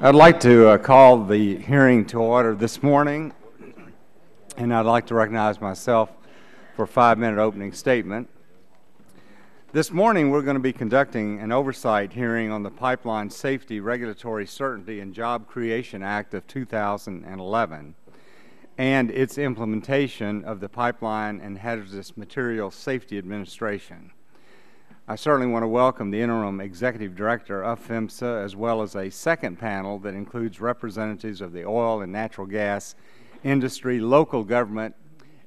I'd like to call the hearing to order this morning, and I'd like to recognize myself for a 5-minute opening statement. This morning we're going to be conducting an oversight hearing on the Pipeline Safety, Regulatory Certainty, and Job Creation Act of 2011 and its implementation of the Pipeline and Hazardous Materials Safety Administration. I certainly want to welcome the Interim Executive Director of PHMSA, as well as a second panel that includes representatives of the oil and natural gas industry, local government,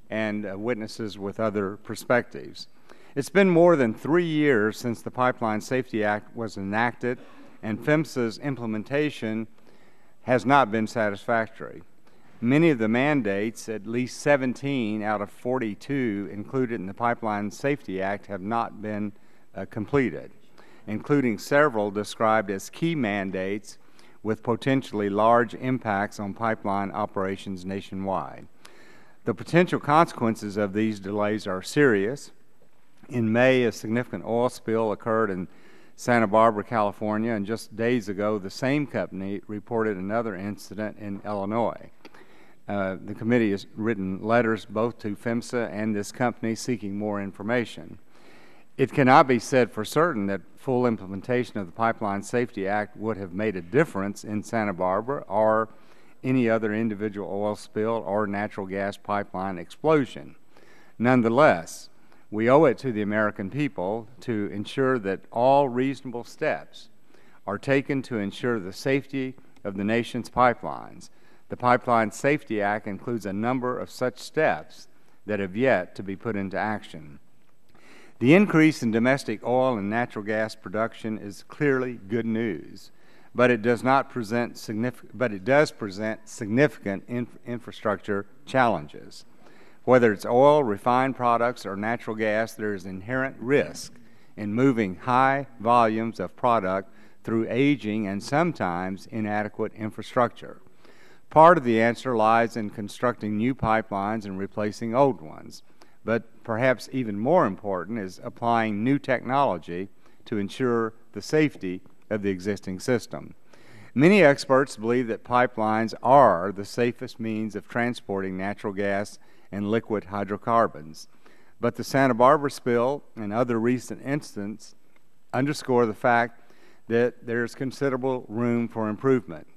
and witnesses with other perspectives. It's been more than 3 years since the Pipeline Safety Act was enacted, and PHMSA's implementation has not been satisfactory. Many of the mandates, at least 17 out of 42 included in the Pipeline Safety Act, have not been completed, including several described as key mandates with potentially large impacts on pipeline operations nationwide. The potential consequences of these delays are serious. In May, a significant oil spill occurred in Santa Barbara, California, and just days ago, the same company reported another incident in Illinois. The committee has written letters both to PHMSA and this company seeking more information. It cannot be said for certain that full implementation of the Pipeline Safety Act would have made a difference in Santa Barbara or any other individual oil spill or natural gas pipeline explosion. Nonetheless, we owe it to the American people to ensure that all reasonable steps are taken to ensure the safety of the nation's pipelines. The Pipeline Safety Act includes a number of such steps that have yet to be put into action. The increase in domestic oil and natural gas production is clearly good news, but it does present significant infrastructure challenges. Whether it's oil, refined products, or natural gas, there is inherent risk in moving high volumes of product through aging and sometimes inadequate infrastructure. Part of the answer lies in constructing new pipelines and replacing old ones. But perhaps even more important is applying new technology to ensure the safety of the existing system. Many experts believe that pipelines are the safest means of transporting natural gas and liquid hydrocarbons. But the Santa Barbara spill and other recent incidents underscore the fact that there is considerable room for improvement.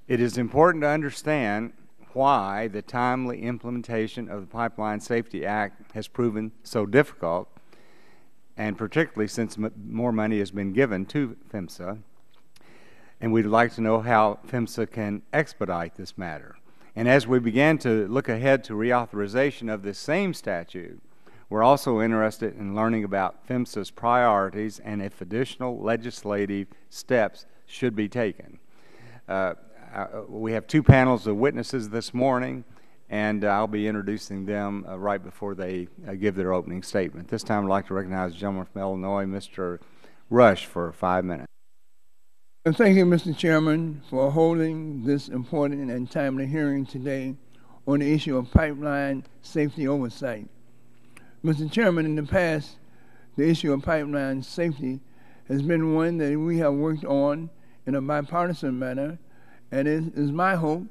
It is important to understand why the timely implementation of the Pipeline Safety Act has proven so difficult, and particularly since more money has been given to PHMSA, and we'd like to know how PHMSA can expedite this matter. And as we begin to look ahead to reauthorization of this same statute, we're also interested in learning about PHMSA's priorities and if additional legislative steps should be taken. We have 2 panels of witnesses this morning, and I'll be introducing them right before they give their opening statement. This time I'd like to recognize the gentleman from Illinois, Mr. Rush, for 5 minutes. Thank you, Mr. Chairman, for holding this important and timely hearing today on the issue of pipeline safety oversight. Mr. Chairman, in the past, the issue of pipeline safety has been one that we have worked on in a bipartisan manner, and it is my hope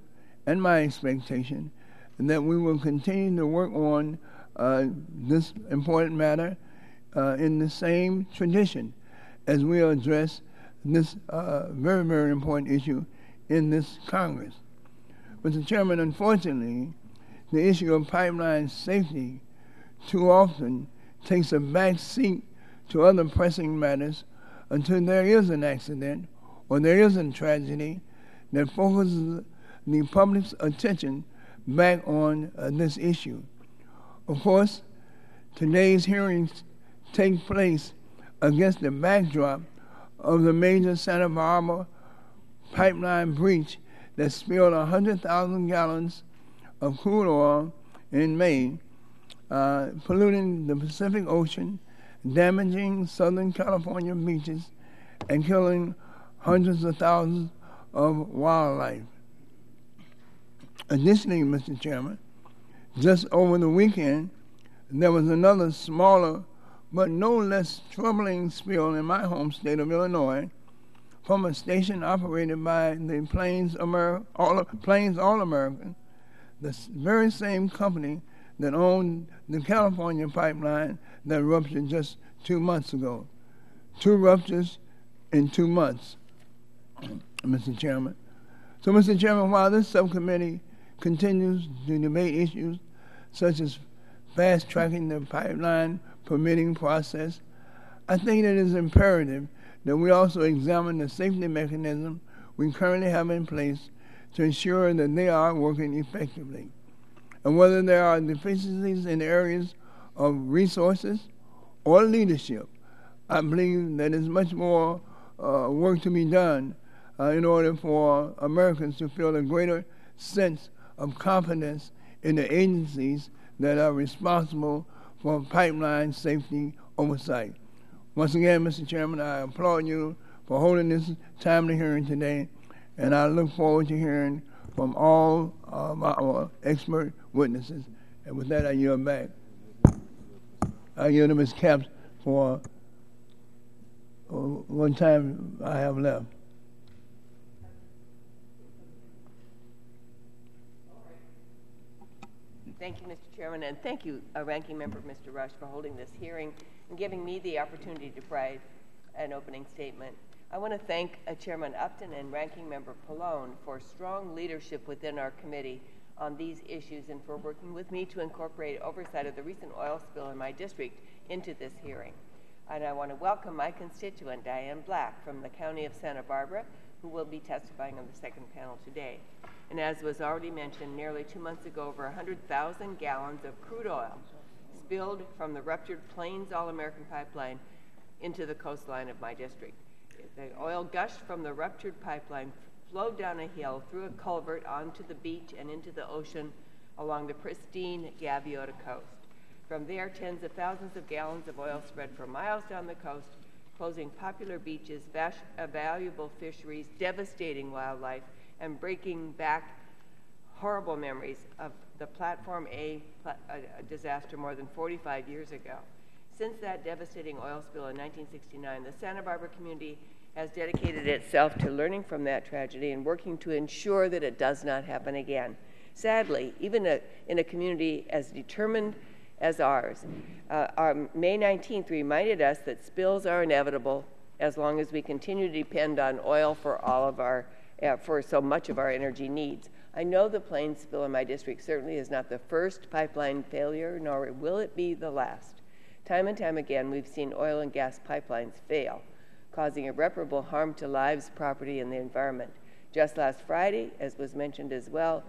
and my expectation that we will continue to work on this important matter in the same tradition as we address this very, very important issue in this Congress. Mr. Chairman, unfortunately, the issue of pipeline safety too often takes a back seat to other pressing matters until there is an accident or there is a tragedy that focuses the public's attention back on this issue. Of course, today's hearings take place against the backdrop of the major Santa Barbara pipeline breach that spilled 100,000 gallons of crude oil in May, polluting the Pacific Ocean, damaging Southern California beaches, and killing hundreds of thousands of wildlife. Additionally, Mr. Chairman, just over the weekend, there was another smaller but no less troubling spill in my home state of Illinois, from a station operated by the Plains All American, the very same company that owned the California pipeline that ruptured just 2 months ago. 2 ruptures in 2 months, Mr. Chairman. So, Mr. Chairman, while this subcommittee continues to debate issues such as fast-tracking the pipeline permitting process, I think it is imperative that we also examine the safety mechanism we currently have in place to ensure that they are working effectively, and whether there are deficiencies in areas of resources or leadership. I believe that there's much more work to be done in order for Americans to feel a greater sense of confidence in the agencies that are responsible for pipeline safety oversight. Once again, Mr. Chairman, I applaud you for holding this timely hearing today, and I look forward to hearing from all of our expert witnesses. And with that, I yield back. I yield to Ms. Capps for what time I have left. Thank you, Mr. Chairman, and thank you, Ranking Member Mr. Rush, for holding this hearing and giving me the opportunity to provide an opening statement. I want to thank Chairman Upton and Ranking Member Pallone for strong leadership within our committee on these issues and for working with me to incorporate oversight of the recent oil spill in my district into this hearing. And I want to welcome my constituent, Diane Black, from the County of Santa Barbara, who will be testifying on the second panel today. And as was already mentioned, nearly 2 months ago, over 100,000 gallons of crude oil spilled from the ruptured Plains All American pipeline into the coastline of my district. The oil gushed from the ruptured pipeline, flowed down a hill, through a culvert onto the beach and into the ocean along the pristine Gaviota coast. From there, tens of thousands of gallons of oil spread for miles down the coast, closing popular beaches, valuable fisheries, devastating wildlife, and breaking back horrible memories of the Platform A disaster more than 45 years ago. Since that devastating oil spill in 1969, the Santa Barbara community has dedicated itself to learning from that tragedy and working to ensure that it does not happen again. Sadly, even in a community as determined as ours, May 19th reminded us that spills are inevitable as long as we continue to depend on oil for all of our for so much of our energy needs. I know the Plains spill in my district certainly is not the first pipeline failure, nor will it be the last. Time and time again, we've seen oil and gas pipelines fail, causing irreparable harm to lives, property, and the environment. Just last Friday, as was mentioned as well,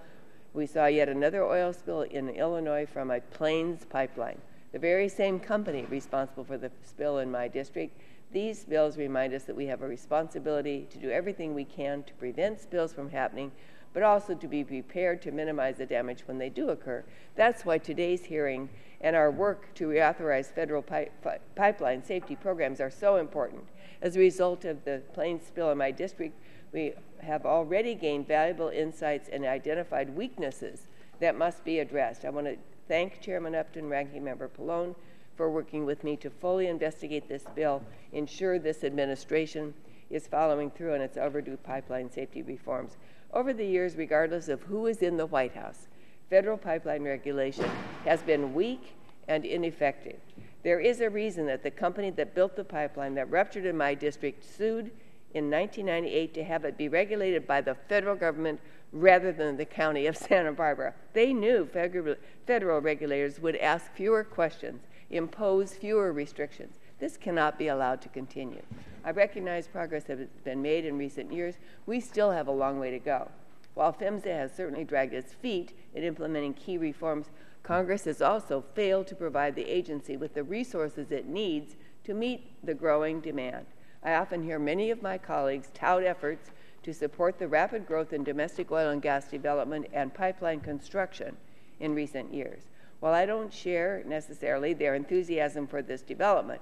we saw yet another oil spill in Illinois from a Plains pipeline, the very same company responsible for the spill in my district. These spills remind us that we have a responsibility to do everything we can to prevent spills from happening, but also to be prepared to minimize the damage when they do occur. That's why today's hearing and our work to reauthorize federal pipeline safety programs are so important. As a result of the Plains spill in my district, we have already gained valuable insights and identified weaknesses that must be addressed. I want to thank Chairman Upton, Ranking Member Pallone, for working with me to fully investigate this bill, ensure this administration is following through on its overdue pipeline safety reforms. Over the years, regardless of who is in the White House, federal pipeline regulation has been weak and ineffective. There is a reason that the company that built the pipeline that ruptured in my district sued in 1998 to have it be regulated by the federal government rather than the county of Santa Barbara. They knew federal regulators would ask fewer questions, impose fewer restrictions. This cannot be allowed to continue. I recognize progress has been made in recent years. We still have a long way to go. While PHMSA has certainly dragged its feet in implementing key reforms, Congress has also failed to provide the agency with the resources it needs to meet the growing demand. I often hear many of my colleagues tout efforts to support the rapid growth in domestic oil and gas development and pipeline construction in recent years. While I don't share necessarily their enthusiasm for this development,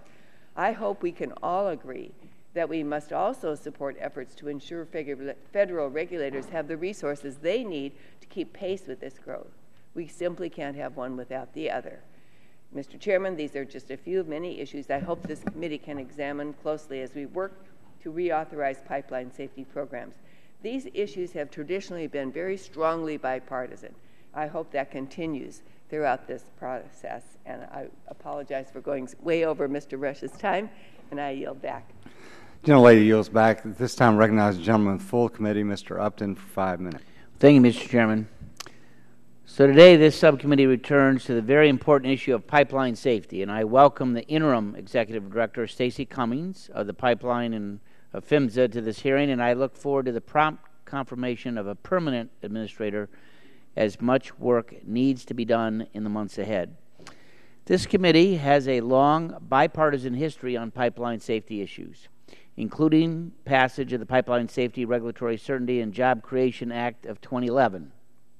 I hope we can all agree that we must also support efforts to ensure federal regulators have the resources they need to keep pace with this growth. We simply can't have one without the other. Mr. Chairman, these are just a few of many issues I hope this committee can examine closely as we work to reauthorize pipeline safety programs. These issues have traditionally been very strongly bipartisan. I hope that continues throughout this process, and I apologize for going way over Mr. Rush's time, and I yield back. Gentlelady yields back. At this time, recognize the gentleman with full committee, Mr. Upton, for 5 minutes. Thank you, Mr. Chairman. So today, this subcommittee returns to the very important issue of pipeline safety, and I welcome the interim executive director, Stacy Cummings, of the pipeline and of PHMSA to this hearing, and I look forward to the prompt confirmation of a permanent administrator, as much work needs to be done in the months ahead. This committee has a long bipartisan history on pipeline safety issues, including passage of the Pipeline Safety, Regulatory Certainty, and Job Creation Act of 2011,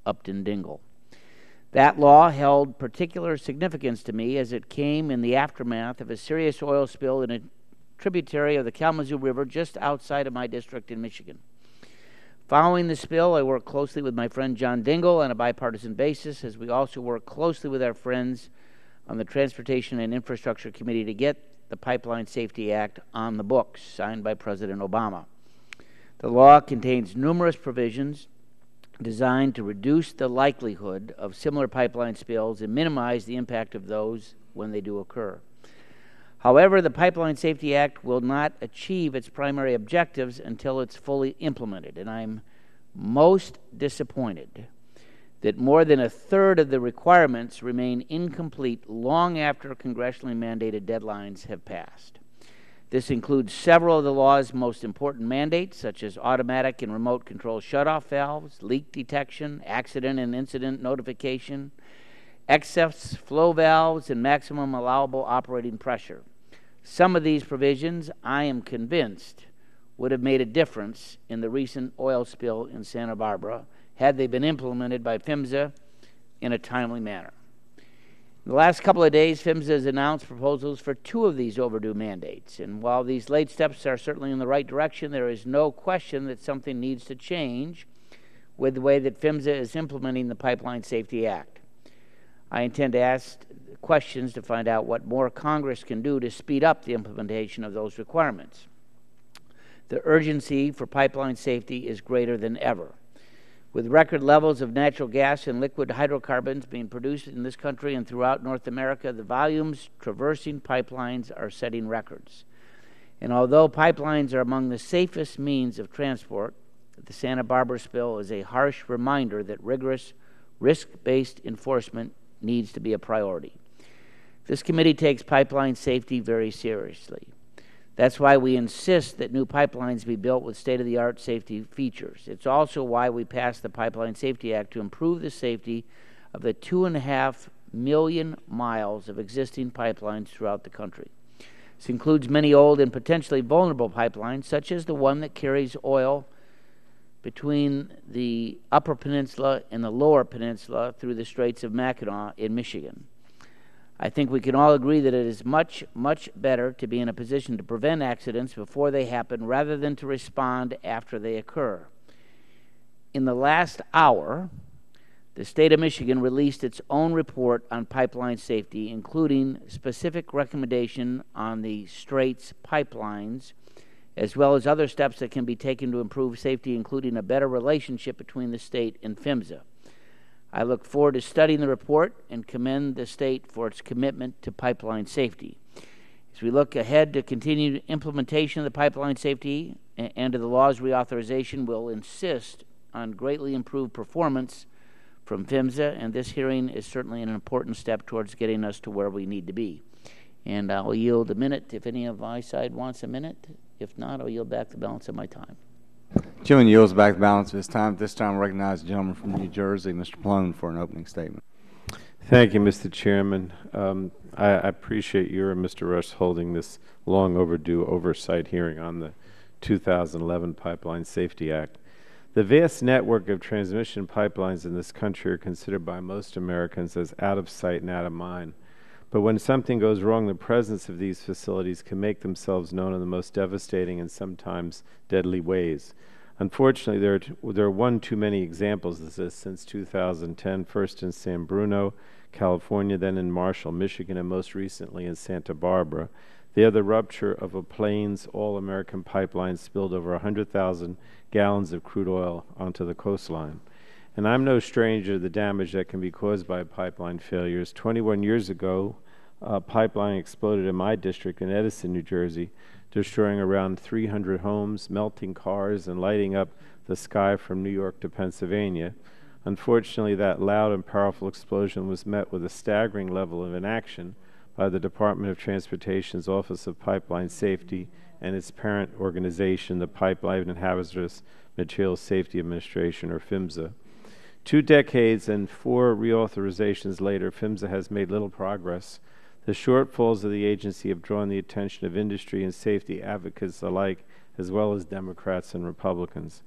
Upton-Dingell. That law held particular significance to me as it came in the aftermath of a serious oil spill in a tributary of the Kalamazoo River just outside of my district in Michigan. Following the spill, I worked closely with my friend John Dingell on a bipartisan basis, as we also worked closely with our friends on the Transportation and Infrastructure Committee to get the Pipeline Safety Act on the books, signed by President Obama. The law contains numerous provisions designed to reduce the likelihood of similar pipeline spills and minimize the impact of those when they do occur. However, the Pipeline Safety Act will not achieve its primary objectives until it's fully implemented, and I'm most disappointed that more than a third of the requirements remain incomplete long after congressionally mandated deadlines have passed. This includes several of the law's most important mandates, such as automatic and remote control shutoff valves, leak detection, accident and incident notification, excess flow valves, and maximum allowable operating pressure. Some of these provisions, I am convinced, would have made a difference in the recent oil spill in Santa Barbara had they been implemented by PHMSA in a timely manner. In the last couple of days, PHMSA has announced proposals for 2 of these overdue mandates, and while these late steps are certainly in the right direction, there is no question that something needs to change with the way that PHMSA is implementing the Pipeline Safety Act. I intend to ask questions to find out what more Congress can do to speed up the implementation of those requirements. The urgency for pipeline safety is greater than ever. With record levels of natural gas and liquid hydrocarbons being produced in this country and throughout North America, the volumes traversing pipelines are setting records. And although pipelines are among the safest means of transport, the Santa Barbara spill is a harsh reminder that rigorous, risk-based enforcement needs to be a priority. This committee takes pipeline safety very seriously. That's why we insist that new pipelines be built with state-of-the-art safety features. It's also why we passed the Pipeline Safety Act to improve the safety of the 2.5 million miles of existing pipelines throughout the country. This includes many old and potentially vulnerable pipelines, such as the one that carries oil between the Upper Peninsula and the Lower Peninsula through the Straits of Mackinac in Michigan. I think we can all agree that it is much, much better to be in a position to prevent accidents before they happen rather than to respond after they occur. In the last hour, the state of Michigan released its own report on pipeline safety, including specific recommendation on the Straits pipelines, as well as other steps that can be taken to improve safety, including a better relationship between the state and PHMSA. I look forward to studying the report and commend the state for its commitment to pipeline safety. As we look ahead to continued implementation of the pipeline safety and to the law's reauthorization, we'll insist on greatly improved performance from PHMSA, and this hearing is certainly an important step towards getting us to where we need to be. And I'll yield a minute if any of my side wants a minute. If not, I'll yield back the balance of my time. Gentleman yields back the balance of his time. At this time, I recognize the gentleman from New Jersey, Mr. Plone, for an opening statement. Thank you, Mr. Chairman. I appreciate you and Mr. Rush holding this long overdue oversight hearing on the 2011 Pipeline Safety Act. The vast network of transmission pipelines in this country are considered by most Americans as out of sight and out of mind. But when something goes wrong, the presence of these facilities can make themselves known in the most devastating and sometimes deadly ways. Unfortunately, there are one too many examples of this since 2010, first in San Bruno, California, then in Marshall, Michigan, and most recently in Santa Barbara. There, the rupture of a Plains All-American pipeline spilled over 100,000 gallons of crude oil onto the coastline. And I'm no stranger to the damage that can be caused by pipeline failures. 21 years ago, a pipeline exploded in my district in Edison, New Jersey, destroying around 300 homes, melting cars, and lighting up the sky from New York to Pennsylvania. Unfortunately, that loud and powerful explosion was met with a staggering level of inaction by the Department of Transportation's Office of Pipeline Safety and its parent organization, the Pipeline and Hazardous Materials Safety Administration, or PHMSA. 2 decades and 4 reauthorizations later, PHMSA has made little progress. The shortfalls of the agency have drawn the attention of industry and safety advocates alike, as well as Democrats and Republicans.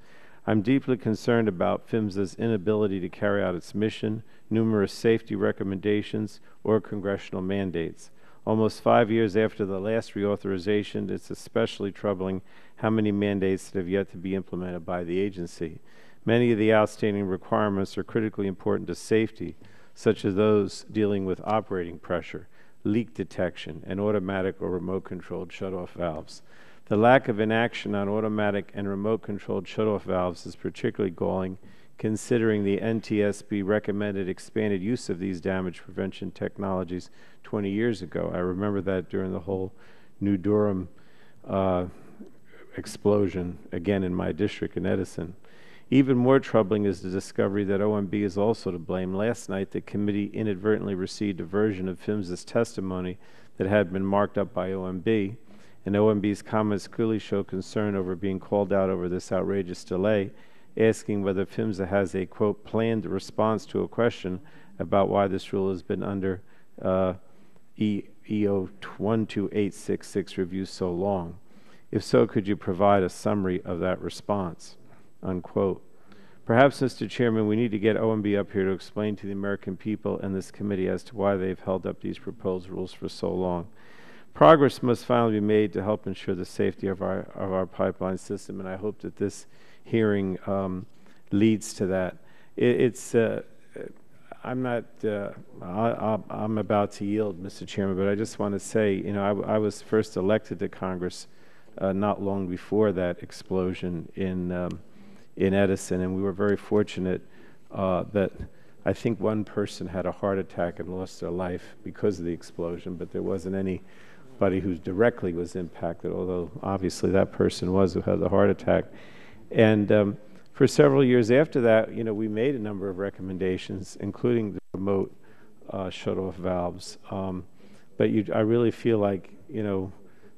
I'm deeply concerned about PHMSA's inability to carry out its mission, numerous safety recommendations, or congressional mandates. Almost 5 years after the last reauthorization, it's especially troubling how many mandates that have yet to be implemented by the agency. Many of the outstanding requirements are critically important to safety, such as those dealing with operating pressure, leak detection, and automatic or remote-controlled shutoff valves. The lack of inaction on automatic and remote-controlled shutoff valves is particularly galling, considering the NTSB recommended expanded use of these damage prevention technologies 20 years ago. I remember that during the whole New Durham explosion, again in my district in Edison. Even more troubling is the discovery that OMB is also to blame. Last night, the committee inadvertently received a version of PHMSA's testimony that had been marked up by OMB, and OMB's comments clearly show concern over being called out over this outrageous delay, asking whether PHMSA has a, quote, planned response to a question about why this rule has been under EO 12866 review so long. If so, could you provide a summary of that response? Unquote. Perhaps, Mr. Chairman, we need to get OMB up here to explain to the American people and this committee as to why they've held up these proposed rules for so long. Progress must finally be made to help ensure the safety of our pipeline system, and I hope that this hearing leads to that. I'm about to yield, Mr. Chairman, but I just want to say, you know, I was first elected to Congress not long before that explosion in Edison, and we were very fortunate that I think one person had a heart attack and lost their life because of the explosion, but there wasn't anybody who directly was impacted, although obviously that person was who had the heart attack. And for several years after that, you know, we made a number of recommendations, including the remote shutoff valves. But I really feel like, you know,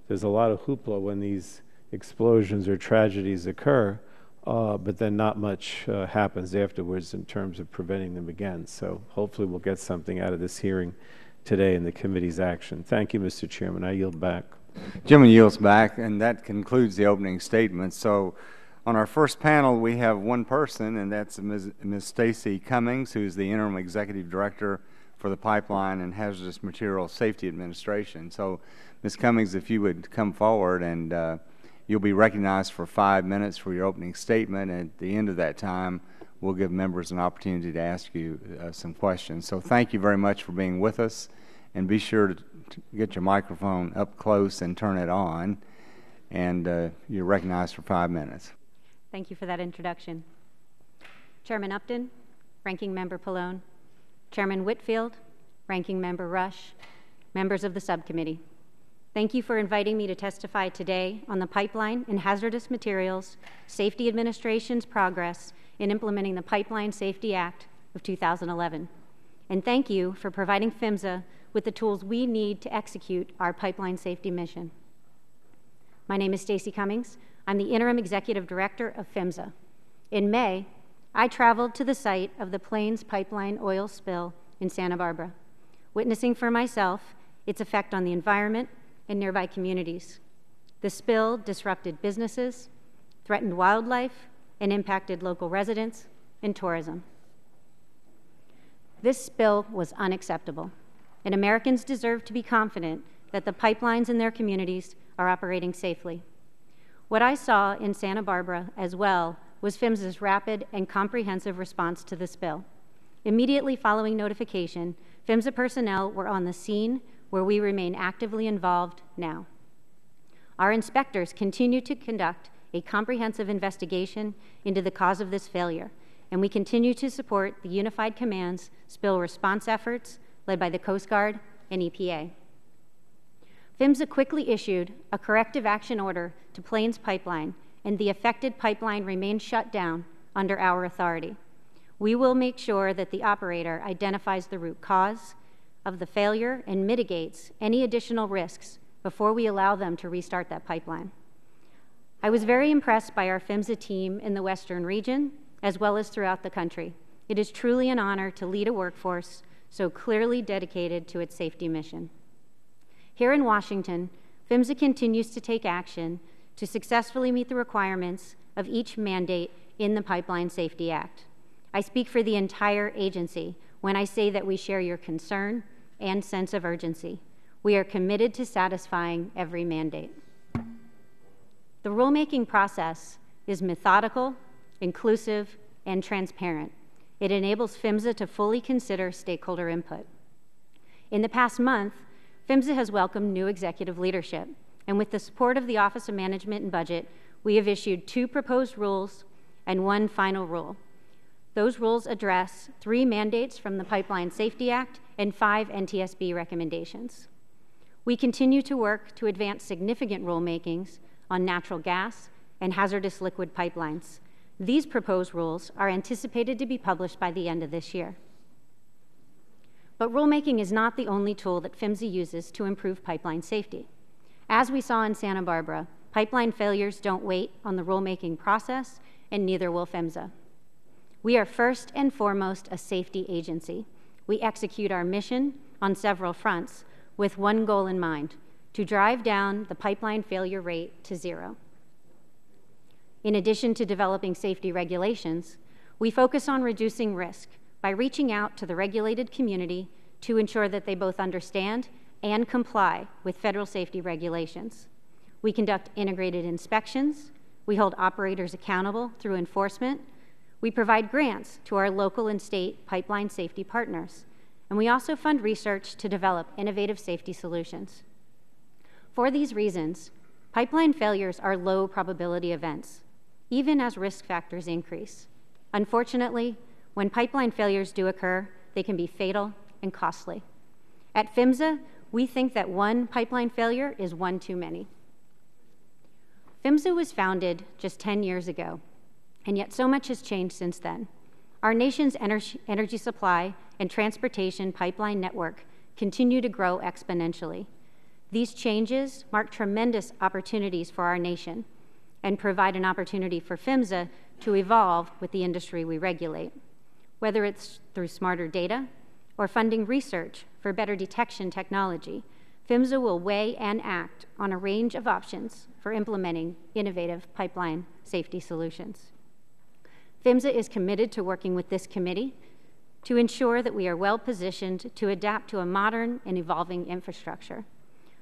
there's a lot of hoopla when these explosions or tragedies occur, but then not much happens afterwards in terms of preventing them again. So hopefully we'll get something out of this hearing today in the committee's action. Thank you, Mr. Chairman. I yield back. Chairman yields back, and that concludes the opening statement. So on our first panel, we have one person, and that's Ms. Stacy Cummings, who's the Interim Executive Director for the Pipeline and Hazardous Materials Safety Administration. So, Ms. Cummings, if you would come forward, and you'll be recognized for 5 minutes for your opening statement. And at the end of that time, we'll give members an opportunity to ask you some questions. So thank you very much for being with us, and be sure to get your microphone up close and turn it on. And you're recognized for 5 minutes. Thank you for that introduction. Chairman Upton, Ranking Member Pallone, Chairman Whitfield, Ranking Member Rush, members of the subcommittee. Thank you for inviting me to testify today on the Pipeline and Hazardous Materials Safety Administration's progress in implementing the Pipeline Safety Act of 2011. And thank you for providing PHMSA with the tools we need to execute our pipeline safety mission. My name is Stacy Cummings. I'm the Interim Executive Director of PHMSA. In May, I traveled to the site of the Plains pipeline oil spill in Santa Barbara, witnessing for myself its effect on the environment and nearby communities. The spill disrupted businesses, threatened wildlife, and impacted local residents and tourism. This spill was unacceptable, and Americans deserve to be confident that the pipelines in their communities are operating safely. What I saw in Santa Barbara as well was PHMSA's rapid and comprehensive response to the spill. Immediately following notification, PHMSA personnel were on the scene, where we remain actively involved now. Our inspectors continue to conduct a comprehensive investigation into the cause of this failure, and we continue to support the Unified Command's spill response efforts led by the Coast Guard and EPA. PHMSA quickly issued a corrective action order to Plains Pipeline, and the affected pipeline remains shut down under our authority. We will make sure that the operator identifies the root cause of the failure and mitigates any additional risks before we allow them to restart that pipeline. I was very impressed by our PHMSA team in the Western region, as well as throughout the country. It is truly an honor to lead a workforce so clearly dedicated to its safety mission. Here in Washington, PHMSA continues to take action to successfully meet the requirements of each mandate in the Pipeline Safety Act. I speak for the entire agency when I say that we share your concern and sense of urgency. We are committed to satisfying every mandate. The rulemaking process is methodical, inclusive, and transparent. It enables PHMSA to fully consider stakeholder input. In the past month, PHMSA has welcomed new executive leadership, and with the support of the Office of Management and Budget, we have issued 2 proposed rules and 1 final rule. Those rules address 3 mandates from the Pipeline Safety Act and 5 NTSB recommendations. We continue to work to advance significant rulemakings on natural gas and hazardous liquid pipelines. These proposed rules are anticipated to be published by the end of this year. But rulemaking is not the only tool that PHMSA uses to improve pipeline safety. As we saw in Santa Barbara, pipeline failures don't wait on the rulemaking process, and neither will PHMSA. We are first and foremost a safety agency. We execute our mission on several fronts with one goal in mind: to drive down the pipeline failure rate to 0. In addition to developing safety regulations, we focus on reducing risk by reaching out to the regulated community to ensure that they both understand and comply with federal safety regulations. We conduct integrated inspections, we hold operators accountable through enforcement, we provide grants to our local and state pipeline safety partners, and we also fund research to develop innovative safety solutions. For these reasons, pipeline failures are low probability events, even as risk factors increase. Unfortunately, when pipeline failures do occur, they can be fatal and costly. At PHMSA, we think that one pipeline failure is one too many. PHMSA was founded just 10 years ago, and yet so much has changed since then. Our nation's energy supply and transportation pipeline network continue to grow exponentially. These changes mark tremendous opportunities for our nation and provide an opportunity for PHMSA to evolve with the industry we regulate. Whether it's through smarter data or funding research for better detection technology, PHMSA will weigh and act on a range of options for implementing innovative pipeline safety solutions. PHMSA is committed to working with this committee to ensure that we are well positioned to adapt to a modern and evolving infrastructure.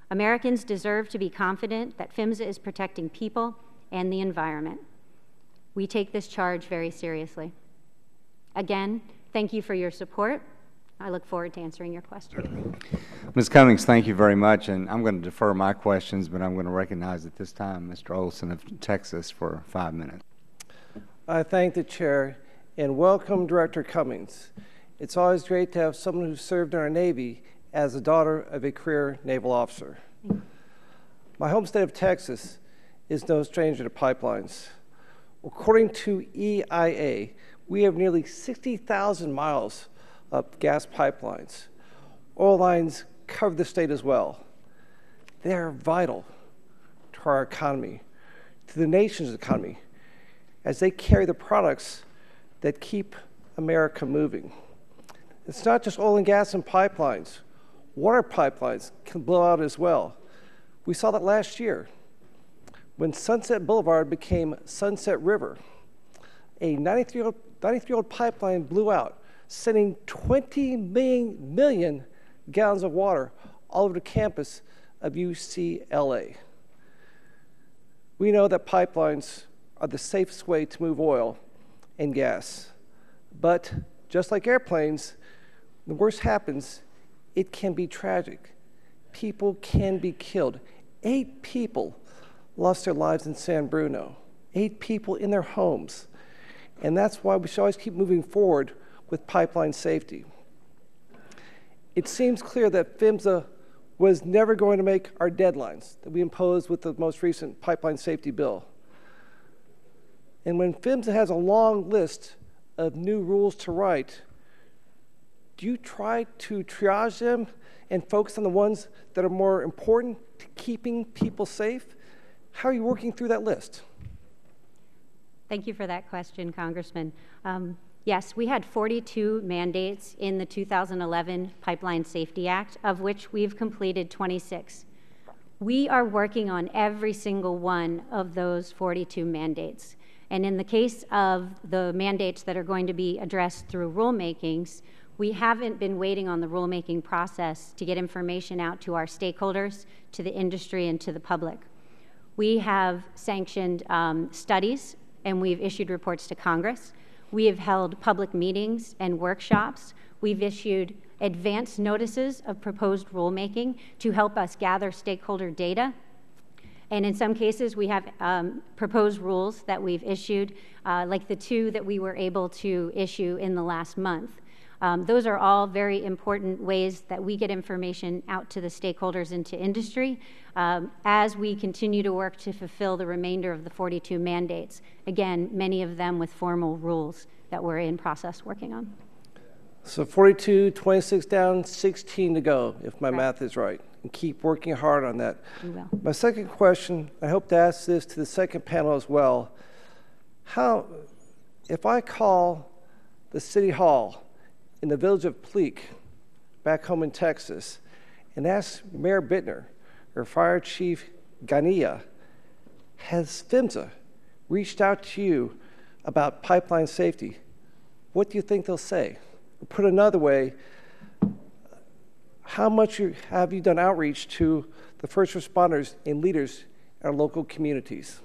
Americans deserve to be confident that PHMSA is protecting people and the environment. We take this charge very seriously. Again, thank you for your support. I look forward to answering your questions. Ms. Cummings, thank you very much, and I'm going to defer my questions, but I'm going to recognize at this time Mr. Olson of Texas for 5 minutes. I thank the chair and welcome Director Cummings. It's always great to have someone who served in our Navy as the daughter of a career naval officer. My home state of Texas is no stranger to pipelines. According to EIA, we have nearly 60,000 miles of gas pipelines. Oil lines cover the state as well. They are vital to our economy, to the nation's economy, as they carry the products that keep America moving. It's not just oil and gas and pipelines. Water pipelines can blow out as well. We saw that last year when Sunset Boulevard became Sunset River. A 93-year-old pipeline blew out, sending 20 million gallons of water all over the campus of UCLA. We know that pipelines are the safest way to move oil and gas. But just like airplanes, when the worst happens, it can be tragic. People can be killed. 8 people lost their lives in San Bruno. 8 people in their homes. And that's why we should always keep moving forward with pipeline safety. It seems clear that PHMSA was never going to make our deadlines that we imposed with the most recent pipeline safety bill. And when PHMSA has a long list of new rules to write, do you try to triage them and focus on the ones that are more important to keeping people safe? How are you working through that list? Thank you for that question, Congressman. Yes, we had 42 mandates in the 2011 Pipeline Safety Act, of which we've completed 26. We are working on every single one of those 42 mandates. And in the case of the mandates that are going to be addressed through rulemakings, we haven't been waiting on the rulemaking process to get information out to our stakeholders, to the industry, and to the public. We have sanctioned studies, and we've issued reports to Congress. We have held public meetings and workshops. We've issued advance notices of proposed rulemaking to help us gather stakeholder data. And in some cases, we have proposed rules that we've issued, like the 2 that we were able to issue in the last month. Those are all very important ways that we get information out to the stakeholders and to industry as we continue to work to fulfill the remainder of the 42 mandates. Again, many of them with formal rules that we're in process working on. So 42, 26 down, 16 to go, if my Correct. math is right. And keep working hard on that. We will. My second question, I hope to ask this to the second panel as well. If I call the City Hall in the village of Pleak, back home in Texas, and ask Mayor Bittner or Fire Chief Gania, has PHMSA reached out to you about pipeline safety? What do you think they'll say? Put another way, how much have you done outreach to the first responders and leaders in our local communities?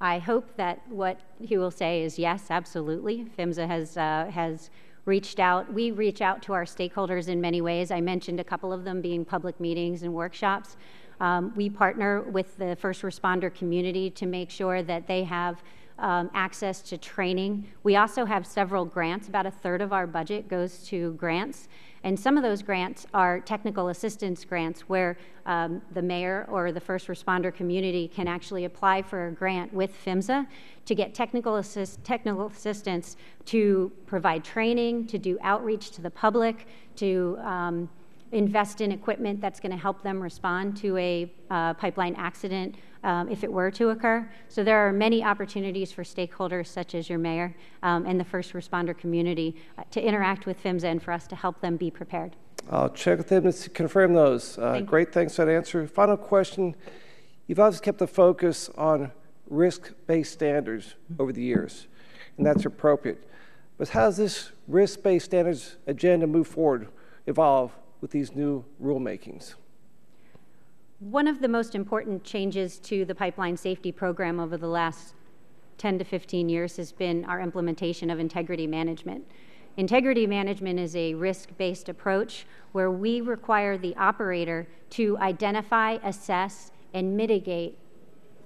I hope that what he will say is yes, absolutely. PHMSA has reached out. We reach out to our stakeholders in many ways. I mentioned a couple of them being public meetings and workshops. We partner with the first responder community to make sure that they have access to training. We also have several grants. About 1/3 of our budget goes to grants. And some of those grants are technical assistance grants where the mayor or the first responder community can actually apply for a grant with PHMSA to get technical assistance to provide training, to do outreach to the public, to invest in equipment that's going to help them respond to a pipeline accident if it were to occur. So there are many opportunities for stakeholders such as your mayor and the first responder community to interact with PHMSA and for us to help them be prepared. I'll check with them to confirm those. Great, thanks for that answer. Final question. You've always kept the focus on risk-based standards over the years, and that's appropriate. But how does this risk-based standards agenda move forward, evolve with these new rulemakings? One of the most important changes to the pipeline safety program over the last 10 to 15 years has been our implementation of integrity management. Integrity management is a risk-based approach where we require the operator to identify, assess, and mitigate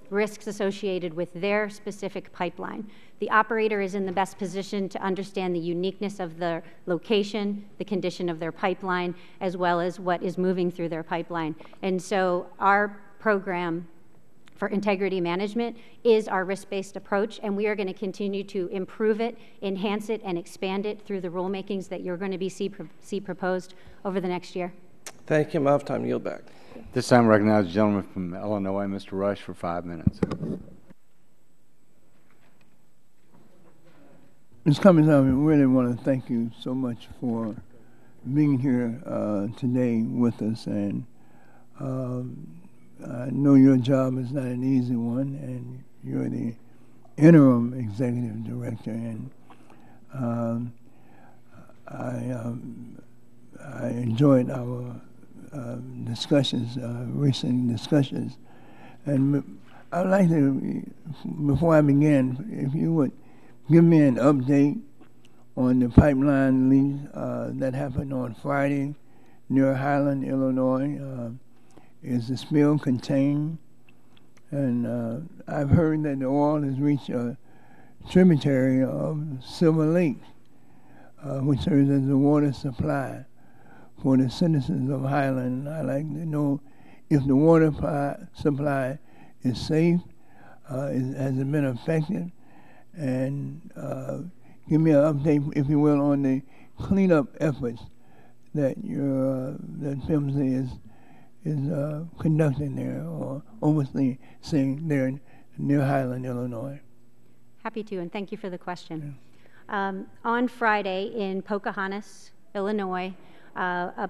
risks associated with their specific pipeline. The operator is in the best position to understand the uniqueness of the location, the condition of their pipeline, as well as what is moving through their pipeline. And so our program for integrity management is our risk-based approach, and we are going to continue to improve it, enhance it, and expand it through the rulemakings that you're going to see proposed over the next year. Thank you. I'm out of time. Yield back. This time I recognize the gentleman from Illinois, Mr. Rush, for 5 minutes. Ms. Cummings, I really want to thank you so much for being here today with us. And I know your job is not an easy one, and you're the interim executive director. And I enjoyed our discussions, recent discussions. And I'd like to, before I begin, if you would give me an update on the pipeline leak that happened on Friday near Highland, Illinois. Is the spill contained? And I've heard that the oil has reached a tributary of Silver Lake, which serves as a water supply for the citizens of Highland. I'd like to know if the water supply is safe, has it been affected, and give me an update, if you will, on the cleanup efforts that that PHMSA is conducting there or overseeing there near Highland, Illinois. Happy to, and thank you for the question. Yeah. On Friday in Pocahontas, Illinois, a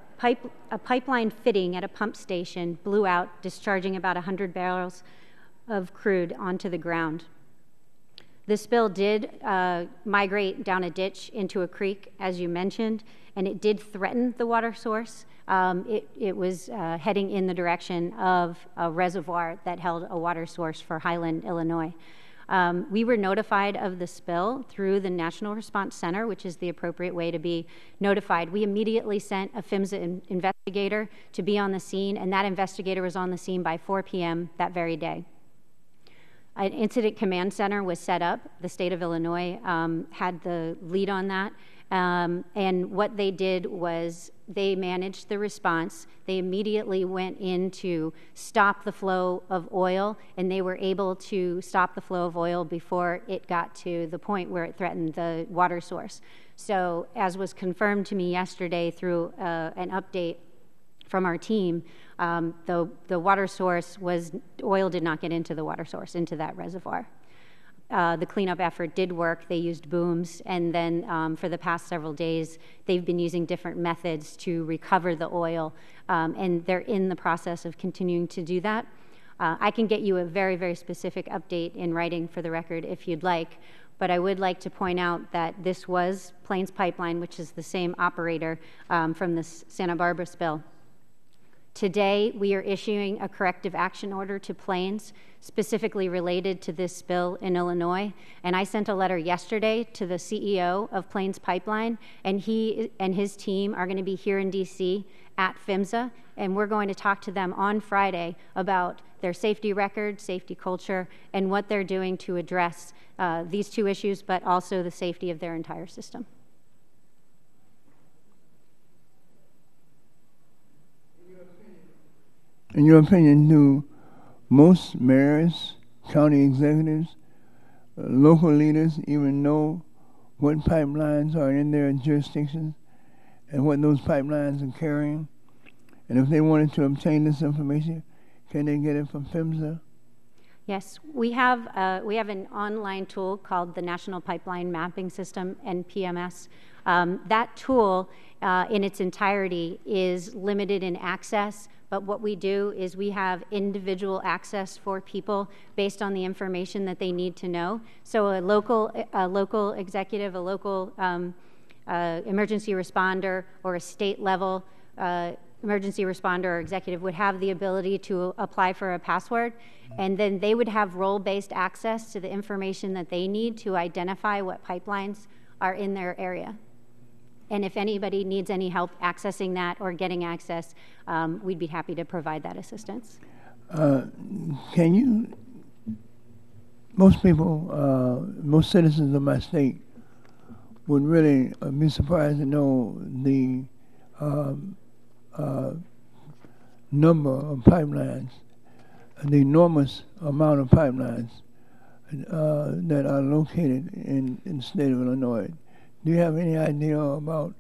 pipeline fitting at a pump station blew out, discharging about 100 barrels of crude onto the ground. The spill did migrate down a ditch into a creek, as you mentioned, and it did threaten the water source. It was heading in the direction of a reservoir that held a water source for Highland, Illinois. We were notified of the spill through the National Response Center, which is the appropriate way to be notified. We immediately sent a PHMSA investigator to be on the scene, and that investigator was on the scene by 4 p.m. that very day. An incident command center was set up. The state of Illinois had the lead on that. And what they did was they managed the response. They immediately went in to stop the flow of oil, and they were able to stop the flow of oil before it got to the point where it threatened the water source. So, as was confirmed to me yesterday through an update from our team, the water source oil did not get into the water source, into that reservoir. The cleanup effort did work. They used booms, and then for the past several days, they've been using different methods to recover the oil, and they're in the process of continuing to do that. I can get you a very, very specific update in writing for the record if you'd like, but I would like to point out that this was Plains Pipeline, which is the same operator from the Santa Barbara spill. Today, we are issuing a corrective action order to Plains, specifically related to this spill in Illinois. And I sent a letter yesterday to the CEO of Plains Pipeline, and he and his team are going to be here in D.C. at PHMSA, and we're going to talk to them on Friday about their safety record, safety culture, and what they're doing to address these two issues, but also the safety of their entire system. In your opinion, do most mayors, county executives, local leaders even know what pipelines are in their jurisdictions and what those pipelines are carrying? And if they wanted to obtain this information, can they get it from PHMSA? Yes, we have an online tool called the National Pipeline Mapping System, NPMS. That tool in its entirety is limited in access, but what we do is we have individual access for people based on the information that they need to know. So a local executive, a local emergency responder, or a state level emergency responder or executive would have the ability to apply for a password, and then they would have role-based access to the information that they need to identify what pipelines are in their area. And if anybody needs any help accessing that or getting access, we'd be happy to provide that assistance. Most people, most citizens of my state would really be surprised to know the number of pipelines, the enormous amount of pipelines that are located in the state of Illinois. Do you have any idea about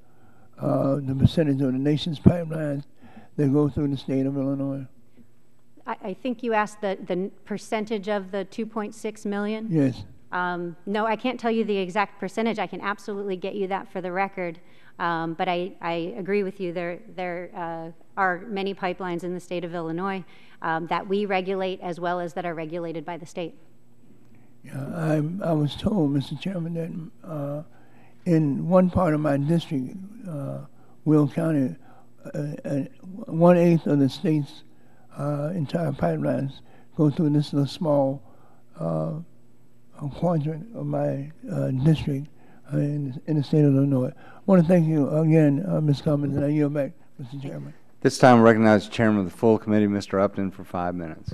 the percentage of the nation's pipelines that go through the state of Illinois? I think you asked the percentage of the 2.6 million? Yes. No, I can't tell you the exact percentage. I can absolutely get you that for the record. But I agree with you. There are many pipelines in the state of Illinois that we regulate as well as that are regulated by the state. Yeah, I was told, Mr. Chairman, that in one part of my district, Will County, 1/8 of the state's entire pipelines go through this little small quadrant of my district in the state of Illinois. I want to thank you again, Ms. Cummins, and I yield back, Mr. Chairman. This time I recognize the Chairman of the full committee, Mr. Upton, for 5 minutes.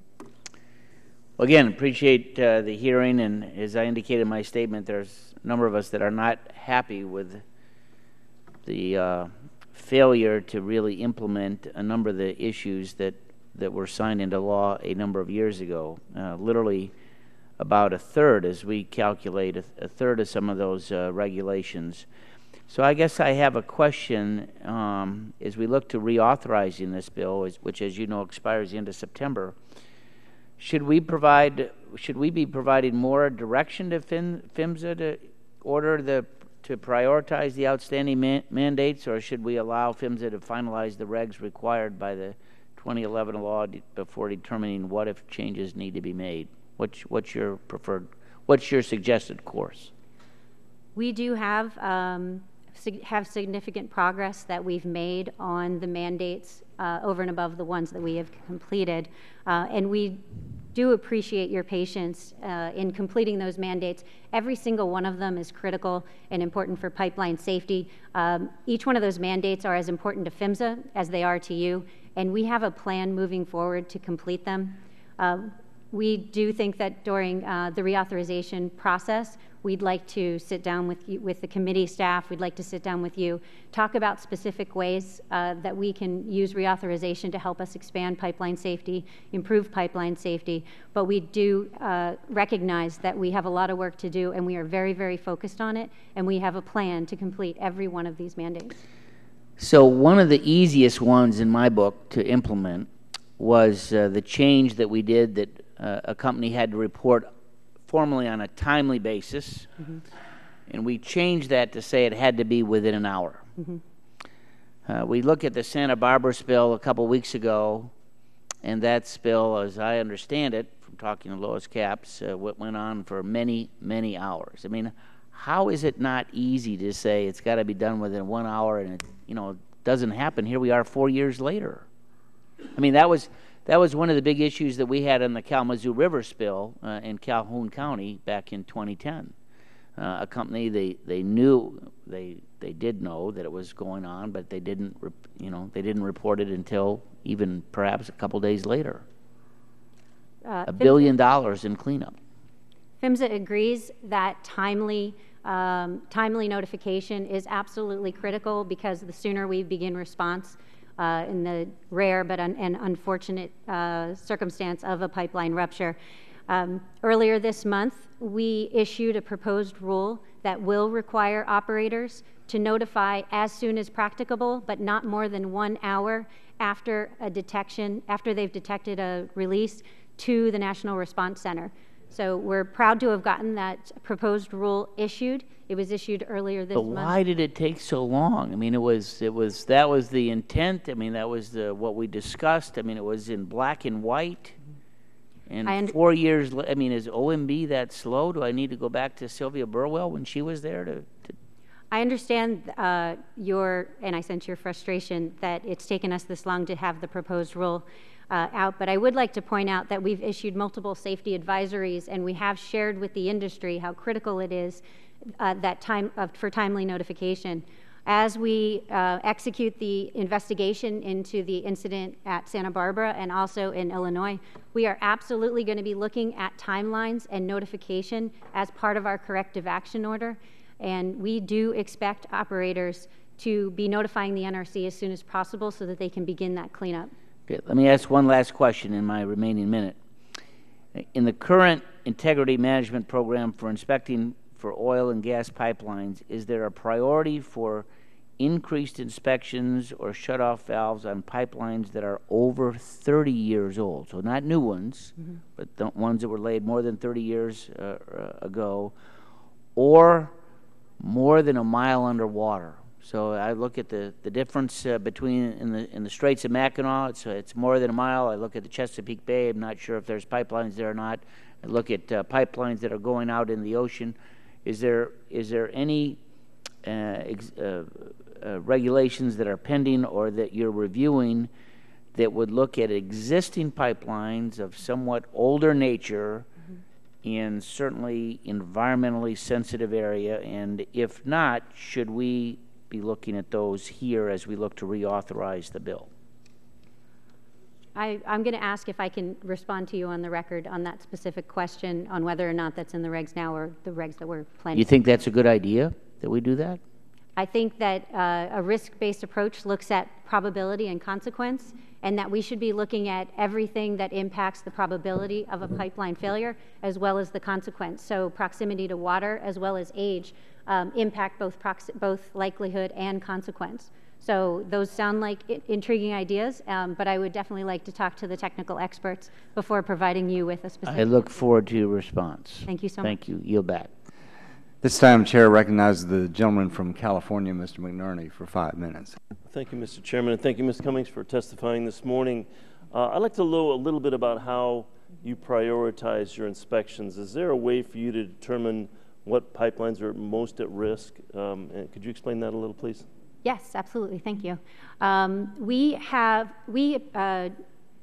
Well, again, appreciate the hearing, and as I indicated in my statement, there's a number of us that are not happy with the failure to really implement a number of the issues that were signed into law a number of years ago. Literally about a third, as we calculate, a third of some of those regulations. So I guess I have a question as we look to reauthorizing this bill, which, as you know, expires the end of September. Should we be providing more direction to PHMSA to order to prioritize the outstanding mandates, or should we allow PHMSA to finalize the regs required by the 2011 law before determining what if changes need to be made? What's your suggested course? We do have significant progress that we've made on the mandates over and above the ones that we have completed, and we do appreciate your patience in completing those mandates. Every single one of them is critical and important for pipeline safety. Each one of those mandates are as important to PHMSA as they are to you, and we have a plan moving forward to complete them. We do think that during the reauthorization process, we'd like to sit down with the committee staff. We'd like to sit down with you, talk about specific ways that we can use reauthorization to help us expand pipeline safety, improve pipeline safety. But we do recognize that we have a lot of work to do, and we are very, very focused on it, and we have a plan to complete every one of these mandates. So one of the easiest ones in my book to implement was the change that we did that a company had to report formally on a timely basis, and we changed that to say it had to be within an hour. We look at the Santa Barbara spill a couple weeks ago, and that spill, as I understand it, from talking to Lois Capps, went on for many, many hours. I mean, how is it not easy to say it's got to be done within 1 hour, and it doesn't happen? Here we are 4 years later. I mean, that was one of the big issues that we had on the Kalamazoo River spill in Calhoun County back in 2010. A company, they did know that it was going on, but they didn't report it until even perhaps a couple days later. $1 billion in cleanup. PHMSA agrees that timely notification is absolutely critical, because the sooner we begin response in the rare but unfortunate circumstance of a pipeline rupture. Earlier this month, we issued a proposed rule that will require operators to notify as soon as practicable, but not more than 1 hour after they've detected a release, to the National Response Center. So we're proud to have gotten that proposed rule issued. It was issued earlier this month. But why did it take so long? I mean, that was the intent. I mean, that was what we discussed. I mean, it was in black and white. And 4 years, I mean, is OMB that slow? Do I need to go back to Sylvia Burwell when she was there to I understand and I sense your frustration that it's taken us this long to have the proposed rule out, but I would like to point out that we've issued multiple safety advisories, and we have shared with the industry how critical it is for timely notification. As we execute the investigation into the incident at Santa Barbara and also in Illinois, we are absolutely going to be looking at timelines and notification as part of our corrective action order, and we do expect operators to be notifying the NRC as soon as possible so that they can begin that cleanup. Okay, let me ask one last question in my remaining minute. In the current integrity management program for inspecting for oil and gas pipelines, is there a priority for increased inspections or shutoff valves on pipelines that are over 30 years old? So not new ones, but the ones that were laid more than 30 years ago, or more than a mile underwater. So I look at the difference between in the Straits of Mackinac, it's more than a mile. I look at the Chesapeake Bay. I'm not sure if there's pipelines there or not. I look at pipelines that are going out in the ocean. Is there any regulations that are pending or that you're reviewing that would look at existing pipelines of somewhat older nature in certainly environmentally sensitive area? And if not, should we be looking at those here as we look to reauthorize the bill? I'm going to ask if I can respond to you on the record on that specific question on whether or not that's in the regs now or the regs that we're planning. You think that's a good idea that we do that? I think that a risk-based approach looks at probability and consequence, and that we should be looking at everything that impacts the probability of a pipeline failure as well as the consequence. So proximity to water as well as age impact both likelihood and consequence. So those sound like intriguing ideas, but I would definitely like to talk to the technical experts before providing you with a specific I look answer. forward to your response. Thank you so much. Thank you. Yield back. This time, Chair recognizes the gentleman from California, Mr. McNerney, for 5 minutes. Thank you, Mr. Chairman, and thank you, Ms. Cummings, for testifying this morning. I'd like to know a little bit about how you prioritize your inspections. Is there a way for you to determine what pipelines are most at risk? And could you explain that a little, please? Yes, absolutely. Thank you. We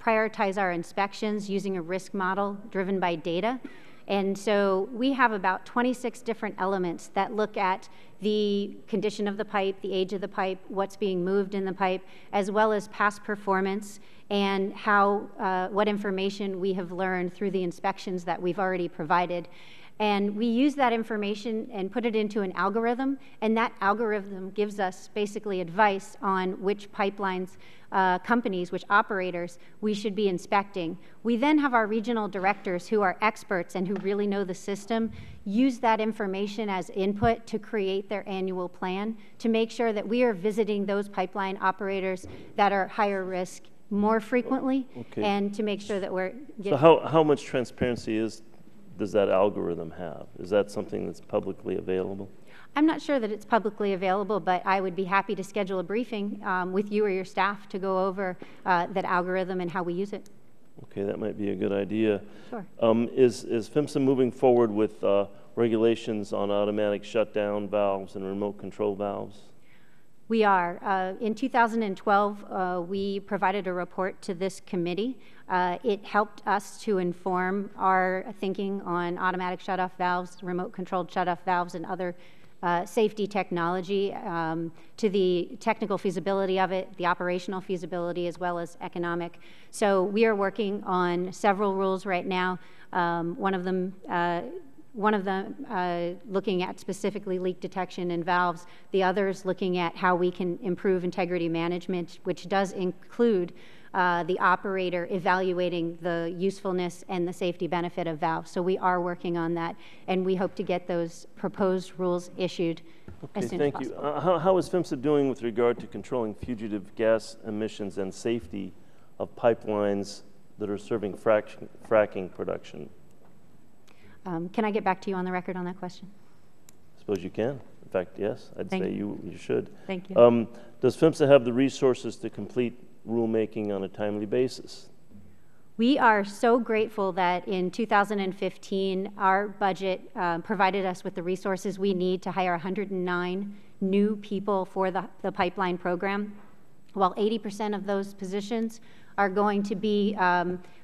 prioritize our inspections using a risk model driven by data. And so we have about 26 different elements that look at the condition of the pipe, the age of the pipe, what's being moved in the pipe, as well as past performance and what information we have learned through the inspections that we've already provided. And we use that information and put it into an algorithm, and that algorithm gives us basically advice on which pipelines, companies, which operators we should be inspecting. We then have our regional directors who are experts and who really know the system, use that information as input to create their annual plan to make sure that we are visiting those pipeline operators that are higher risk more frequently, and to make sure that we're getting... So how much transparency does that algorithm have? Is that something that's publicly available? I'm not sure that it's publicly available, but I would be happy to schedule a briefing with you or your staff to go over that algorithm and how we use it. Okay, that might be a good idea. Sure. Is PHMSA moving forward with regulations on automatic shutdown valves and remote control valves? We are. In 2012, we provided a report to this committee. It helped us to inform our thinking on automatic shutoff valves, remote controlled shutoff valves, and other safety technology, to the technical feasibility of it, the operational feasibility, as well as economic. So we are working on several rules right now. One of them looking at specifically leak detection in valves, the others looking at how we can improve integrity management, which does include the operator evaluating the usefulness and the safety benefit of valves. So we are working on that, and we hope to get those proposed rules issued as soon as possible. Thank you. How is PHMSA doing with regard to controlling fugitive gas emissions and safety of pipelines that are serving fracking production? Can I get back to you on the record on that question? I suppose you can. In fact, yes, I'd say you should. Thank you. Does PHMSA have the resources to complete rulemaking on a timely basis? We are so grateful that in 2015, our budget provided us with the resources we need to hire 109 new people for the pipeline program. While 80% of those positions are going to be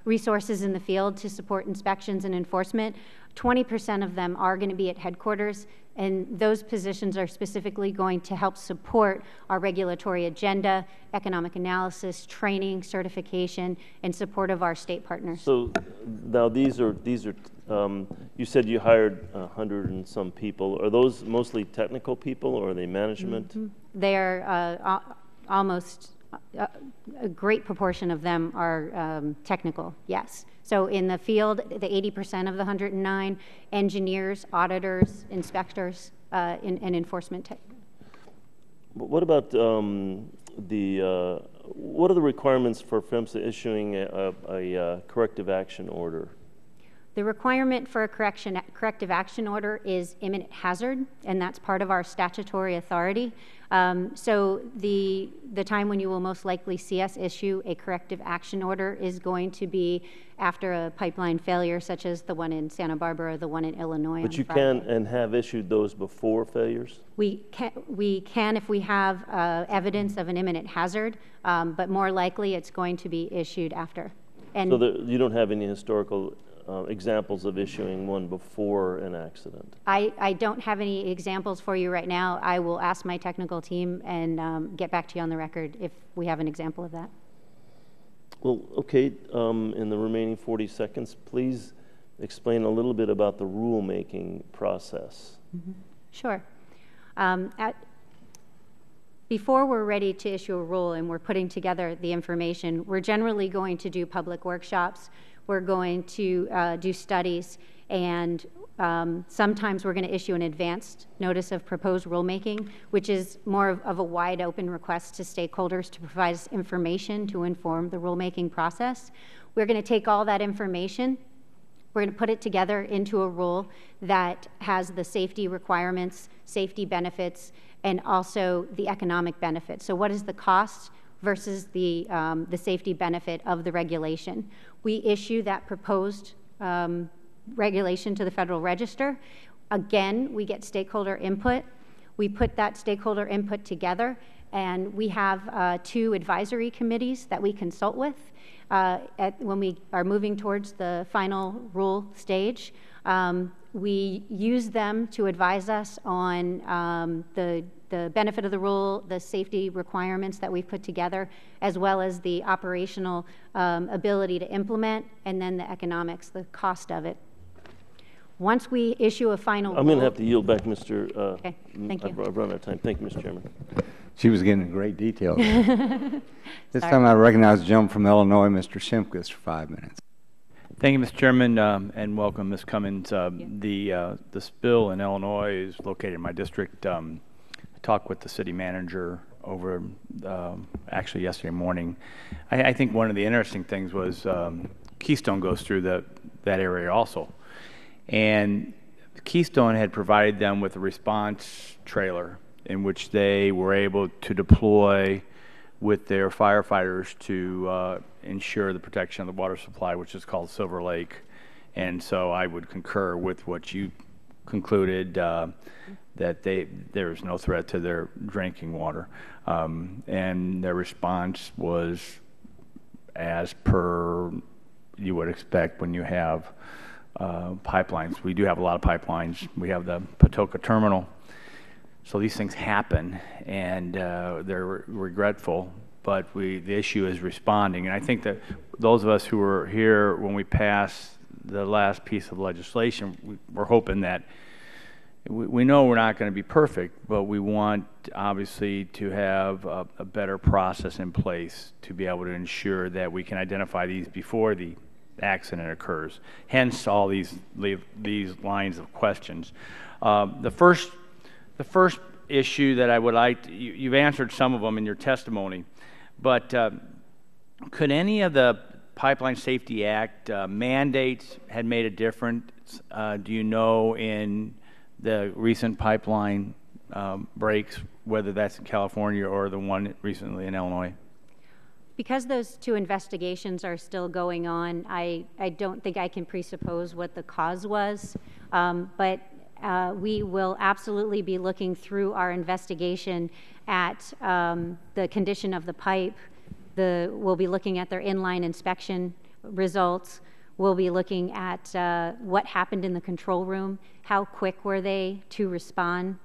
resources in the field to support inspections and enforcement, 20% of them are going to be at headquarters, and those positions are specifically going to help support our regulatory agenda, economic analysis, training, certification, and support of our state partners. So now these are you said you hired 100 and some people. Are those mostly technical people, or are they management? Mm-hmm. They are almost a great proportion of them are technical, yes. So in the field, the 80% of the 109, engineers, auditors, inspectors, and enforcement. What about what are the requirements for PHMSA issuing a corrective action order? The requirement for a corrective action order is imminent hazard, and that's part of our statutory authority. So the time when you will most likely see us issue a corrective action order is going to be after a pipeline failure, such as the one in Santa Barbara or the one in Illinois. But you can and have issued those before failures? We can if we have evidence of an imminent hazard, but more likely it's going to be issued after. And so you don't have any historical examples of issuing one before an accident? I don't have any examples for you right now. I will ask my technical team and get back to you on the record if we have an example of that. Well, okay, in the remaining 40 seconds, please explain a little bit about the rulemaking process. Sure. Before we're ready to issue a rule and we're putting together the information, we're generally going to do public workshops. We're going to do studies, and sometimes we're going to issue an advanced notice of proposed rulemaking, which is more of a wide open request to stakeholders to provide us information to inform the rulemaking process. We're going to take all that information, we're going to put it together into a rule that has the safety requirements, safety benefits, and also the economic benefits. So what is the cost versus the safety benefit of the regulation? We issue that proposed regulation to the Federal Register. Again, we get stakeholder input. We put that stakeholder input together, and we have 2 advisory committees that we consult with when we are moving towards the final rule stage. We use them to advise us on the benefit of the rule, the safety requirements that we've put together, as well as the operational ability to implement, and then the economics, the cost of it. Once we issue a final I'm going to have to yield back, Mr. Okay, thank you. I've run out of time. Thank you, Mr. Chairman. She was getting great detail. This time I recognize the gentleman from Illinois, Mr. Shimkus, for 5 minutes. Thank you, Mr. Chairman, and welcome, Ms. Cummins. The spill in Illinois is located in my district. I talked with the city manager over actually yesterday morning. I think one of the interesting things was Keystone goes through that area also. And Keystone had provided them with a response trailer in which they were able to deploy with their firefighters to ensure the protection of the water supply, which is called Silver Lake. And so I would concur with what you concluded, that there is no threat to their drinking water. And their response was as per you would expect when you have pipelines. We do have a lot of pipelines. We have the Patoka terminal. So these things happen, and they're regretful, but the issue is responding. And I think that those of us who were here when we passed the last piece of legislation, we're hoping that we know we're not going to be perfect, but we want obviously to have a better process in place to be able to ensure that we can identify these before the accident occurs. Hence all these lines of questions. The first issue that I would like to, you've answered some of them in your testimony, but could any of the Pipeline Safety Act mandates had made a difference, do you know, in the recent pipeline breaks, whether that's in California or the one recently in Illinois? Because those 2 investigations are still going on, I don't think I can presuppose what the cause was, but we will absolutely be looking through our investigation at the condition of the pipe. We'll be looking at their inline inspection results. We'll be looking at what happened in the control room. How quick were they to respond?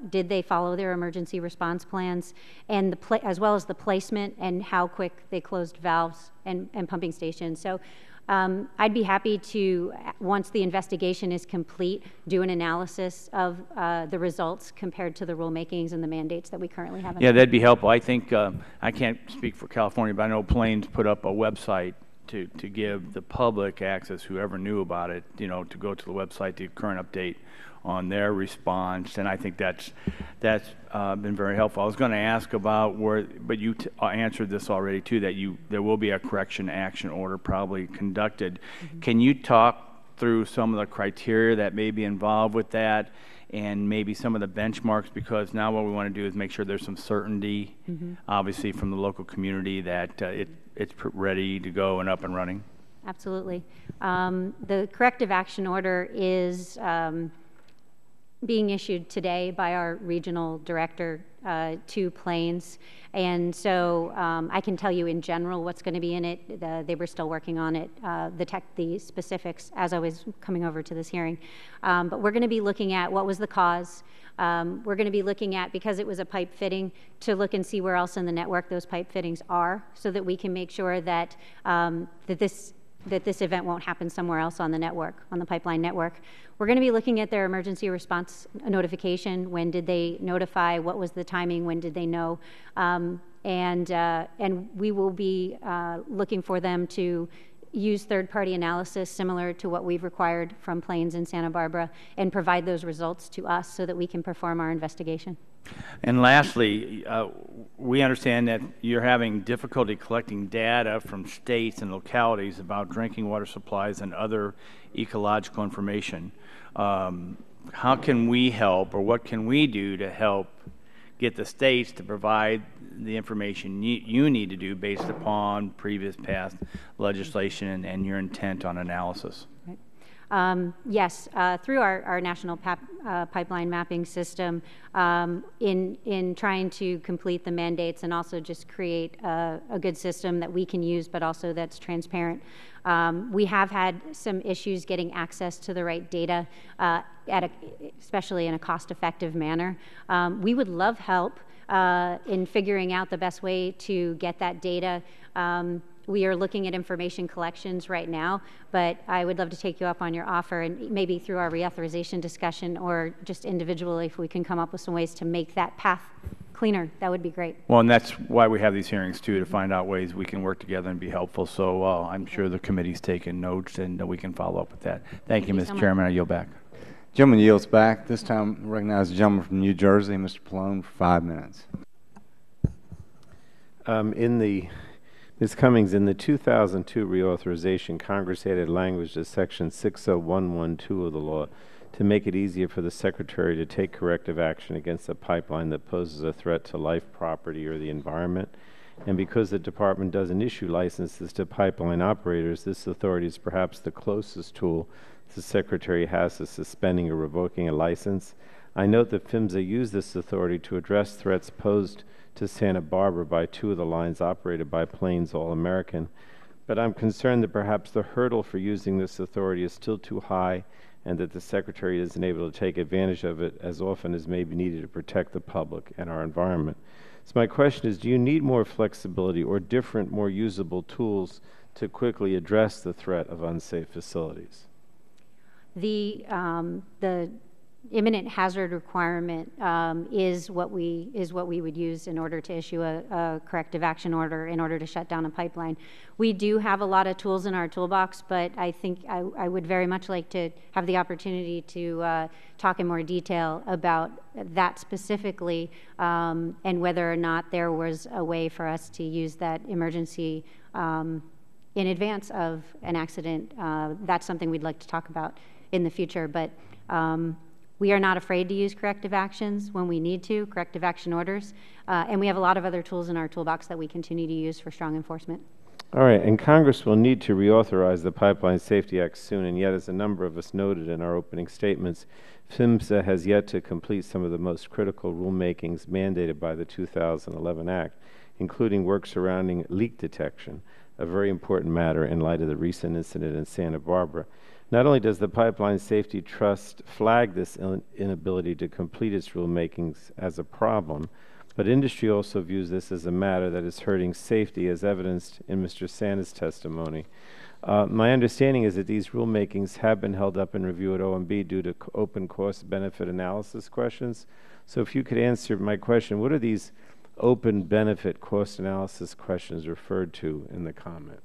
Did they follow their emergency response plans? And as well as the placement and how quick they closed valves and pumping stations. So I'd be happy to, once the investigation is complete, do an analysis of the results compared to the rulemakings and the mandates that we currently have. Yeah, that'd be helpful. I think, I can't speak for California, but I know Plains put up a website to give the public access, whoever knew about it, to go to the website, the current update on their response, and I think that's been very helpful. I was going to ask about but you answered this already too, that there will be a correction action order probably conducted. Mm-hmm. Can you talk through some of the criteria that may be involved with that, and maybe some of the benchmarks, because now what we want to do is make sure there's some certainty, mm-hmm. obviously from the local community, that it's ready to go and up and running? Absolutely. The corrective action order is being issued today by our regional director to Plains. And so I can tell you in general what's going to be in it. They were still working on it, the specifics as I was coming over to this hearing. But we're going to be looking at what was the cause. We're going to be looking at, because it was a pipe fitting, to look and see where else in the network those pipe fittings are, so that we can make sure that that this event won't happen somewhere else on the network, on the pipeline network. We're going to be looking at their emergency response notification. When did they notify? What was the timing? When did they know? And we will be looking for them to use third-party analysis similar to what we've required from Plains and Santa Barbara, and provide those results to us so that we can perform our investigation. And lastly, we understand that you're having difficulty collecting data from states and localities about drinking water supplies and other ecological information. How can we help, or what can we do to help get the states to provide the information you need to do based upon previous past legislation and your intent on analysis? Yes, through our national pipeline mapping system, in trying to complete the mandates and also just create a good system that we can use, but also that's transparent. We have had some issues getting access to the right data, especially in a cost-effective manner. We would love help in figuring out the best way to get that data. We are looking at information collections right now, but I would love to take you up on your offer, and maybe through our reauthorization discussion or just individually, if we can come up with some ways to make that path cleaner, that would be great. Well, and that's why we have these hearings too, to find out ways we can work together and be helpful. So I'm sure the committee's taken notes, and we can follow up with that. Thank you, Mr. Chairman. I yield back. Gentleman yields back. This time, I recognize the gentleman from New Jersey, Mr. Pallone, for 5 minutes. Ms. Cummings, in the 2002 reauthorization, Congress added language to Section 60112 of the law to make it easier for the Secretary to take corrective action against a pipeline that poses a threat to life, property, or the environment. And because the Department doesn't issue licenses to pipeline operators, this authority is perhaps the closest tool the Secretary has to suspending or revoking a license. I note that PHMSA used this authority to address threats posed to Santa Barbara by 2 of the lines operated by Plains All-American, but I'm concerned that perhaps the hurdle for using this authority is still too high, and that the Secretary isn't able to take advantage of it as often as may be needed to protect the public and our environment. So my question is, do you need more flexibility or different, more usable tools to quickly address the threat of unsafe facilities? The imminent hazard requirement is what we would use in order to issue a corrective action order in order to shut down a pipeline. We do have a lot of tools in our toolbox, but I think I would very much like to have the opportunity to talk in more detail about that specifically, and whether or not there was a way for us to use that emergency in advance of an accident. That's something we'd like to talk about in the future, but we are not afraid to use corrective actions when we need to, corrective action orders, and we have a lot of other tools in our toolbox that we continue to use for strong enforcement. All right, and Congress will need to reauthorize the Pipeline Safety Act soon, and yet, as a number of us noted in our opening statements, PHMSA has yet to complete some of the most critical rulemakings mandated by the 2011 Act, including work surrounding leak detection, a very important matter in light of the recent incident in Santa Barbara. Not only does the Pipeline Safety Trust flag this inability to complete its rulemakings as a problem, but industry also views this as a matter that is hurting safety, as evidenced in Mr. Santa's testimony. My understanding is that these rulemakings have been held up in review at OMB due to open cost-benefit analysis questions. So if you could answer my question, what are these open benefit cost analysis questions referred to in the comment?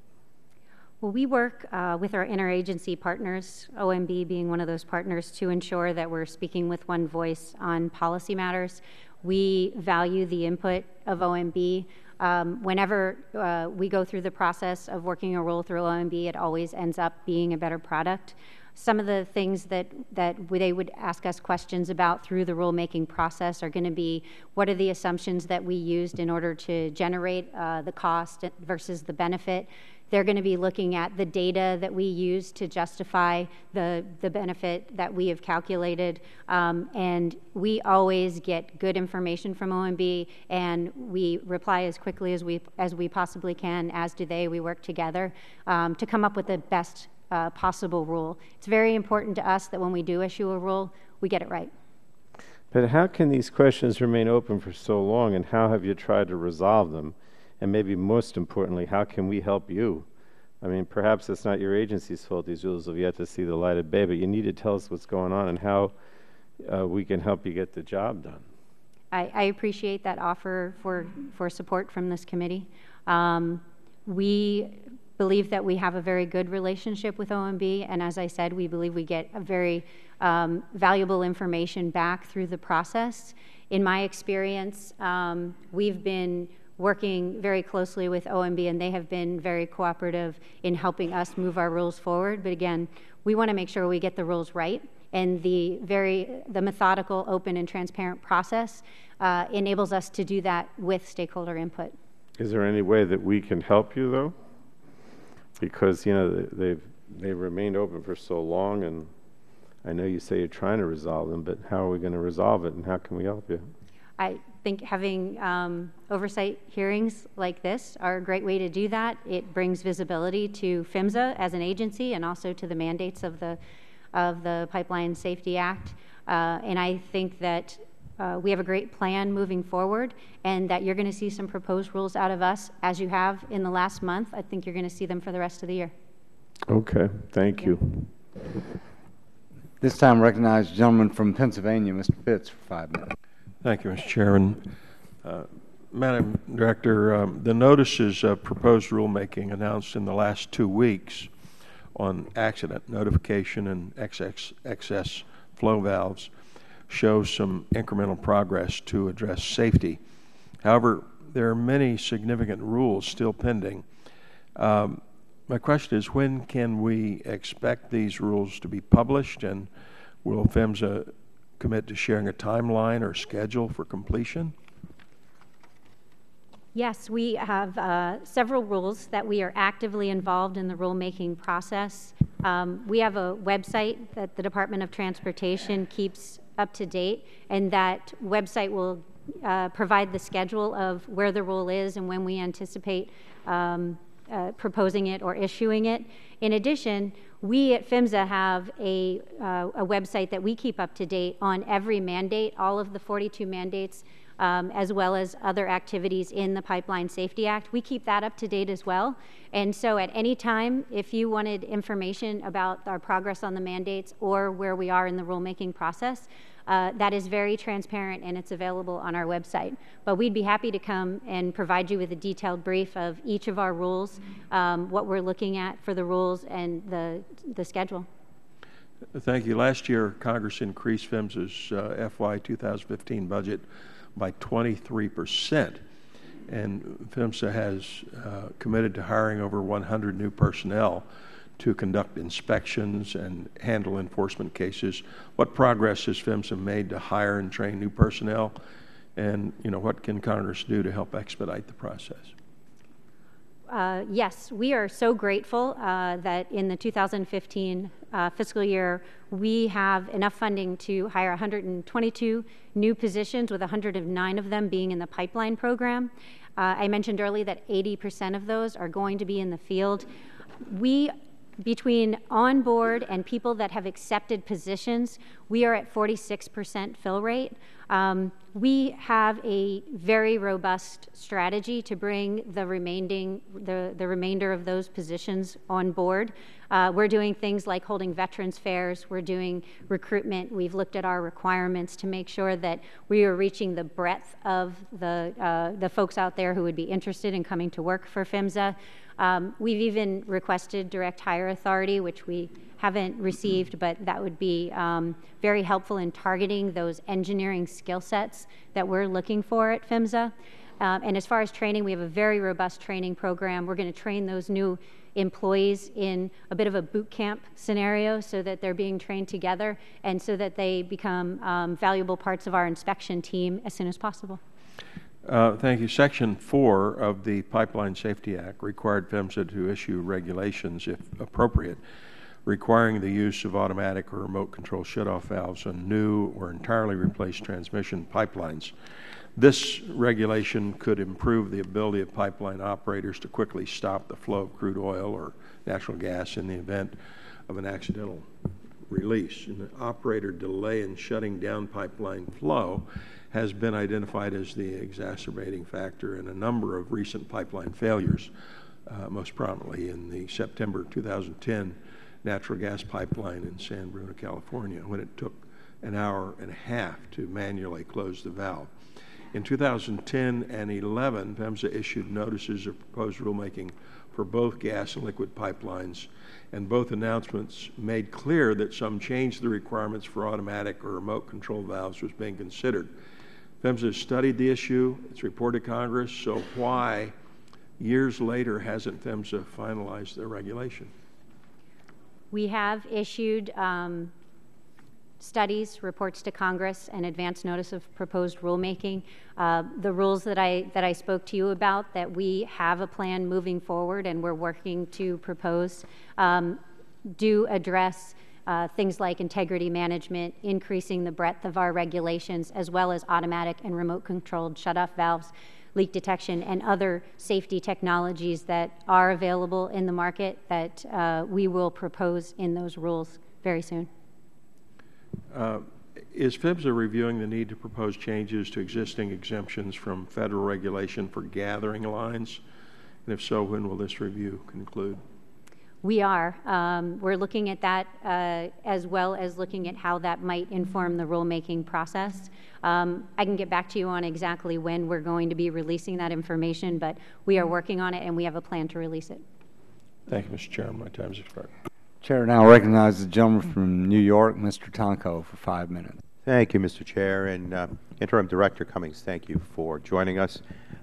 Well, we work with our interagency partners, OMB being one of those partners, to ensure that we're speaking with one voice on policy matters. We value the input of OMB. Whenever we go through the process of working a rule through OMB, it always ends up being a better product. Some of the things that they would ask us questions about through the rulemaking process are going to be, what are the assumptions that we used in order to generate the cost versus the benefit? They're going to be looking at the data that we use to justify the benefit that we have calculated. And we always get good information from OMB, and we reply as quickly as we possibly can, as do they. We work together to come up with the best possible rule. It's very important to us that when we do issue a rule, we get it right. But how can these questions remain open for so long, and how have you tried to resolve them? And maybe most importantly, how can we help you? I mean, perhaps it's not your agency's fault these rules have yet to see the light of day, but you need to tell us what's going on and how we can help you get the job done. I appreciate that offer for support from this committee. We believe that we have a very good relationship with OMB, and as I said, we believe we get a very valuable information back through the process. In my experience, we've been working very closely with OMB, and they have been very cooperative in helping us move our rules forward. But again, we want to make sure we get the rules right, and the methodical, open, and transparent process enables us to do that with stakeholder input. Is there any way that we can help you, though? Because, you know, they've remained open for so long, and I know you say you're trying to resolve them, but how are we going to resolve it, and how can we help you? I think having oversight hearings like this are a great way to do that. It brings visibility to PHMSA as an agency and also to the mandates of the Pipeline Safety Act. And I think that we have a great plan moving forward, and that you're going to see some proposed rules out of us, as you have in the last month. I think you're going to see them for the rest of the year. Okay, thank you. This time recognize the gentleman from Pennsylvania, Mr. Fitz, for 5 minutes. Thank you, Mr. Chairman. Madam Director, the notices of proposed rulemaking announced in the last 2 weeks on accident notification and excess flow valves shows some incremental progress to address safety. However, there are many significant rules still pending. My question is, when can we expect these rules to be published, and will PHMSA commit to sharing a timeline or schedule for completion? Yes, we have several rules that we are actively involved in the rulemaking process. We have a website that the Department of Transportation keeps up to date, and that website will provide the schedule of where the rule is and when we anticipate proposing it or issuing it. In addition, we at PHMSA have a website that we keep up to date on every mandate, all of the 42 mandates, as well as other activities in the Pipeline Safety Act. We keep that up to date as well. And so at any time, if you wanted information about our progress on the mandates or where we are in the rulemaking process, that is very transparent, and it's available on our website. But we'd be happy to come and provide you with a detailed brief of each of our rules, what we're looking at for the rules, and the schedule. Thank you. Last year, Congress increased PHMSA's FY 2015 budget by 23%, and PHMSA has committed to hiring over 100 new personnel to conduct inspections and handle enforcement cases. What progress has PHMSA made to hire and train new personnel, and what can Congress do to help expedite the process? Yes, we are so grateful that in the 2015 fiscal year, we have enough funding to hire 122 new positions, with 109 of them being in the pipeline program. I mentioned earlier that 80% of those are going to be in the field. Between on-board and people that have accepted positions, we are at 46% fill rate. We have a very robust strategy to bring the remainder of those positions on board. We're doing things like holding veterans fairs. We're doing recruitment. We've looked at our requirements to make sure that we are reaching the breadth of the folks out there who would be interested in coming to work for PHMSA. We've even requested direct hire authority, which we haven't received, but that would be very helpful in targeting those engineering skill sets that we're looking for at PHMSA. And as far as training, we have a very robust training program. We're going to train those new employees in a bit of a boot camp scenario so that they're being trained together and so that they become valuable parts of our inspection team as soon as possible. Thank you. Section 4 of the Pipeline Safety Act required PHMSA to issue regulations, if appropriate, requiring the use of automatic or remote control shutoff valves on new or entirely replaced transmission pipelines. This regulation could improve the ability of pipeline operators to quickly stop the flow of crude oil or natural gas in the event of an accidental release. And the operator delay in shutting down pipeline flow has been identified as the exacerbating factor in a number of recent pipeline failures, most prominently in the September 2010 natural gas pipeline in San Bruno, California, when it took an hour and a half to manually close the valve. In 2010 and 11, PHMSA issued notices of proposed rulemaking for both gas and liquid pipelines, and both announcements made clear that some change to the requirements for automatic or remote control valves was being considered. PHMSA has studied the issue, it's reported to Congress, so why, years later, hasn't PHMSA finalized their regulation? We have issued studies, reports to Congress, and advance notice of proposed rulemaking. The rules that I spoke to you about, that we have a plan moving forward and we're working to propose, do address things like integrity management, increasing the breadth of our regulations, as well as automatic and remote controlled shutoff valves, leak detection, and other safety technologies that are available in the market that we will propose in those rules very soon. Is PHMSA reviewing the need to propose changes to existing exemptions from federal regulation for gathering lines? And if so, when will this review conclude? We are. We're looking at that as well as looking at how that might inform the rulemaking process. I can get back to you on exactly when we're going to be releasing that information, but we are working on it and we have a plan to release it. Thank you, Mr. Chairman. My time's expired. Chair now recognizes the gentleman from New York, Mr. Tonko, for 5 minutes. Thank you, Mr. Chair. And Interim Director Cummings, thank you for joining us.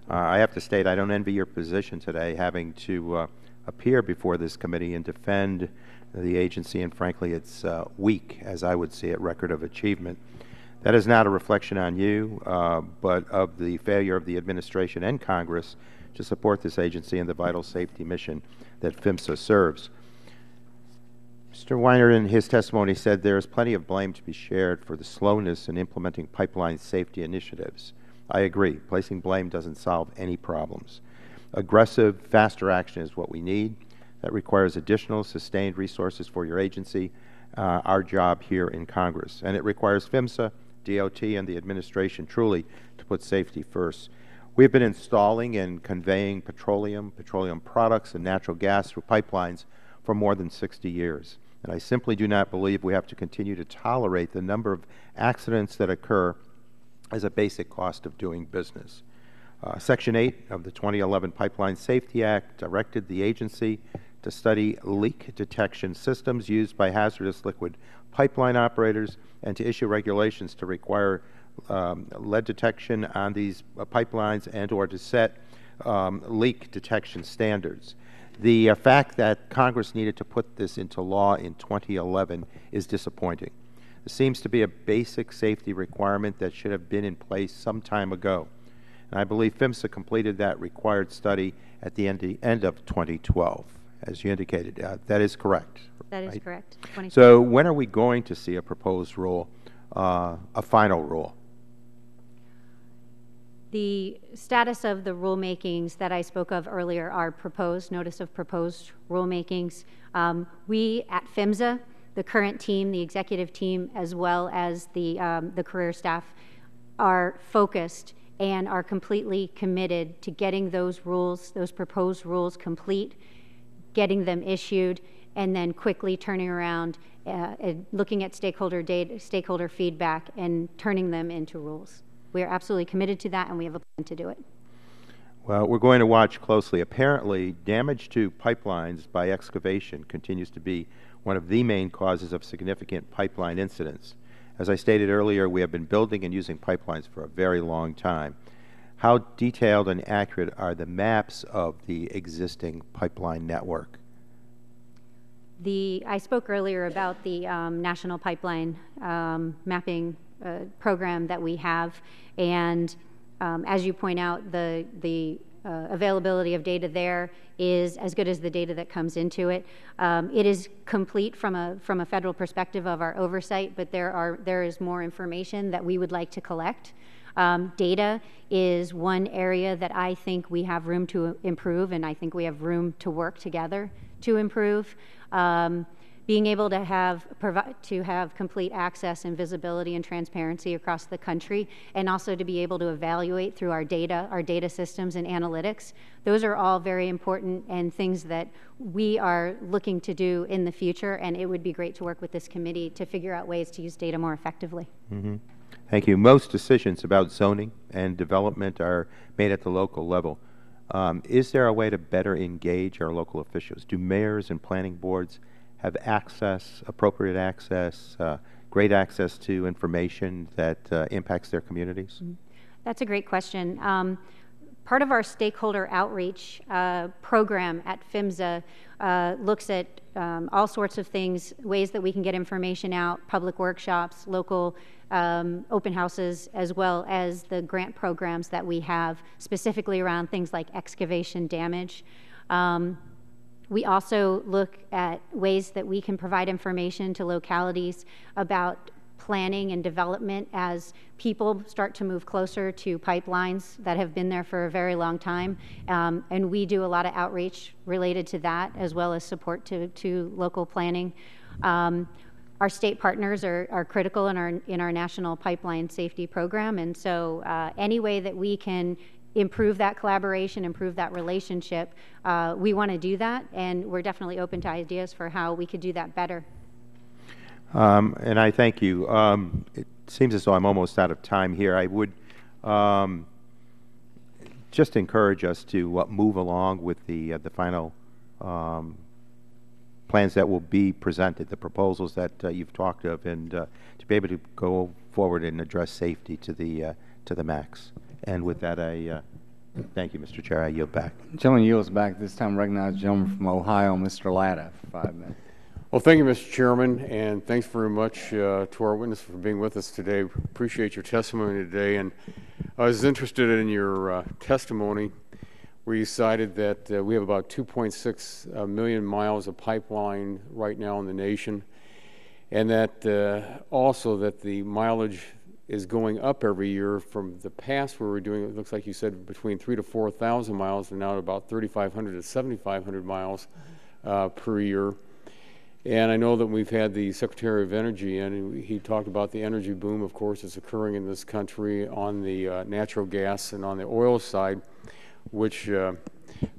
I have to state I don't envy your position today, having to appear before this committee and defend the agency and, frankly, its weak, as I would see it, record of achievement. That is not a reflection on you, but of the failure of the administration and Congress to support this agency and the vital safety mission that PHMSA serves. Mr. Weiner, in his testimony, said there is plenty of blame to be shared for the slowness in implementing pipeline safety initiatives. I agree. Placing blame doesn't solve any problems. Aggressive, faster action is what we need. That requires additional, sustained resources for your agency, our job here in Congress. And it requires PHMSA, DOT, and the administration truly to put safety first. We've been installing and conveying petroleum products, and natural gas through pipelines for more than 60 years. And I simply do not believe we have to continue to tolerate the number of accidents that occur as a basic cost of doing business. Section 8 of the 2011 Pipeline Safety Act directed the agency to study leak detection systems used by hazardous liquid pipeline operators and to issue regulations to require lead detection on these pipelines and or to set leak detection standards. The fact that Congress needed to put this into law in 2011 is disappointing. It seems to be a basic safety requirement that should have been in place some time ago. And I believe PHMSA completed that required study at the end of 2012, as you indicated. That is correct. That is right? correct. So when are we going to see a proposed rule, a final rule? The status of the rulemakings that I spoke of earlier are proposed, notice of proposed rulemakings. We at PHMSA, the current team, the executive team, as well as the career staff, are focused and are completely committed to getting those rules, those proposed rules complete, getting them issued, and then quickly turning around, looking at stakeholder feedback and turning them into rules. We are absolutely committed to that, and we have a plan to do it. Well, we're going to watch closely. Apparently, damage to pipelines by excavation continues to be one of the main causes of significant pipeline incidents. As I stated earlier, we have been building and using pipelines for a very long time. how detailed and accurate are the maps of the existing pipeline network? I spoke earlier about the National Pipeline Mapping program that we have, and as you point out, the availability of data there is as good as the data that comes into it. It is complete from a federal perspective of our oversight, but there is more information that we would like to collect. Data is one area that I think we have room to improve, and I think we have room to work together to improve. Being able to have complete access and visibility and transparency across the country, and also to be able to evaluate through our data systems and analytics. Those are all very important and things that we are looking to do in the future, and it would be great to work with this committee to figure out ways to use data more effectively. Mm-hmm. Thank you. Most decisions about zoning and development are made at the local level. Is there a way to better engage our local officials? Do mayors and planning boards have access, appropriate access, great access to information that impacts their communities? That's a great question. Part of our stakeholder outreach program at PHMSA looks at all sorts of things, ways that we can get information out, public workshops, local open houses, as well as the grant programs that we have specifically around things like excavation damage. We also look at ways that we can provide information to localities about planning and development as people start to move closer to pipelines that have been there for a very long time. And we do a lot of outreach related to that, as well as support to local planning. Our state partners are critical in our national pipeline safety program, and so any way that we can improve that collaboration, improve that relationship, we want to do that, and we're definitely open to ideas for how we could do that better. And I thank you. It seems as though I'm almost out of time here. I would just encourage us to move along with the final plans that will be presented, the proposals that you've talked of, and to be able to go forward and address safety to the max. And with that, I thank you, Mr. Chair. I yield back. Gentleman yields back. This time recognize the gentleman from Ohio, Mr. Latta, for 5 minutes. Well, thank you, Mr. Chairman, and thanks very much to our witness for being with us today. Appreciate your testimony today. And I was interested in your testimony where you cited that we have about 2.6 million miles of pipeline right now in the nation, and that also that the mileage is going up every year from the past where we're doing, it looks like you said, between 3,000 to 4,000 miles, and now at about 3,500 to 7,500 miles per year. And I know that we've had the Secretary of Energy, and he talked about the energy boom, of course, that's occurring in this country on the natural gas and on the oil side, which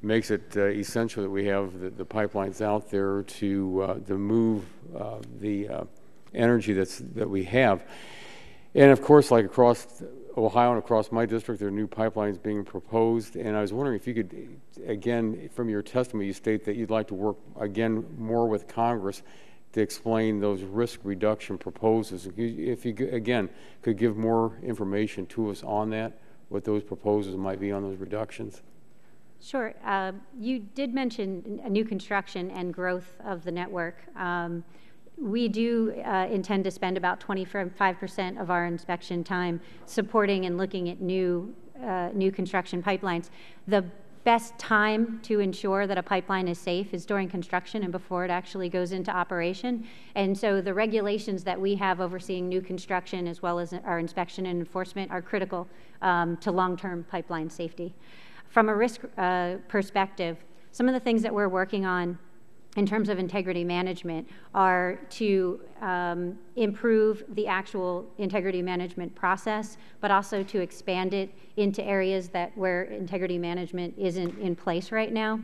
makes it essential that we have the pipelines out there to move the energy that we have. And of course, like across Ohio and across my district, there are new pipelines being proposed. And I was wondering if you could, again, from your testimony, you state that you'd like to work, again, more with Congress to explain those risk reduction proposals. If you, again, could give more information to us on that, what those proposals might be on those reductions. Sure. You did mention new construction and growth of the network. We do intend to spend about 25% of our inspection time supporting and looking at new construction pipelines. The best time to ensure that a pipeline is safe is during construction and before it actually goes into operation. And so the regulations that we have overseeing new construction, as well as our inspection and enforcement, are critical to long-term pipeline safety. From a risk perspective, some of the things that we're working on in terms of integrity management are to improve the actual integrity management process, but also to expand it into areas where integrity management isn't in place right now.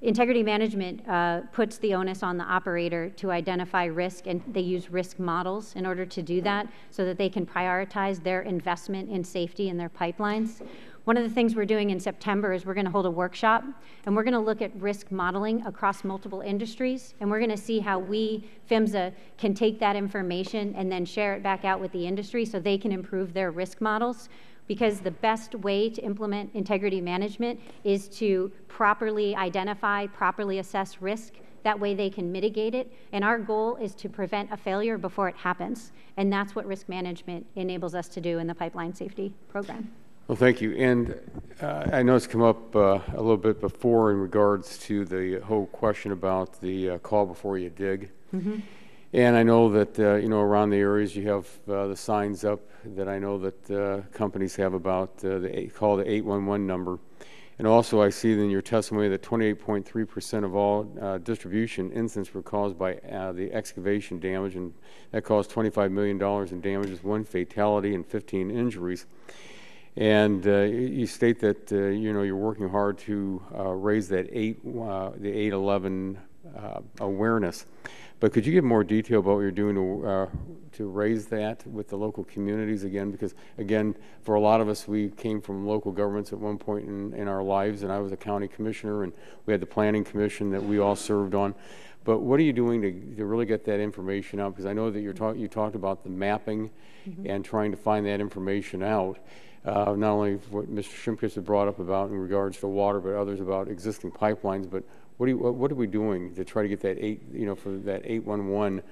Integrity management puts the onus on the operator to identify risk, and they use risk models in order to do that so that they can prioritize their investment in safety in their pipelines. One of the things we're doing in September is we're going to hold a workshop, and we're going to look at risk modeling across multiple industries, and we're going to see how we, PHMSA, can take that information and then share it back out with the industry so they can improve their risk models. because the best way to implement integrity management is to properly identify, properly assess risk. That way they can mitigate it. And our goal is to prevent a failure before it happens. And that's what risk management enables us to do in the pipeline safety program. Well, thank you. And I know it's come up a little bit before in regards to the whole question about the call before you dig. Mm-hmm. And I know that, around the areas you have the signs up that I know that companies have about call the 811 number. And also I see in your testimony that 28.3% of all distribution incidents were caused by the excavation damage, and that caused $25 million in damages, 1 fatality, and 15 injuries. And you state that you're working hard to raise that the 811 awareness. But could you give more detail about what you're doing to raise that with the local communities again? Because again, for a lot of us, we came from local governments at one point in our lives, and I was a county commissioner, and we had the planning commission that we all served on. But what are you doing to really get that information out? Because I know that you talked about the mapping and trying to find that information out. Not only what Mr. Shimkus had brought up about in regards to water, but others about existing pipelines. But what are we doing to try to get that for that 811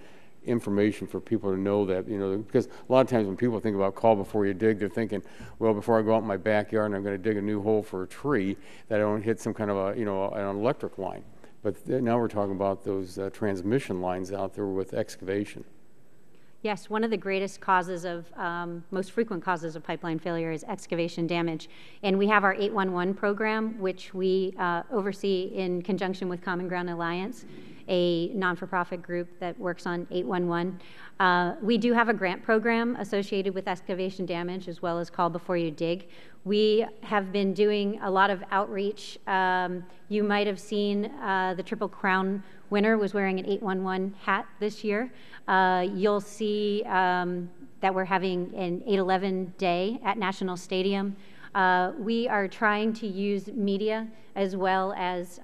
information for people to know that, because a lot of times when people think about call before you dig, they're thinking, well, before I go out in my backyard and I'm going to dig a new hole for a tree, that I don't hit some kind of an electric line. But now we're talking about those transmission lines out there with excavation. Yes, one of the greatest causes of, most frequent causes of pipeline failure is excavation damage. And we have our 811 program, which we oversee in conjunction with Common Ground Alliance, a non-for-profit group that works on 811. We do have a grant program associated with excavation damage as well as call before you dig. We have been doing a lot of outreach. You might have seen the Triple Crown winner was wearing an 811 hat this year. You'll see that we're having an 811 day at National Stadium. We are trying to use media as well as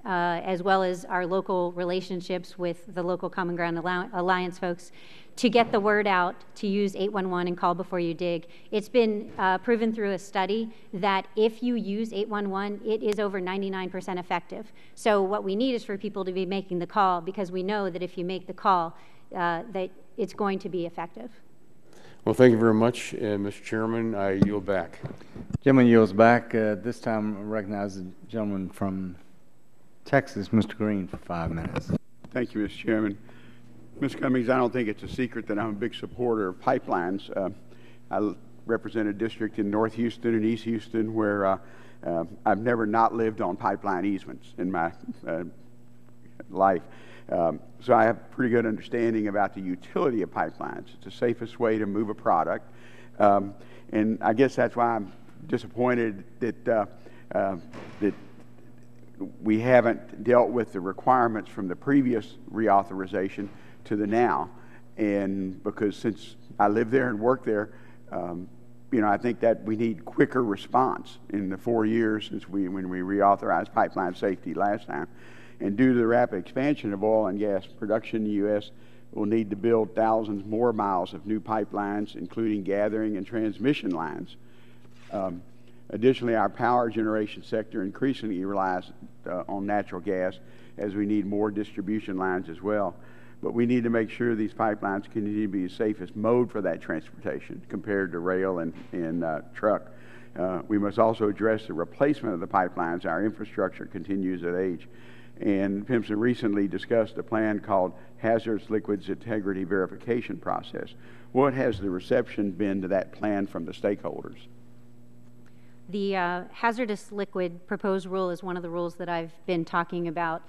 our local relationships with the local Common Ground Alliance folks to get the word out to use 811 and call before you dig. It's been proven through a study that if you use 811, it is over 99% effective. So what we need is for people to be making the call, because we know that if you make the call, that it's going to be effective. Well, thank you very much, Mr. Chairman. I yield back. Gentleman yields back. This time I recognize the gentleman from Texas, Mr. Green, for 5 minutes. Thank you, Mr. Chairman. Ms. Cummings, I don't think it's a secret that I'm a big supporter of pipelines. I represent a district in North Houston and East Houston where I've never not lived on pipeline easements in my life. So I have a pretty good understanding about the utility of pipelines. It's the safest way to move a product. And I guess that's why I'm disappointed that we haven't dealt with the requirements from the previous reauthorization to the now. And because since I live there and work there, I think that we need quicker response in the 4 years since when we reauthorized pipeline safety last time. And due to the rapid expansion of oil and gas production in the U.S., we'll need to build thousands more miles of new pipelines, including gathering and transmission lines. Additionally, our power generation sector increasingly relies on natural gas, as we need more distribution lines as well. But we need to make sure these pipelines continue to be the safest mode for that transportation compared to rail and truck. We must also address the replacement of the pipelines. Our infrastructure continues to age. And PIMSA recently discussed a plan called Hazardous Liquids Integrity Verification Process. What has the reception been to that plan from the stakeholders? The hazardous liquid proposed rule is one of the rules that I've been talking about.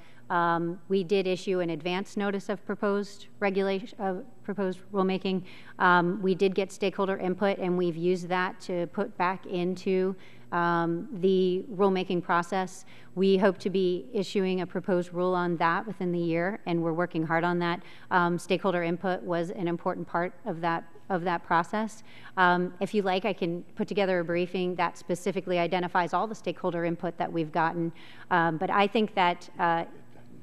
We did issue an advance notice of proposed rulemaking. We did get stakeholder input, and we've used that to put back into the rulemaking process. We hope to be issuing a proposed rule on that within the year, and we're working hard on that. Stakeholder input was an important part of that process. If you like, I can put together a briefing that specifically identifies all the stakeholder input that we've gotten. But I think that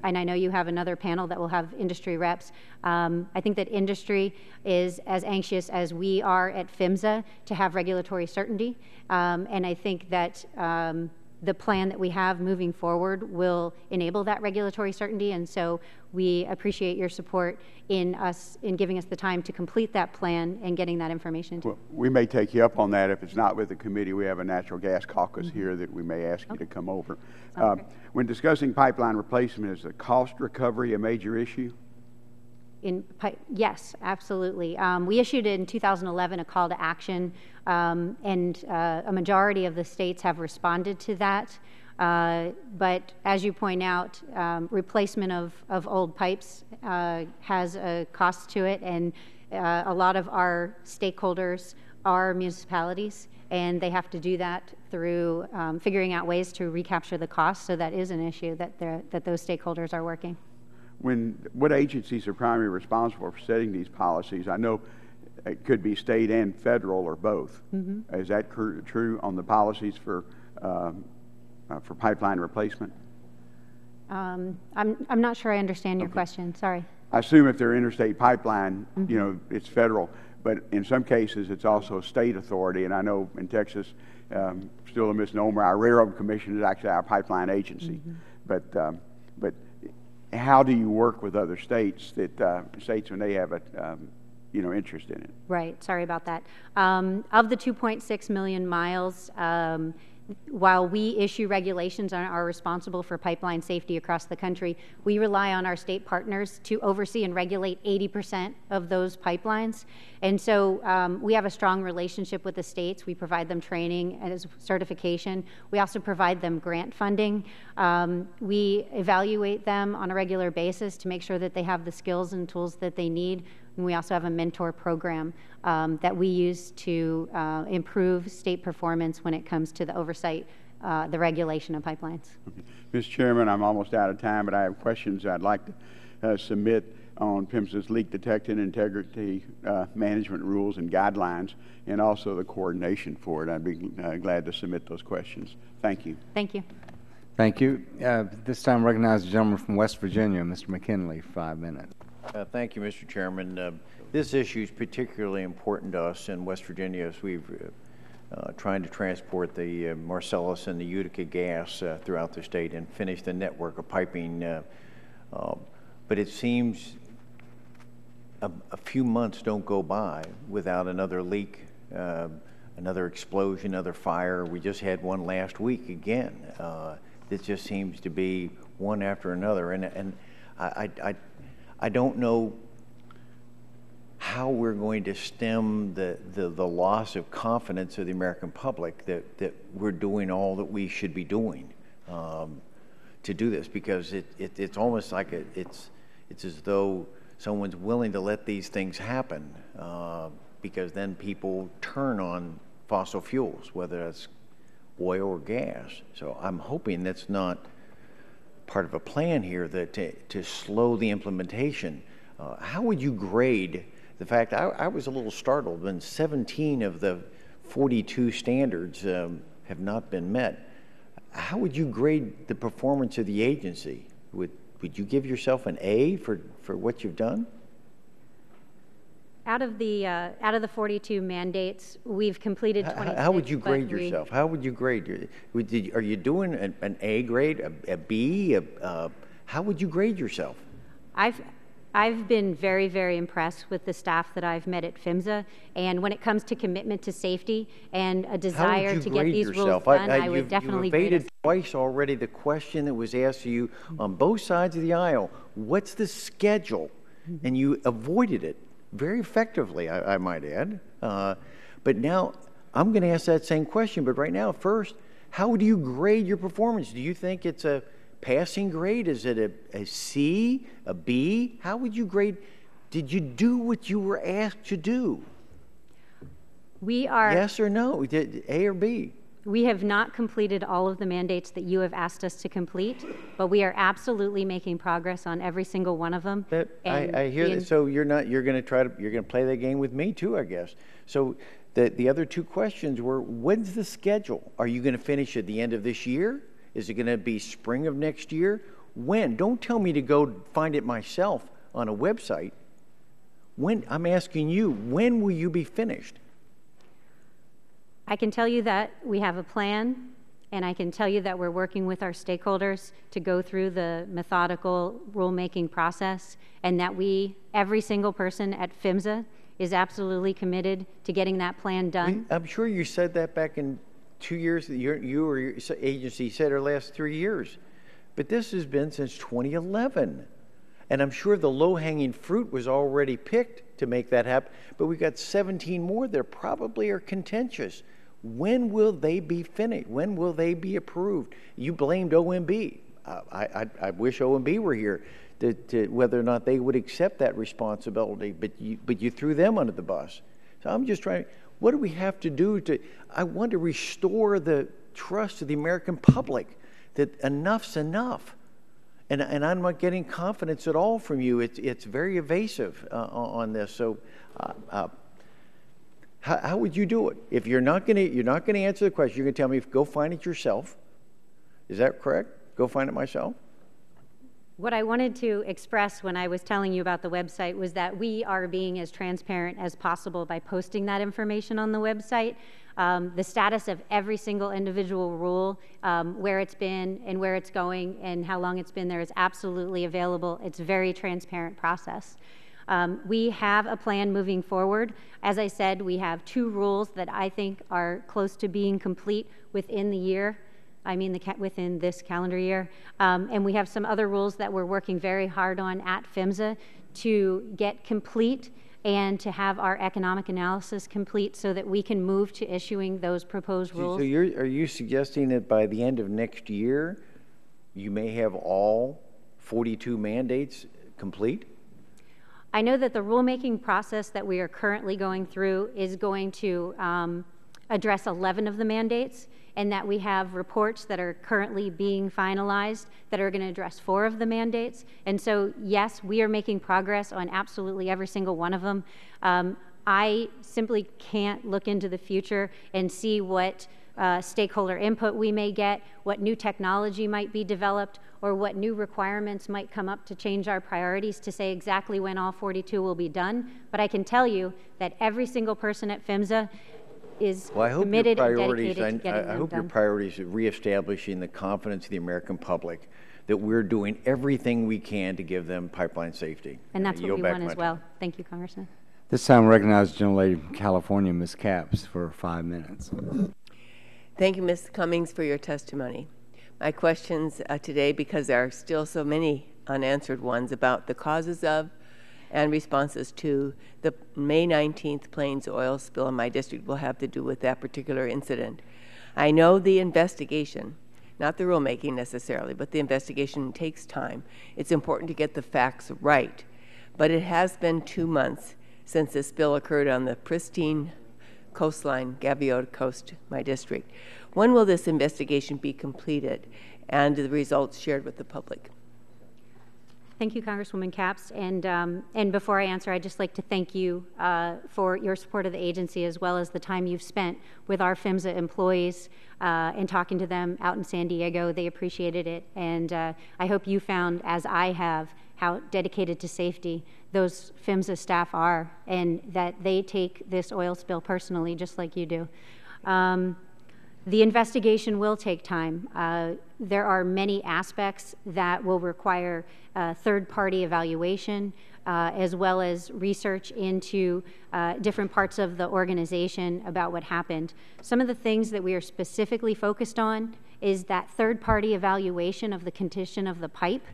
and I know you have another panel that will have industry reps. I think that industry is as anxious as we are at PHMSA to have regulatory certainty, and I think that the plan that we have moving forward will enable that regulatory certainty, and so we appreciate your support in giving us the time to complete that plan and getting that information. Well, we may take you up on that. If it's not with the committee, we have a natural gas caucus here that we may ask you to come over. When discussing pipeline replacement, is the cost recovery a major issue? Yes, absolutely. We issued in 2011 a call to action, and a majority of the states have responded to that. But as you point out, replacement of old pipes has a cost to it, and a lot of our stakeholders are municipalities, and they have to do that through figuring out ways to recapture the cost. So that is an issue that those stakeholders are working. What agencies are primarily responsible for setting these policies? I know it could be state and federal or both. Mm-hmm. Is that true on the policies for pipeline replacement? I'm not sure I understand your question. Sorry. I assume if they're interstate pipeline, mm-hmm. you know, it's federal, but in some cases it's also state authority. And I know in Texas, still a misnomer, our Railroad Commission is actually our pipeline agency. Mm-hmm. But how do you work with other states when they have a interest in it? Right. Sorry about that. Of the 2.6 million miles, while we issue regulations and are responsible for pipeline safety across the country, we rely on our state partners to oversee and regulate 80% of those pipelines. And so we have a strong relationship with the states. We provide them training and certification. We also provide them grant funding. We evaluate them on a regular basis to make sure that they have the skills and tools that they need. And we also have a mentor program that we use to improve state performance when it comes to the oversight, the regulation of pipelines. Okay. Mr. Chairman, I'm almost out of time, but I have questions I'd like to submit on PHMSA's leak detection integrity management rules and guidelines, and also the coordination for it. I'd be glad to submit those questions. Thank you. Thank you. Thank you. This time recognize the gentleman from West Virginia, Mr. McKinley, 5 minutes. Thank you, Mr. Chairman. This issue is particularly important to us in West Virginia as we've trying to transport the Marcellus and the Utica gas throughout the state and finish the network of piping. But it seems a few months don't go by without another leak, another explosion, another fire. We just had one last week again. It just seems to be one after another, and I don't know how we're going to stem the loss of confidence of the American public that we're doing all that we should be doing to do this, because it's almost like it's as though someone's willing to let these things happen because then people turn on fossil fuels, whether it's oil or gas. So I'm hoping that's not part of a plan here that to slow the implementation. How would you grade the fact, I was a little startled when 17 of the 42 standards have not been met. How would you grade the performance of the agency? Would you give yourself an A for what you've done? Out of the 42 mandates, we've completed 26. How would you grade yourself? How would you grade? Are you doing an A grade, a B? How would you grade yourself? I've been very, very impressed with the staff that I've met at PHMSA, and when it comes to commitment to safety and a desire to get these rules done, I would definitely grade us. You've evaded twice already the question that was asked to you on both sides of the aisle. What's the schedule? And you avoided it very effectively, I might add. But now I'm going to ask that same question, but right now, first, how do you grade your performance? Do you think it's a passing grade? Is it a C, a B? How would you grade? Did you do what you were asked to do? We are. Yes or no? A or B? We have not completed all of the mandates that you have asked us to complete, but we are absolutely making progress on every single one of them. I hear that. So you're going to play that game with me too, I guess. So the other two questions were: when's the schedule? Are you going to finish at the end of this year? Is it going to be spring of next year? When? Don't tell me to go find it myself on a website. When? I'm asking you, when will you be finished? I can tell you that we have a plan, and I can tell you that we're working with our stakeholders to go through the methodical rulemaking process, and that every single person at PHMSA is absolutely committed to getting that plan done. I'm sure you said that back in 2 years, you or your agency said our last 3 years. But this has been since 2011. And I'm sure the low-hanging fruit was already picked to make that happen, but we've got 17 more that probably are contentious. When will they be finished? When will they be approved? You blamed OMB. I wish OMB were here to whether or not they would accept that responsibility, but you threw them under the bus. So I'm just trying, what do we have to do I want to restore the trust of the American public that enough's enough. And I'm not getting confidence at all from you. It's very evasive on this. So how would you do it? If you're not going to answer the question, you're going to tell me, go find it yourself. Is that correct? Go find it myself? What I wanted to express when I was telling you about the website was that we are being as transparent as possible by posting that information on the website. The status of every single individual rule, where it's been and where it's going and how long it's been there is absolutely available. It's a very transparent process. We have a plan moving forward. As I said, we have 2 rules that I think are close to being complete within the year. I mean, within this calendar year. And we have some other rules that we're working very hard on at PHMSA to get complete and to have our economic analysis complete so that we can move to issuing those proposed rules. So are you suggesting that by the end of next year, you may have all 42 mandates complete? I know that the rulemaking process that we are currently going through is going to address 11 of the mandates, and that we have reports that are currently being finalized that are going to address 4 of the mandates. And so, yes, we are making progress on absolutely every single one of them. I simply can't look into the future and see what stakeholder input we may get, what new technology might be developed, or what new requirements might come up to change our priorities to say exactly when all 42 will be done. But I can tell you that every single person at PHMSA is committed and dedicated to getting them done. I hope your priorities are reestablishing the confidence of the American public that we're doing everything we can to give them pipeline safety. And that's what we want as well. Thank you, Congressman. This time I recognize the gentlelady from California, Ms. Capps, for 5 minutes. Thank you, Ms. Cummings, for your testimony. My questions today, because there are still so many unanswered ones about the causes of and responses to the May 19th Plains oil spill in my district, will have to do with that particular incident. I know the investigation, not the rulemaking necessarily, but the investigation takes time. It's important to get the facts right. But it has been 2 months since this spill occurred on the pristine coastline, Gaviota Coast, my district. When will this investigation be completed and the results shared with the public? Thank you, Congresswoman Capps. And before I answer, I'd just like to thank you for your support of the agency, as well as the time you've spent with our PHMSA employees and talking to them out in San Diego. They appreciated it. And I hope you found, as I have, how dedicated to safety those PHMSA staff are, and that they take this oil spill personally, just like you do. The investigation will take time. There are many aspects that will require third-party evaluation, as well as research into different parts of the organization about what happened. Some of the things that we are specifically focused on is that third-party evaluation of the condition of the pipe.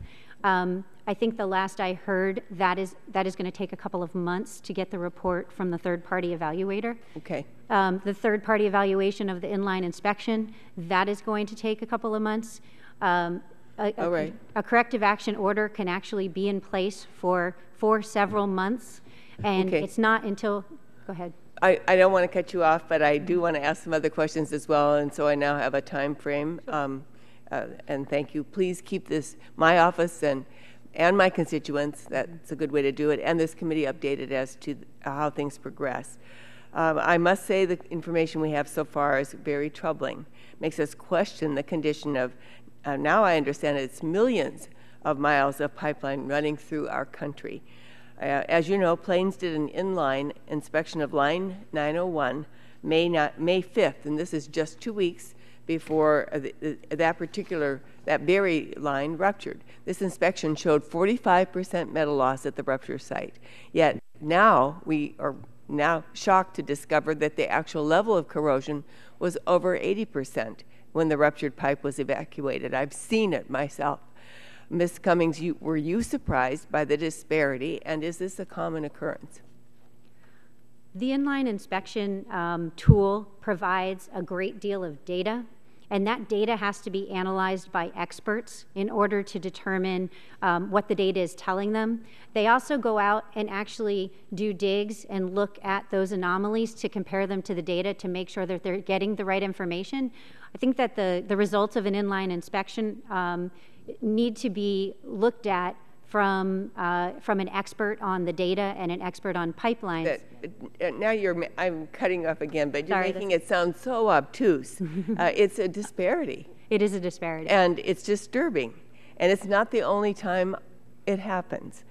I think the last I heard, that is going to take a couple of months to get the report from the third-party evaluator. Okay. The third-party evaluation of the inline inspection, that is going to take a couple of months. All right. A corrective action order can actually be in place for several months, and Okay. it's not until, go ahead. I don't want to cut you off, but I do want to ask some other questions as well, and so I now have a time frame. And thank you. Please keep this, my office and my constituents, that's a good way to do it, and this committee updated as to how things progress. I must say the information we have so far is very troubling. Makes us question the condition of, now I understand it's millions of miles of pipeline running through our country. As you know, Plains did an inline inspection of Line 901 May 5th, and this is just 2 weeks before that very line ruptured. This inspection showed 45% metal loss at the rupture site. Yet now we are shocked to discover that the actual level of corrosion was over 80% when the ruptured pipe was evacuated. I've seen it myself. Ms. Cummings, were you surprised by the disparity, and is this a common occurrence? The inline inspection tool provides a great deal of data, and that data has to be analyzed by experts in order to determine what the data is telling them. They also go out and actually do digs and look at those anomalies to compare them to the data to make sure that they're getting the right information. I think that the results of an inline inspection need to be looked at from an expert on the data and an expert on pipelines. Now I'm cutting up again, but you're making it sound so obtuse. It's a disparity. It is a disparity. And it's disturbing. And it's not the only time it happens.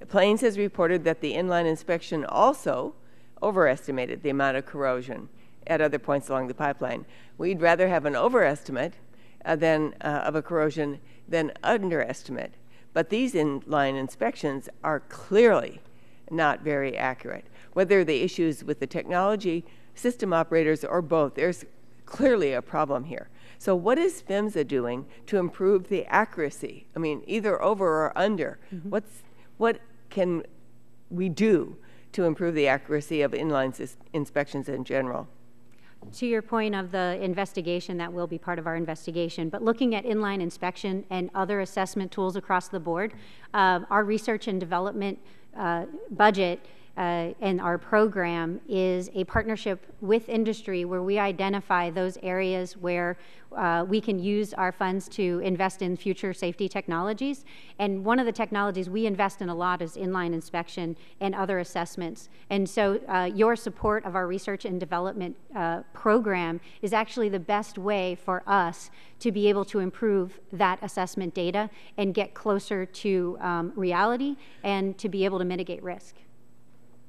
Plains has reported that the inline inspection also overestimated the amount of corrosion at other points along the pipeline. We'd rather have an overestimate of a corrosion than underestimate. But these inline inspections are clearly not very accurate. Whether the issues with the technology, system operators, or both, there's clearly a problem here. So what is PHMSA doing to improve the accuracy? I mean, either over or under. What can we do to improve the accuracy of inline inspections in general? To your point of the investigation, that will be part of our investigation, but looking at inline inspection and other assessment tools across the board, our research and development budget and our program is a partnership with industry where we identify those areas where we can use our funds to invest in future safety technologies. And one of the technologies we invest in a lot is inline inspection and other assessments. And so your support of our research and development program is actually the best way for us to be able to improve that assessment data and get closer to reality and to be able to mitigate risk.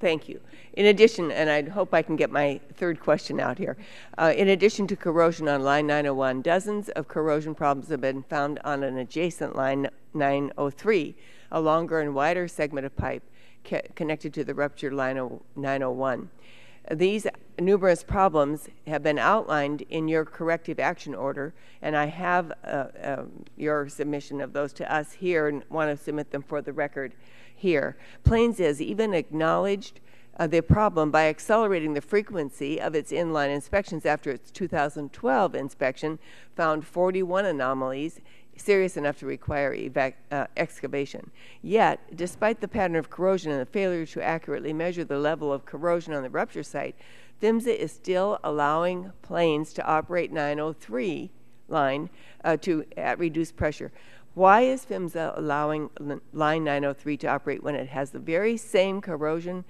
Thank you. In addition, and I hope I can get my third question out here, in addition to corrosion on Line 901, dozens of corrosion problems have been found on an adjacent Line 903, a longer and wider segment of pipe connected to the ruptured Line 901. These numerous problems have been outlined in your corrective action order, and I have your submission of those to us here and want to submit them for the record here. Plains has even acknowledged the problem by accelerating the frequency of its inline inspections after its 2012 inspection found 41 anomalies serious enough to require excavation. Yet, despite the pattern of corrosion and the failure to accurately measure the level of corrosion on the rupture site, PHMSA is still allowing Plains to operate 903 line at reduced pressure. Why is PHMSA allowing Line 903 to operate when it has the very same corrosion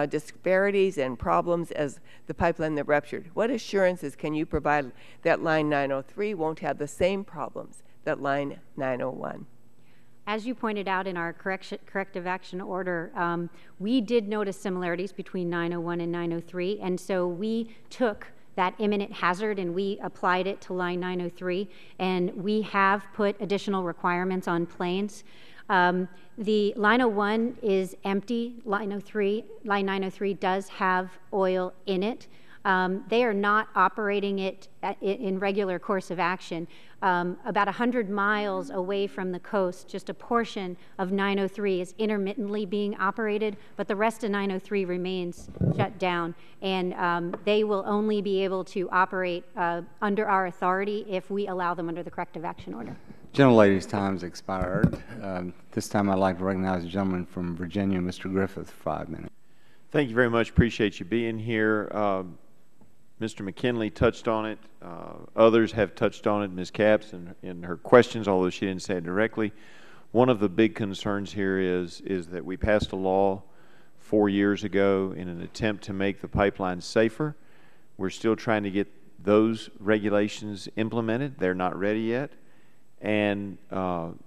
disparities and problems as the pipeline that ruptured? What assurances can you provide that Line 903 won't have the same problems that Line 901? As you pointed out in our corrective action order, we did notice similarities between 901 and 903, and so we took that imminent hazard and we applied it to Line 903, and we have put additional requirements on Plains. The Line 01 is empty. Line 903 does have oil in it. They are not operating it in regular course of action. About 100 miles away from the coast, just a portion of 903 is intermittently being operated, but the rest of 903 remains shut down. And they will only be able to operate under our authority if we allow them under the corrective action order. Gentlelady's time's expired. This time I'd like to recognize the gentleman from Virginia, Mr. Griffith, for 5 minutes. Thank you very much. Appreciate you being here. Mr. McKinley touched on it. Others have touched on it. Ms. Capps in her questions, although she didn't say it directly. One of the big concerns here is that we passed a law 4 years ago in an attempt to make the pipeline safer. We're still trying to get those regulations implemented. They're not ready yet. and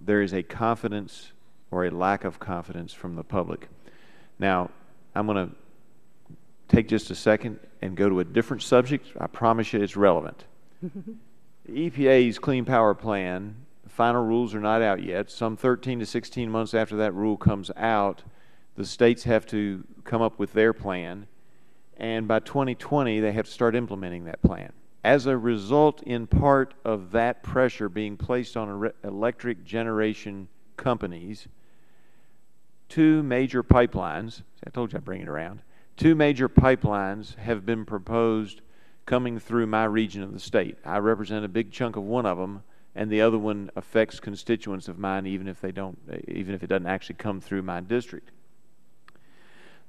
there is a confidence or a lack of confidence from the public. Now, I'm going to take just a second and go to a different subject. I promise you it's relevant. The EPA's Clean Power Plan, the final rules are not out yet. Some 13 to 16 months after that rule comes out, the states have to come up with their plan, and by 2020 they have to start implementing that plan. As a result, in part of that pressure being placed on electric generation companies, two major pipelines, I told you I'd bring it around, two major pipelines have been proposed coming through my region of the state. I represent a big chunk of one of them, and the other one affects constituents of mine even if it doesn't actually come through my district.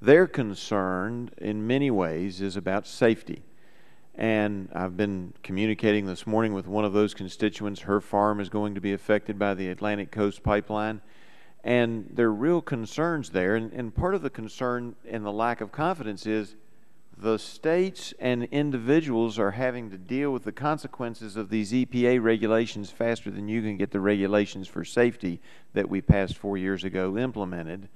Their concern in many ways is about safety. And I've been communicating this morning with one of those constituents. Her farm is going to be affected by the Atlantic Coast Pipeline. And there are real concerns there. And part of the concern and the lack of confidence is the states and individuals are having to deal with the consequences of these EPA regulations faster than you can get the regulations for safety that we passed 4 years ago implemented.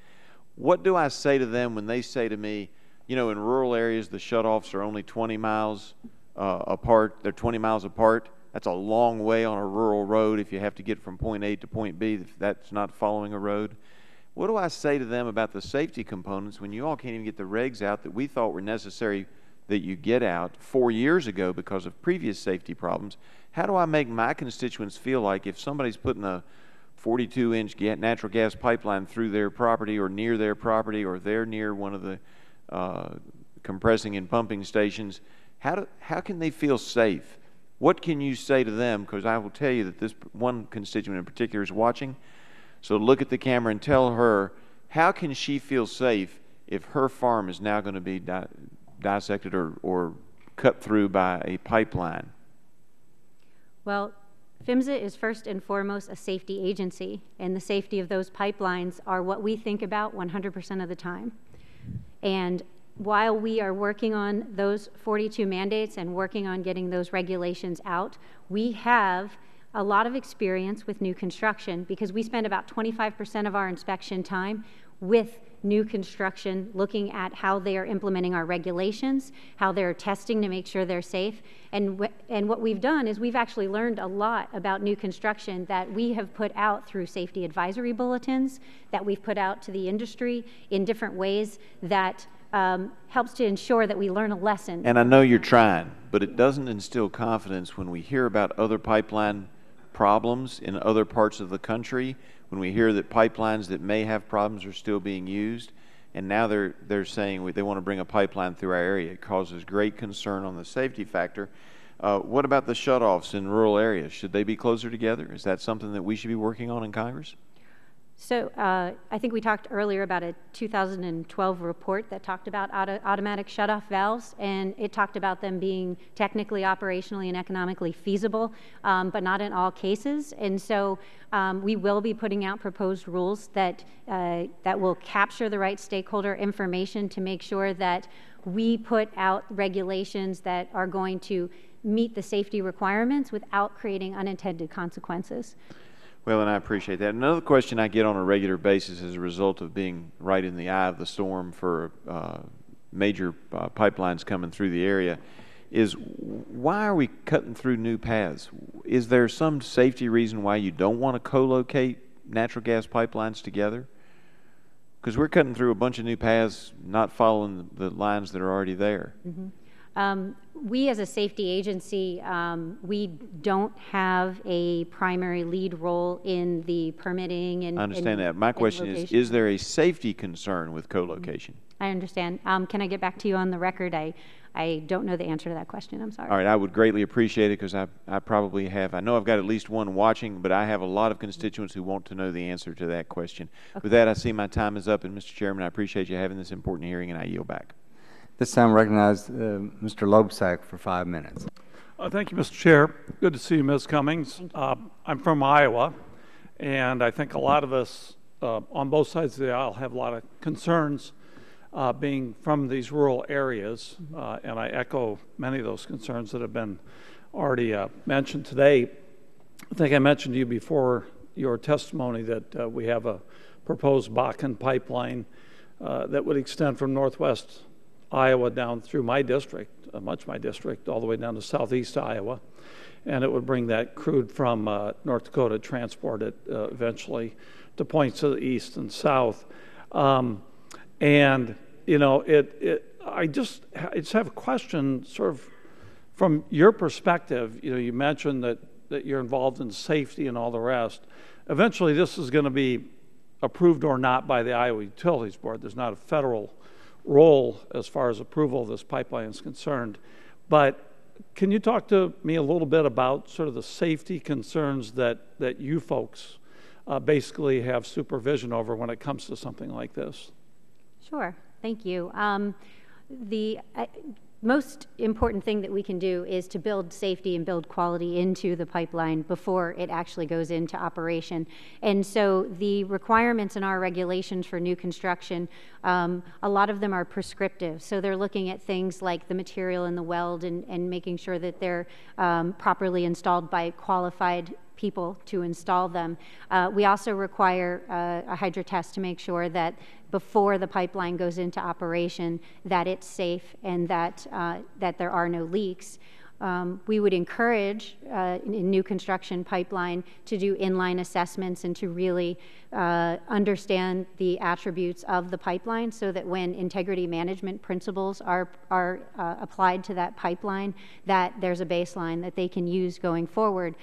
What do I say to them when they say to me, you know, in rural areas the shutoffs are only 20 miles apart. They're 20 miles apart. That's a long way on a rural road if you have to get from point A to point B, if that's not following a road. What do I say to them about the safety components when you all can't even get the regs out that we thought were necessary that you get out 4 years ago because of previous safety problems? How do I make my constituents feel like if somebody's putting a 42-inch natural gas pipeline through their property or near their property, or they're near one of the compressing and pumping stations, how can they feel safe? What can you say to them? Because I will tell you that this one constituent in particular is watching. So look at the camera and tell her, how can she feel safe if her farm is now going to be dissected or cut through by a pipeline? Well, PHMSA is first and foremost a safety agency, and the safety of those pipelines are what we think about 100% of the time. And while we are working on those 42 mandates and working on getting those regulations out, we have a lot of experience with new construction because we spend about 25% of our inspection time with new construction, looking at how they are implementing our regulations, how they're testing to make sure they're safe. And what we've done is we've actually learned a lot about new construction that we have put out through safety advisory bulletins, that we've put out to the industry in different ways that helps to ensure that we learn a lesson. And I know you're trying, but it doesn't instill confidence when we hear about other pipeline problems in other parts of the country, when we hear that pipelines that may have problems are still being used, and now they're saying they want to bring a pipeline through our area. It causes great concern on the safety factor. What about the shutoffs in rural areas? Should they be closer together? Is that something that we should be working on in Congress? So I think we talked earlier about a 2012 report that talked about automatic shutoff valves, and it talked about them being technically, operationally, and economically feasible, but not in all cases. And so we will be putting out proposed rules that will capture the right stakeholder information to make sure that we put out regulations that are going to meet the safety requirements without creating unintended consequences. Well, and I appreciate that. Another question I get on a regular basis as a result of being right in the eye of the storm for major pipelines coming through the area is, why are we cutting through new paths? Is there some safety reason why you don't want to co-locate natural gas pipelines together? Because we're cutting through a bunch of new paths, not following the lines that are already there. Mm-hmm. We as a safety agency, we don't have a primary lead role in the permitting and I understand that. My question is there a safety concern with co-location? I understand. Can I get back to you on the record? I don't know the answer to that question. I'm sorry. All right. I would greatly appreciate it because I probably have. I know I've got at least one watching, but I have a lot of constituents who want to know the answer to that question. Okay. With that, I see my time is up, and Mr. Chairman, I appreciate you having this important hearing, and I yield back. This time, I recognize Mr. Loebsack for 5 minutes. Thank you, Mr. Chair. Good to see you, Ms. Cummings. I'm from Iowa, and I think a lot of us on both sides of the aisle have a lot of concerns being from these rural areas, and I echo many of those concerns that have been already mentioned today. I think I mentioned to you before your testimony that we have a proposed Bakken pipeline that would extend from northwest Iowa down through my district, much of my district, all the way down to southeast Iowa. And it would bring that crude from North Dakota, transport it eventually to points to the east and south. And, you know, I just have a question sort of from your perspective. You know, you mentioned that you're involved in safety and all the rest. Eventually, this is going to be approved or not by the Iowa Utilities Board. There's not a federal role as far as approval of this pipeline is concerned. But can you talk to me a little bit about sort of the safety concerns that you folks basically have supervision over when it comes to something like this? Sure. Thank you. The most important thing that we can do is to build safety and build quality into the pipeline before it actually goes into operation. And so the requirements in our regulations for new construction, a lot of them are prescriptive. So they're looking at things like the material in the weld and making sure that they're properly installed by qualified people to install them. We also require a hydro test to make sure that before the pipeline goes into operation that it's safe and that there are no leaks. We would encourage in new construction pipeline to do inline assessments and to really understand the attributes of the pipeline so that when integrity management principles are applied to that pipeline, that there's a baseline that they can use going forward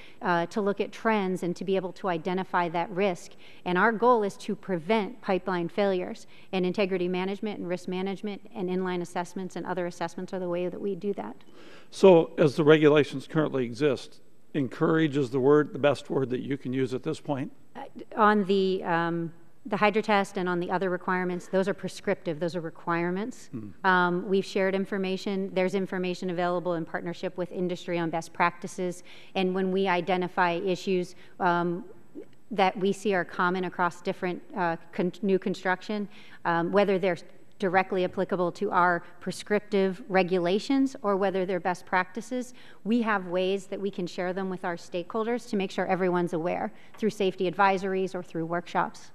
to look at trends and to be able to identify that risk. And our goal is to prevent pipeline failures, and integrity management and risk management and inline assessments and other assessments are the way that we do that. So as the regulations currently exist, encourage is the best word that you can use at this point? On the hydro test and on the other requirements, those are prescriptive, those are requirements. We've shared information. There's information available in partnership with industry on best practices. And when we identify issues that we see are common across different new construction, whether they're directly applicable to our prescriptive regulations or whether they're best practices, we have ways that we can share them with our stakeholders to make sure everyone's aware through safety advisories or through workshops.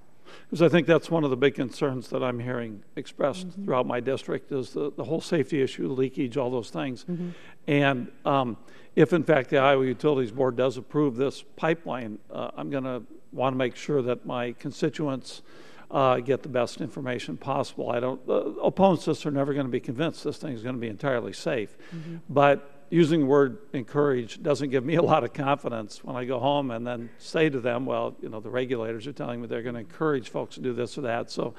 Because I think that's one of the big concerns that I'm hearing expressed throughout my district is the whole safety issue, leakage, all those things. And if in fact the Iowa Utilities Board does approve this pipeline, I'm going to want to make sure that my constituents get the best information possible. Opponents to this are never going to be convinced this thing is going to be entirely safe. But using the word encourage doesn't give me a lot of confidence when I go home and then say to them, well, you know, the regulators are telling me they're going to encourage folks to do this or that. So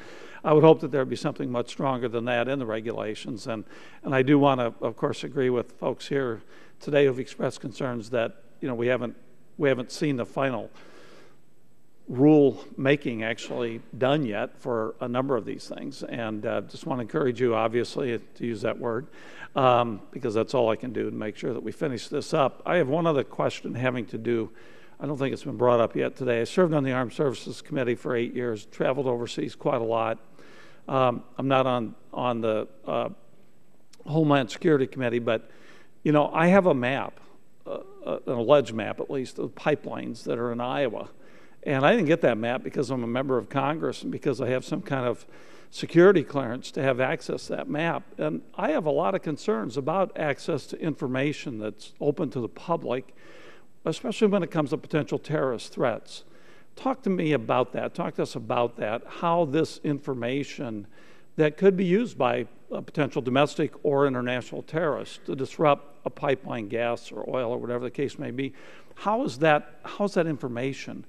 I would hope that there would be something much stronger than that in the regulations. And I do want to, of course, agree with folks here today who've expressed concerns that, you know, we haven't seen the final rule making actually done yet for a number of these things, and just want to encourage you, obviously, to use that word because that's all I can do to make sure that we finish this up. I have one other question having to do, I don't think it's been brought up yet today. I served on the Armed Services Committee for 8 years, traveled overseas quite a lot. I'm not on the Homeland Security Committee, but you know, I have a map, an alleged map at least, of pipelines that are in Iowa. And I didn't get that map because I'm a member of Congress and because I have some kind of security clearance to have access to that map. And I have a lot of concerns about access to information that's open to the public, especially when it comes to potential terrorist threats. Talk to me about that. Talk to us about that, how this information that could be used by a potential domestic or international terrorists to disrupt a pipeline, gas or oil or whatever the case may be. How's that information?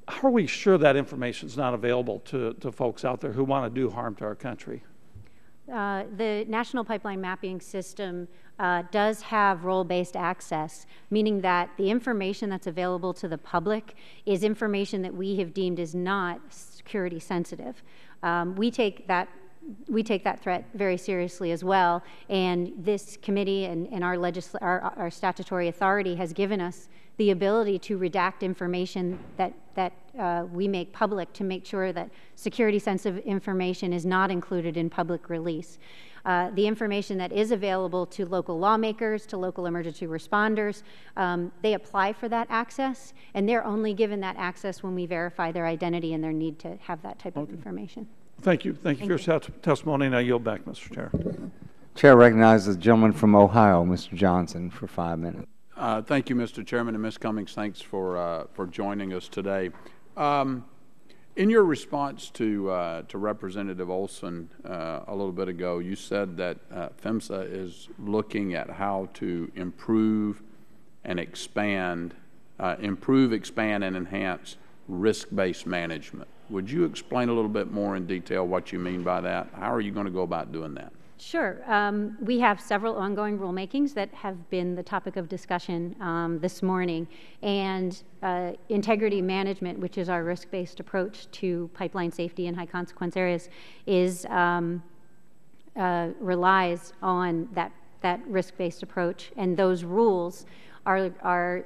How are we sure that information is not available to folks out there who want to do harm to our country? The National Pipeline Mapping System does have role-based access, meaning that the information that's available to the public is information that we have deemed is not security sensitive. We take that we take that threat very seriously as well. And this committee and our statutory authority has given us the ability to redact information that we make public to make sure that security-sensitive information is not included in public release. The information that is available to local lawmakers, to local emergency responders, they apply for that access, and they're only given that access when we verify their identity and their need to have that type of information. Thank you. Thank you for your testimony, and I yield back, Mr. Chair. Chair recognizes the gentleman from Ohio, Mr. Johnson, for 5 minutes. Thank you, Mr. Chairman, and Ms. Cummings, thanks for joining us today. In your response to Representative Olson a little bit ago, you said that PHMSA is looking at how to improve, expand, and enhance risk-based management. Would you explain a little bit more in detail what you mean by that? How are you going to go about doing that? Sure. We have several ongoing rulemakings that have been the topic of discussion this morning. And integrity management, which is our risk-based approach to pipeline safety in high-consequence areas, relies on that risk-based approach. And those rules are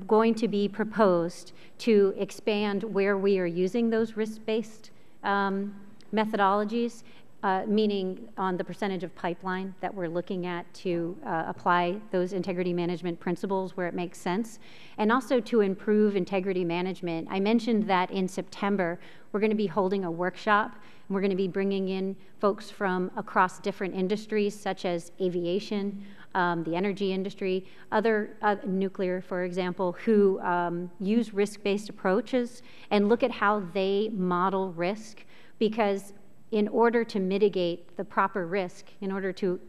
going to be proposed to expand where we are using those risk-based methodologies, meaning on the percentage of pipeline that we're looking at to apply those integrity management principles where it makes sense, and also to improve integrity management. I mentioned that in September, we're going to be holding a workshop, and we're going to be bringing in folks from across different industries, such as aviation, the energy industry, other nuclear, for example, who use risk-based approaches and look at how they model risk, because in order to mitigate the proper risk, in order to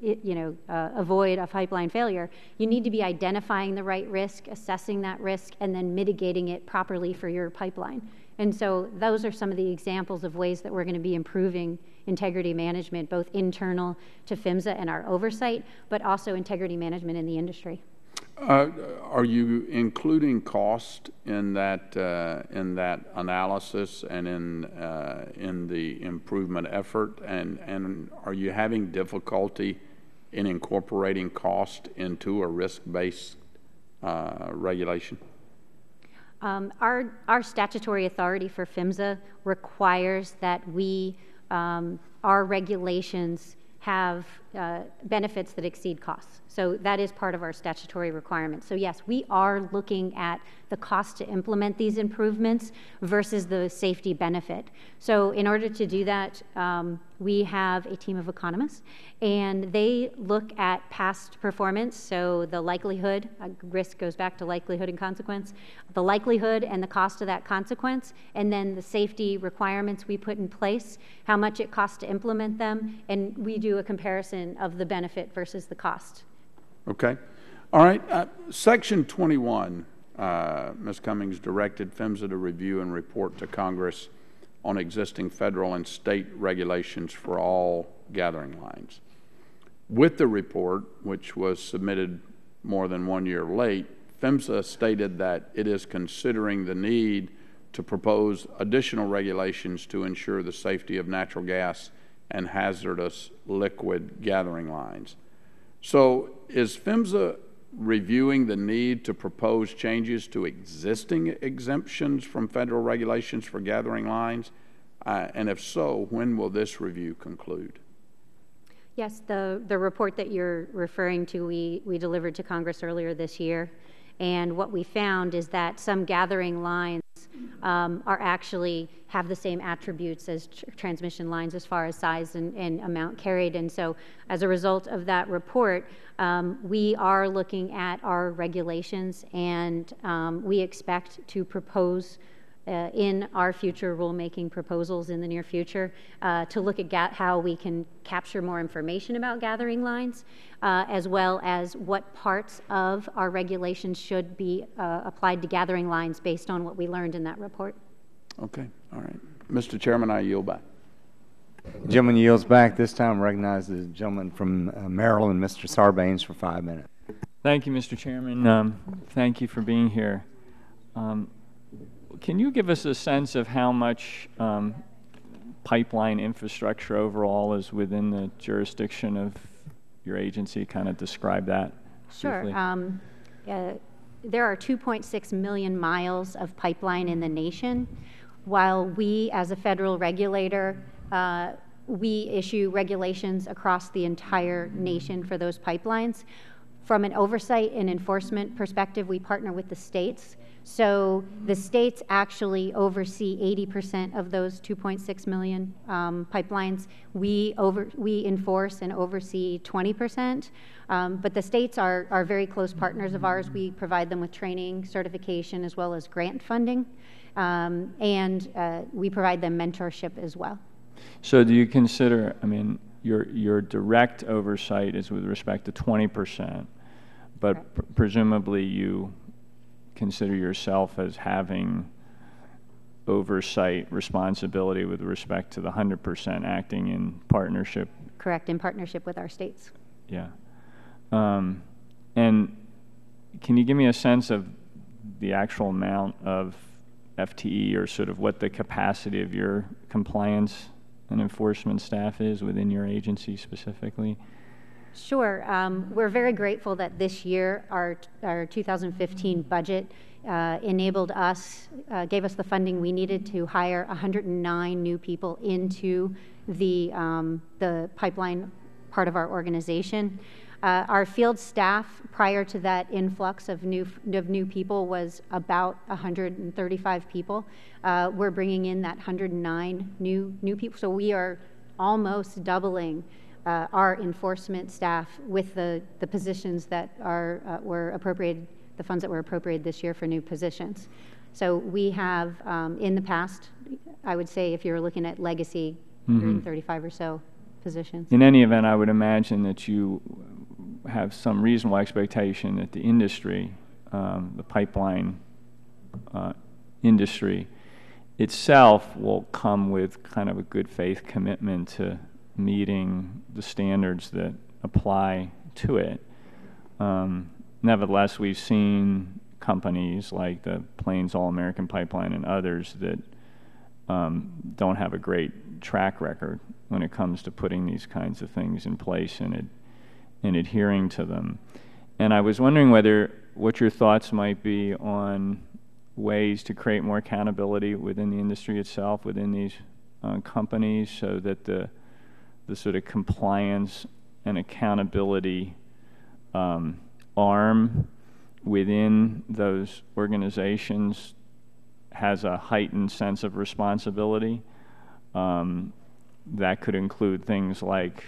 avoid a pipeline failure, you need to be identifying the right risk, assessing that risk, and then mitigating it properly for your pipeline. And so those are some of the examples of ways that we're going to be improving integrity management, both internal to PHMSA and our oversight, but also integrity management in the industry. Are you including cost in that analysis and in the improvement effort? And are you having difficulty in incorporating cost into a risk-based regulation? Our statutory authority for PHMSA requires that our regulations have benefits that exceed costs. So that is part of our statutory requirement. So yes, we are looking at the cost to implement these improvements versus the safety benefit. So in order to do that, we have a team of economists, and they look at past performance. So the likelihood, risk goes back to likelihood and consequence, the likelihood and the cost of that consequence, and then the safety requirements we put in place, how much it costs to implement them, and we do a comparison of the benefit versus the cost. Okay. All right. Section 21, Ms. Cummings directed PHMSA to review and report to Congress on existing federal and state regulations for all gathering lines. With the report, which was submitted more than 1 year late, PHMSA stated that it is considering the need to propose additional regulations to ensure the safety of natural gas and hazardous liquid gathering lines. So is PHMSA reviewing the need to propose changes to existing exemptions from federal regulations for gathering lines? And if so, when will this review conclude? Yes, the report that you're referring to, we delivered to Congress earlier this year. And what we found is that some gathering lines have the same attributes as transmission lines as far as size and amount carried. And so as a result of that report, we are looking at our regulations, and we expect to propose in our future rulemaking proposals in the near future to look at how we can capture more information about gathering lines, as well as what parts of our regulations should be applied to gathering lines based on what we learned in that report. Okay. All right. Mr. Chairman, I yield back. Gentleman yields back. This time recognizes the gentleman from Maryland, Mr. Sarbanes, for 5 minutes. Thank you, Mr. Chairman. Thank you for being here. Can you give us a sense of how much pipeline infrastructure overall is within the jurisdiction of your agency? Kind of describe that. Sure. briefly. There are 2.6 million miles of pipeline in the nation. While we, as a federal regulator, we issue regulations across the entire nation for those pipelines. From an oversight and enforcement perspective, we partner with the states. So the states actually oversee 80% of those 2.6 million pipelines. We enforce and oversee 20%. But the states are very close partners of ours. We provide them with training, certification, as well as grant funding. And we provide them mentorship as well. So do you consider, I mean, your direct oversight is with respect to 20%, but presumably you consider yourself as having oversight responsibility with respect to the 100% acting in partnership? Correct, in partnership with our states. Yeah. And can you give me a sense of the actual amount of FTE or sort of what the capacity of your compliance and enforcement staff is within your agency specifically? Sure. We're very grateful that this year our 2015 budget enabled us, gave us the funding we needed to hire 109 new people into the pipeline part of our organization. Our field staff, prior to that influx of new people, was about 135 people. We're bringing in that 109 new people, so we are almost doubling our enforcement staff with the positions that were appropriated, the funds that were appropriated this year for new positions. So we have, in the past, I would say, if you're looking at legacy, 135 or so positions. In any event, I would imagine that you have some reasonable expectation that the industry, the pipeline industry itself, will come with kind of a good faith commitment to meeting the standards that apply to it. Nevertheless, we've seen companies like the Plains All-American Pipeline and others that don't have a great track record when it comes to putting these kinds of things in place and adhering to them. And I was wondering what your thoughts might be on ways to create more accountability within the industry itself, within these companies, so that the sort of compliance and accountability arm within those organizations has a heightened sense of responsibility. That could include things like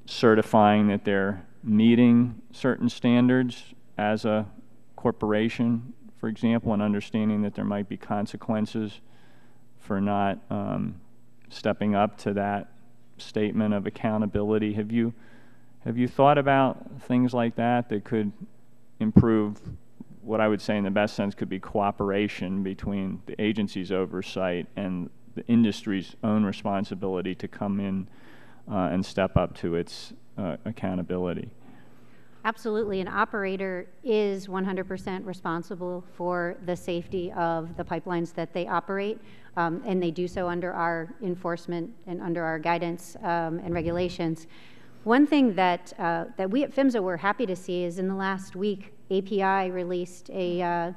certifying that they're meeting certain standards as a corporation, for example, and understanding that there might be consequences for not stepping up to that statement of accountability. Have you thought about things like that could improve what I would say in the best sense could be cooperation between the agency's oversight and the industry's own responsibility to come in and step up to its accountability? Absolutely. An operator is 100% responsible for the safety of the pipelines that they operate, and they do so under our enforcement and under our guidance and regulations. One thing that we at PHMSA were happy to see is in the last week, API released a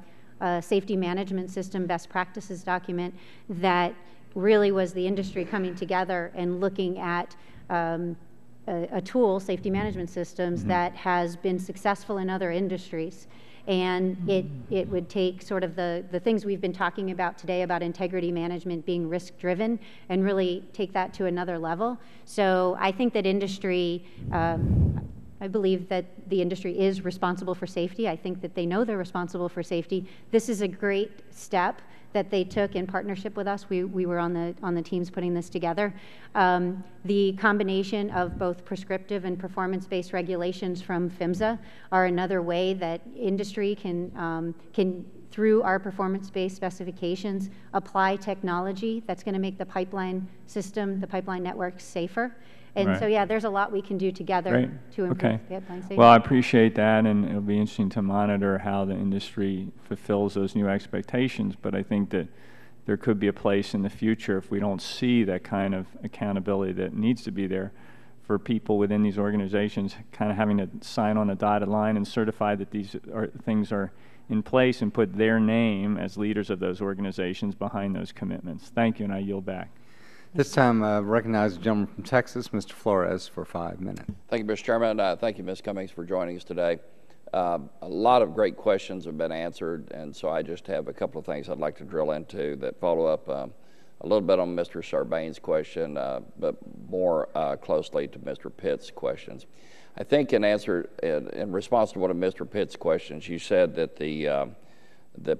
safety management system best practices document that really was the industry coming together and looking at a tool, safety management systems, that has been successful in other industries. And it would take sort of the things we've been talking about today about integrity management being risk-driven and really take that to another level. So I think that industry, I believe that the industry is responsible for safety. I think that they know they're responsible for safety. This is a great step that they took in partnership with us. We were on the teams putting this together. The combination of both prescriptive and performance-based regulations from PHMSA are another way that industry can through our performance-based specifications, apply technology that's going to make the pipeline system, the pipeline network safer. And so, yeah, there's a lot we can do together to improve pipeline safety. Well, I appreciate that, and it'll be interesting to monitor how the industry fulfills those new expectations. But I think that there could be a place in the future, if we don't see that kind of accountability that needs to be there, for people within these organizations kind of having to sign on a dotted line and certify that these things are in place and put their name as leaders of those organizations behind those commitments. Thank you, and I yield back. This time, recognize the gentleman from Texas, Mr. Flores, for 5 minutes. Thank you, Mr. Chairman. Thank you, Ms. Cummings, for joining us today. A lot of great questions have been answered, and so I just have a couple of things I'd like to drill into that follow up a little bit on Mr. Sarbanes' question, but more closely to Mr. Pitt's questions. I think in response to one of Mr. Pitt's questions, you said that the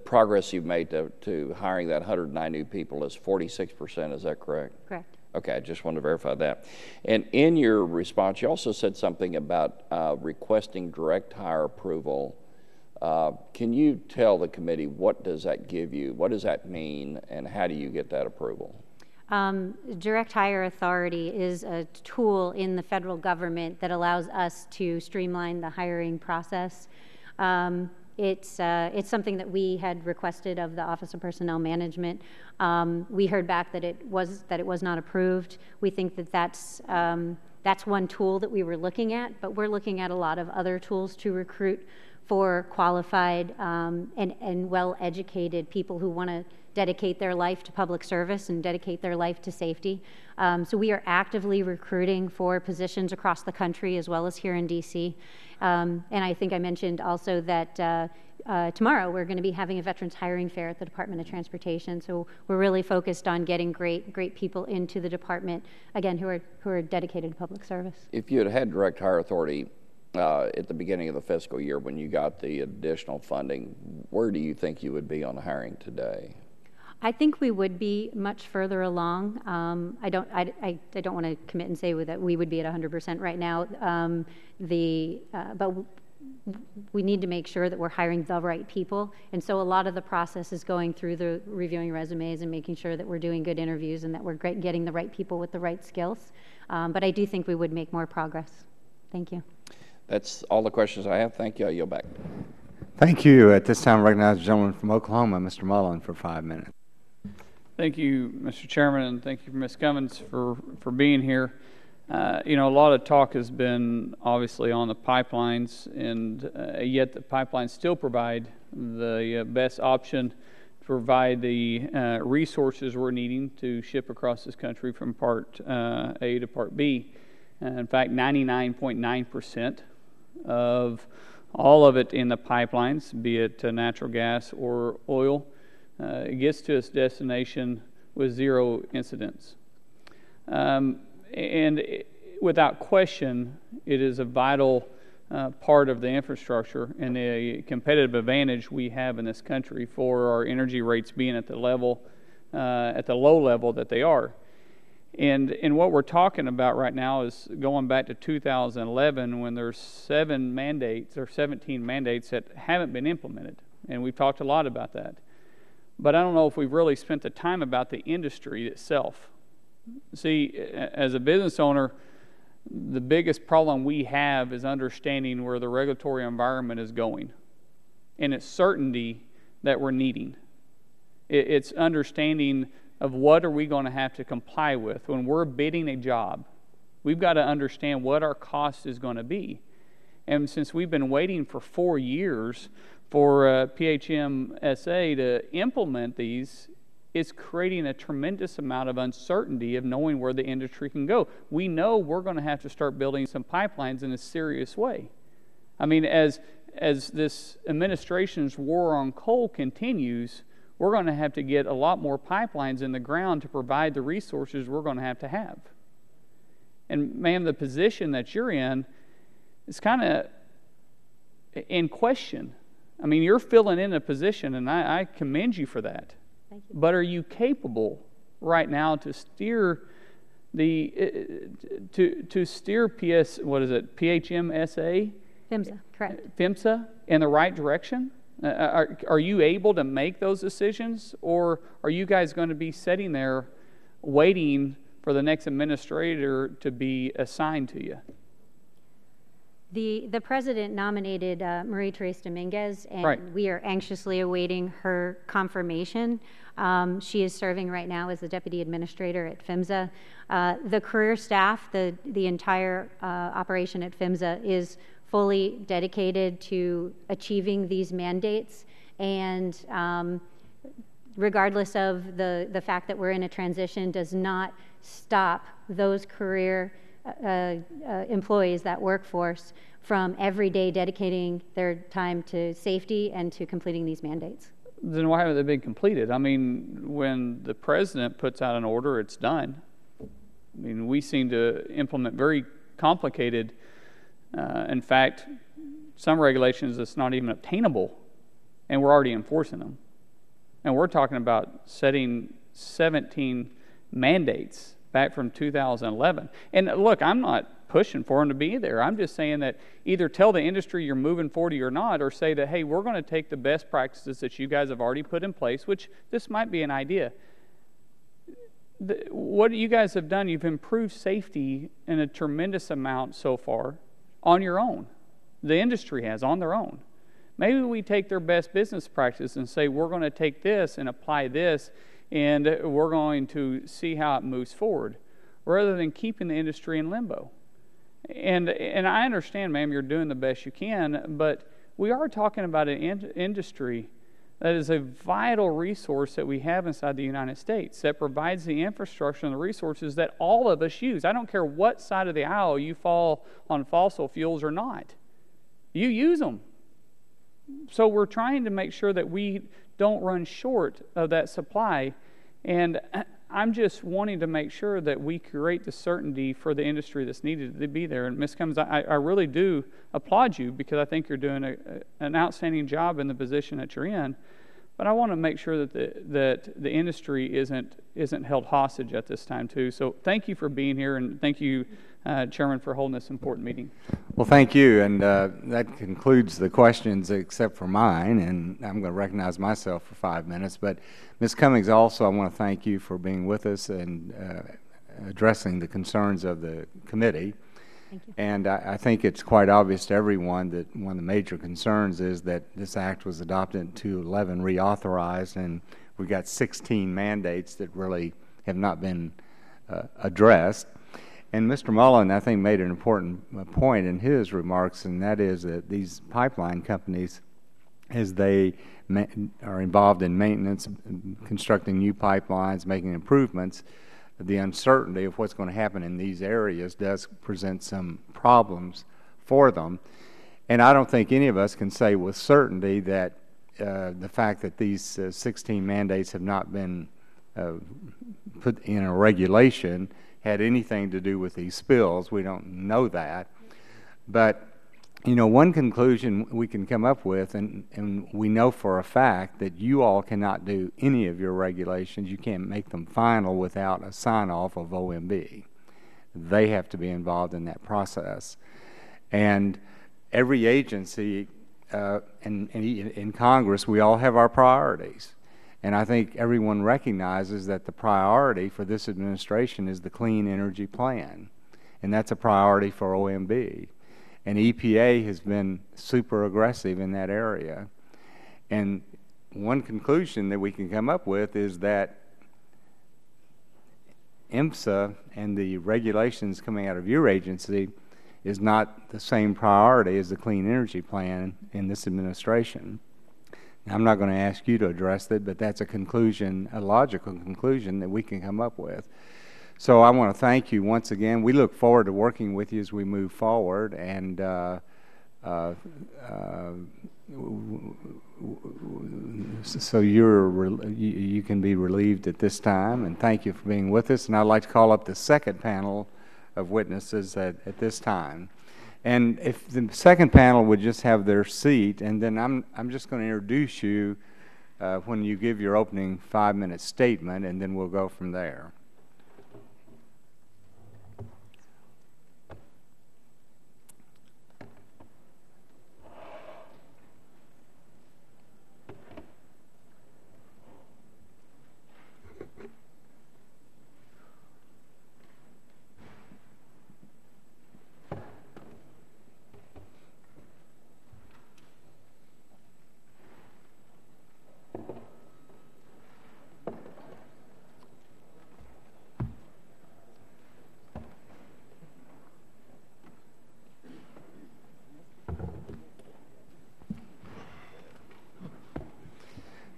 progress you've made to hiring that 109 new people is 46%. Is that correct? Correct. Okay, I just wanted to verify that. And in your response, you also said something about requesting direct hire approval. Can you tell the committee what does that give you? What does that mean, and how do you get that approval? Direct hire authority is a tool in the federal government that allows us to streamline the hiring process. It's something that we had requested of the Office of Personnel Management. We heard back that it was not approved. We think that that's one tool that we were looking at, but we're looking at a lot of other tools to recruit for qualified and well-educated people who want to dedicate their life to public service and dedicate their life to safety. So we are actively recruiting for positions across the country as well as here in DC. And I think I mentioned also that tomorrow we're going to be having a veterans hiring fair at the Department of Transportation. So we're really focused on getting great people into the department, again, who are dedicated to public service. If you had direct hire authority at the beginning of the fiscal year when you got the additional funding, where do you think you would be on hiring today? I think we would be much further along. I don't want to commit and say that we would be at 100% right now. But we need to make sure that we're hiring the right people, and so a lot of the process is going through the reviewing resumes and making sure that we're doing good interviews and that we're getting the right people with the right skills. But I do think we would make more progress. Thank you. That's all the questions I have. Thank you. I yield back. Thank you. At this time, I recognize the gentleman from Oklahoma, Mr. Mullen, for 5 minutes. Thank you, Mr. Chairman, and thank you, Ms. Cummins, for being here. You know, a lot of talk has been obviously on the pipelines, and yet the pipelines still provide the best option to provide the resources we're needing to ship across this country from Part A to Part B. In fact, 99.9% of all of it in the pipelines, be it natural gas or oil, it gets to its destination with 0 incidents. Without question, it is a vital part of the infrastructure and a competitive advantage we have in this country for our energy rates being at the level, at the low level that they are. And what we're talking about right now is going back to 2011 when there's 17 mandates that haven't been implemented. And we've talked a lot about that. But I don't know if we've really spent the time about the industry itself. See, as a business owner, the biggest problem we have is understanding where the regulatory environment is going. And it's certainty that we're needing. It's understanding of what are we going to have to comply with. When we're bidding a job, we've got to understand what our cost is going to be. And since we've been waiting for 4 years for PHMSA to implement these, it's creating a tremendous amount of uncertainty of knowing where the industry can go. We know we're going to have to start building some pipelines in a serious way. I mean, as this administration's war on coal continues, we're going to have to get a lot more pipelines in the ground to provide the resources we're going to have. And ma'am, the position that you're in is kind of in question. I mean, you're filling in a position, and I commend you for that. Thank you. But are you capable right now to steer PHMSA? PHMSA, correct. PHMSA in the right direction? Are you able to make those decisions, or are you guys going to be sitting there waiting for the next administrator to be assigned to you? The president nominated Marie-Therese Dominguez, and Right. we are anxiously awaiting her confirmation. She is serving right now as the deputy administrator at PHMSA. The career staff, the entire operation at PHMSA is fully dedicated to achieving these mandates, and regardless of the fact that we're in a transition, does not stop those career employees, that workforce, from every day dedicating their time to safety and to completing these mandates. Then why haven't they been completed? I mean, when the president puts out an order, it's done. I mean, we seem to implement very complicated, in fact, some regulations that's not even obtainable, and we're already enforcing them. And we're talking about setting 17 mandates back from 2011. And look, I'm not pushing for them to be there. I'm just saying that either tell the industry you're moving 40 or not, or say that, hey, we're going to take the best practices that you guys have already put in place, which this might be an idea. What you guys have done, you've improved safety in a tremendous amount so far on your own. The industry has on their own. Maybe we take their best business practices and say, we're going to take this and apply this, and we're going to see how it moves forward, rather than keeping the industry in limbo. And I understand, ma'am, you're doing the best you can, but we are talking about an industry that is a vital resource that we have inside the United States, that provides the infrastructure and the resources that all of us use. I don't care what side of the aisle you fall on fossil fuels or not. You use them. So we're trying to make sure that we don't run short of that supply, and I'm just wanting to make sure that we create the certainty for the industry that's needed to be there. And Ms. Cummings, I really do applaud you, because I think you're doing an outstanding job in the position that you're in. But I want to make sure that the industry isn't held hostage at this time too. So thank you for being here, and thank you, Chairman, for holding this important meeting. Well, thank you, and that concludes the questions except for mine, and I'm going to recognize myself for 5 minutes. But Ms. Cummings, also I want to thank you for being with us and addressing the concerns of the committee. Thank you. And I think it's quite obvious to everyone that one of the major concerns is that this act was adopted in 2011, reauthorized, and we got 16 mandates that really have not been addressed. And Mr. Mullen, I think, made an important point in his remarks, and that is that these pipeline companies, as they are involved in maintenance, constructing new pipelines, making improvements, the uncertainty of what's going to happen in these areas does present some problems for them. And I don't think any of us can say with certainty that the fact that these 16 mandates have not been put in a regulation had anything to do with these spills. We don't know that. But, you know, one conclusion we can come up with, and we know for a fact that you all cannot do any of your regulations. You can't make them final without a sign-off of OMB. They have to be involved in that process. And every agency in Congress, we all have our priorities. And I think everyone recognizes that the priority for this administration is the Clean Energy Plan. And that's a priority for OMB. And EPA has been super aggressive in that area. And one conclusion that we can come up with is that IMSA and the regulations coming out of your agency is not the same priority as the Clean Energy Plan in this administration. Now, I'm not going to ask you to address that, but that's a conclusion, a logical conclusion that we can come up with. So I want to thank you once again. We look forward to working with you as we move forward, and so you can be relieved at this time, and thank you for being with us. And I'd like to call up the second panel of witnesses at this time. And if the second panel would just have their seat, and then I'm just going to introduce you when you give your opening 5-minute statement, and then we'll go from there.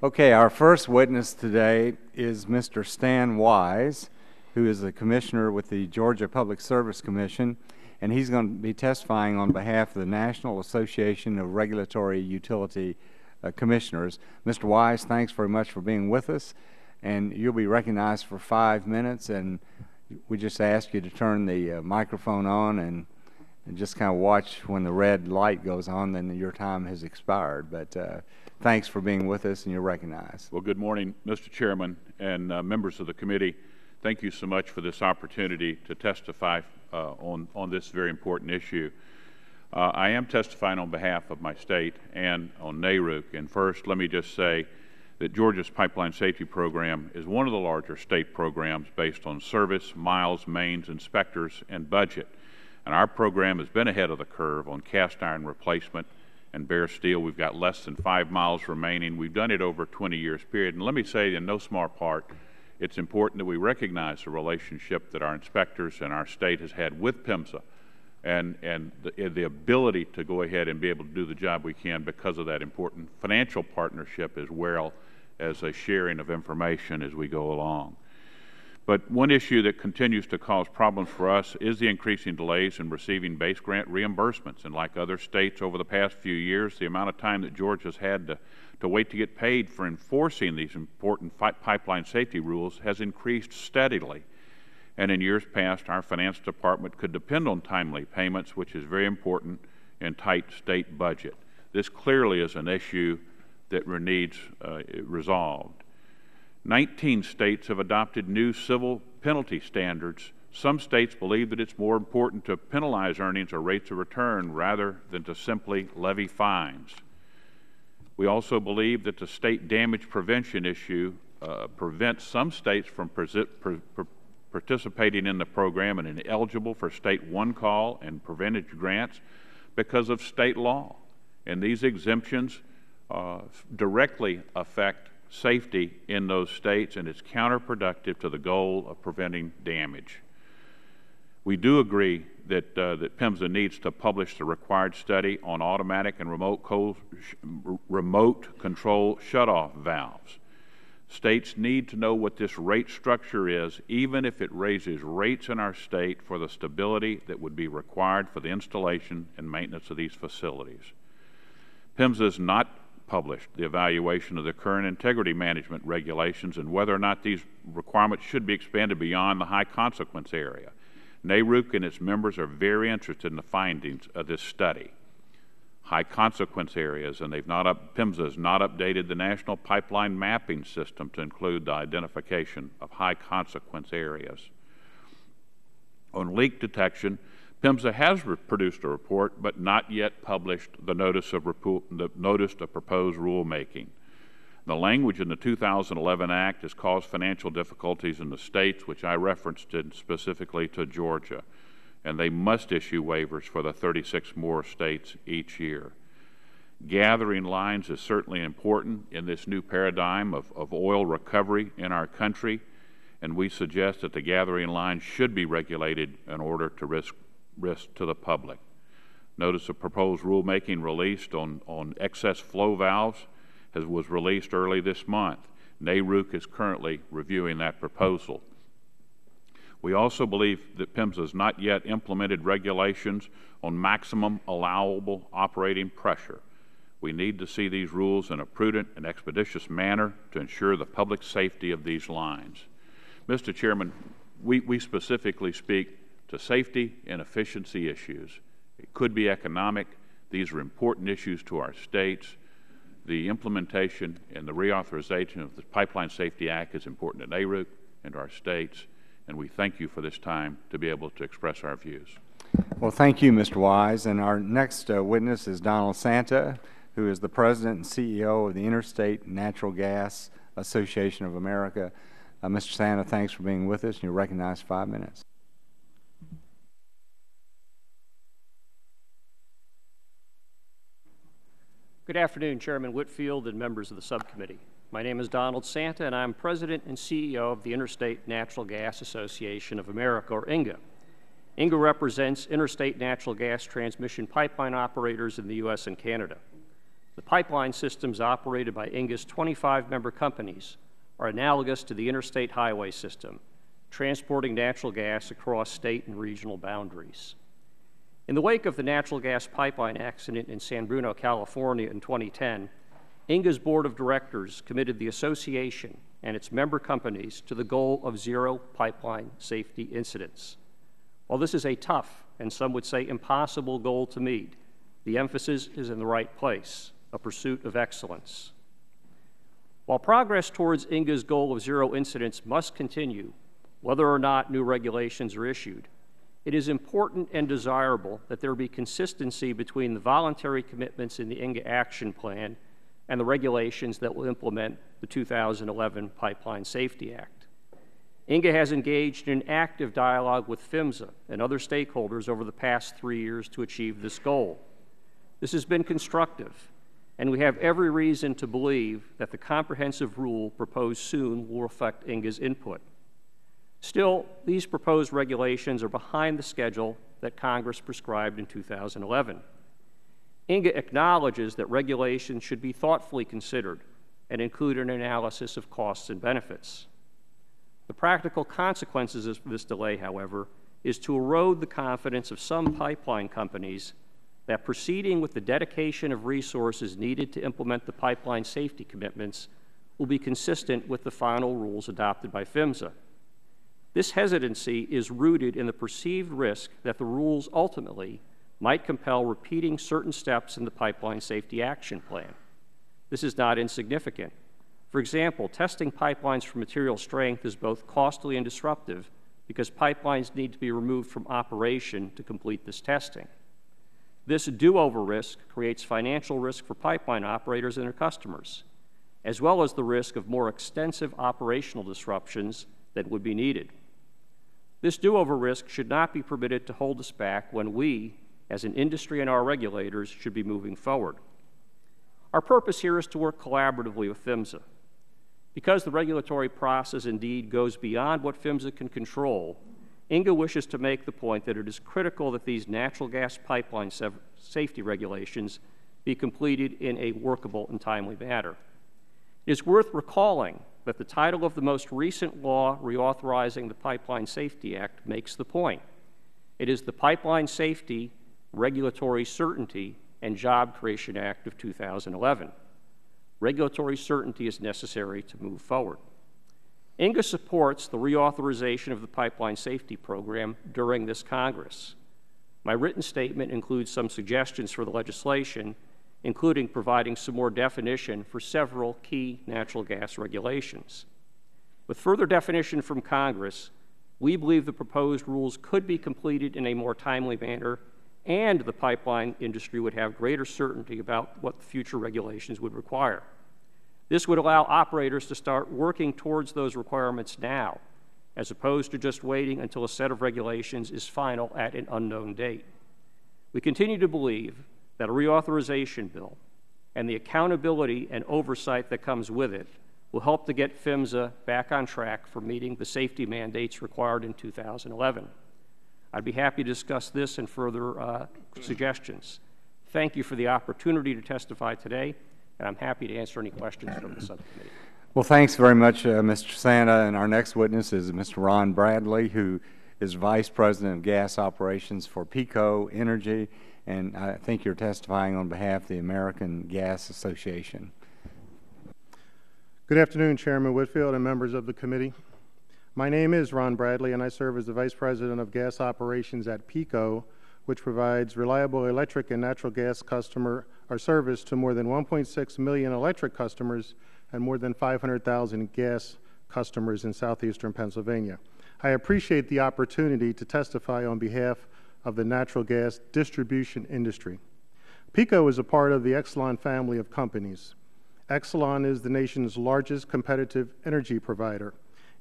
Okay, our first witness today is Mr. Stan Wise, who is a commissioner with the Georgia Public Service Commission, and he's going to be testifying on behalf of the National Association of Regulatory Utility Commissioners. Mr. Wise, thanks very much for being with us, and you'll be recognized for 5 minutes, and we just ask you to turn the microphone on and just kind of watch when the red light goes on, then your time has expired. But thanks for being with us, and you're recognized. Well, good morning, Mr. Chairman and members of the committee. Thank you so much for this opportunity to testify on this very important issue. I am testifying on behalf of my state and on NARUC. And first, let me just say that Georgia's Pipeline Safety Program is one of the larger state programs based on service, miles, mains, inspectors, and budget. And our program has been ahead of the curve on cast iron replacement and bare steel. We've got less than 5 miles remaining. We've done it over a 20 years period. And let me say, in no small part, it's important that we recognize the relationship that our inspectors and our state has had with PHMSA and the ability to go ahead and be able to do the job we can because of that important financial partnership as well as a sharing of information as we go along. But one issue that continues to cause problems for us is the increasing delays in receiving base grant reimbursements. And like other states over the past few years, the amount of time that Georgia's had to wait to get paid for enforcing these important pipeline safety rules has increased steadily. And in years past, our finance department could depend on timely payments, which is very important in tight state budget. This clearly is an issue that needs resolved. 19 states have adopted new civil penalty standards. Some states believe that it's more important to penalize earnings or rates of return rather than to simply levy fines. We also believe that the state damage prevention issue prevents some states from participating in the program and are eligible for state one-call and preventive grants because of state law. And these exemptions directly affect safety in those states, and it's counterproductive to the goal of preventing damage. We do agree that PHMSA needs to publish the required study on automatic and remote control shutoff valves. States need to know what this rate structure is, even if it raises rates in our state for the stability that would be required for the installation and maintenance of these facilities. PHMSA has not published the evaluation of the current integrity management regulations and whether or not these requirements should be expanded beyond the high consequence area. NARUC and its members are very interested in the findings of this study. High consequence areas, and PHMSA has not updated the national pipeline mapping system to include the identification of high consequence areas. On leak detection, PHMSA has produced a report, but not yet published the notice of proposed rulemaking. The language in the 2011 Act has caused financial difficulties in the states, which I referenced specifically to Georgia, and they must issue waivers for the 36 more states each year. Gathering lines is certainly important in this new paradigm of oil recovery in our country, and we suggest that the gathering lines should be regulated in order to risk to the public. Notice of proposed rulemaking released on excess flow valves was released early this month. NARUC is currently reviewing that proposal. We also believe that PHMSA has not yet implemented regulations on maximum allowable operating pressure. We need to see these rules in a prudent and expeditious manner to ensure the public safety of these lines. Mr. Chairman, we specifically speak to safety and efficiency issues. It could be economic. These are important issues to our states. The implementation and the reauthorization of the Pipeline Safety Act is important to NARUC and to our states, and we thank you for this time to be able to express our views. Well, thank you, Mr. Wise. And our next witness is Donald Santa, who is the President and CEO of the Interstate Natural Gas Association of America. Mr. Santa, thanks for being with us, and you're recognized 5 minutes. Good afternoon, Chairman Whitfield and members of the subcommittee. My name is Donald Santa, and I'm President and CEO of the Interstate Natural Gas Association of America, or INGA. INGA represents interstate natural gas transmission pipeline operators in the U.S. and Canada. The pipeline systems operated by INGA's 25 member companies are analogous to the interstate highway system, transporting natural gas across state and regional boundaries. In the wake of the natural gas pipeline accident in San Bruno, California in 2010, INGA's board of directors committed the association and its member companies to the goal of zero pipeline safety incidents. While this is a tough and some would say impossible goal to meet, the emphasis is in the right place, a pursuit of excellence. While progress towards INGA's goal of zero incidents must continue, whether or not new regulations are issued, it is important and desirable that there be consistency between the voluntary commitments in the INGA Action Plan and the regulations that will implement the 2011 Pipeline Safety Act. INGA has engaged in active dialogue with PHMSA and other stakeholders over the past 3 years to achieve this goal. This has been constructive, and we have every reason to believe that the comprehensive rule proposed soon will reflect INGA's input. Still, these proposed regulations are behind the schedule that Congress prescribed in 2011. INGA acknowledges that regulations should be thoughtfully considered and include an analysis of costs and benefits. The practical consequences of this delay, however, is to erode the confidence of some pipeline companies that proceeding with the dedication of resources needed to implement the pipeline safety commitments will be consistent with the final rules adopted by PHMSA. This hesitancy is rooted in the perceived risk that the rules ultimately might compel repeating certain steps in the Pipeline Safety Action Plan. This is not insignificant. For example, testing pipelines for material strength is both costly and disruptive because pipelines need to be removed from operation to complete this testing. This do-over risk creates financial risk for pipeline operators and their customers, as well as the risk of more extensive operational disruptions that would be needed. This do-over risk should not be permitted to hold us back when we, as an industry and our regulators, should be moving forward. Our purpose here is to work collaboratively with PHMSA. Because the regulatory process indeed goes beyond what PHMSA can control, INGA wishes to make the point that it is critical that these natural gas pipeline safety regulations be completed in a workable and timely manner. It is worth recalling that the title of the most recent law reauthorizing the Pipeline Safety Act makes the point. It is the Pipeline Safety, Regulatory Certainty, and Job Creation Act of 2011. Regulatory certainty is necessary to move forward. INGA supports the reauthorization of the Pipeline Safety Program during this Congress. My written statement includes some suggestions for the legislation, including providing some more definition for several key natural gas regulations. With further definition from Congress, we believe the proposed rules could be completed in a more timely manner, and the pipeline industry would have greater certainty about what the future regulations would require. This would allow operators to start working towards those requirements now, as opposed to just waiting until a set of regulations is final at an unknown date. We continue to believe that a reauthorization bill and the accountability and oversight that comes with it will help to get PHMSA back on track for meeting the safety mandates required in 2011. I'd be happy to discuss this and further suggestions. Thank you for the opportunity to testify today, and I'm happy to answer any questions from the subcommittee. Well, thanks very much, Mr. Santa. And our next witness is Mr. Ron Bradley, who is Vice President of Gas Operations for PECO Energy, and I think you're testifying on behalf of the American Gas Association. Good afternoon, Chairman Whitfield and members of the committee. My name is Ron Bradley, and I serve as the Vice President of Gas Operations at PECO, which provides reliable electric and natural gas customer or service to more than 1.6 million electric customers and more than 500,000 gas customers in southeastern Pennsylvania. I appreciate the opportunity to testify on behalf of the natural gas distribution industry. PECO is a part of the Exelon family of companies. Exelon is the nation's largest competitive energy provider.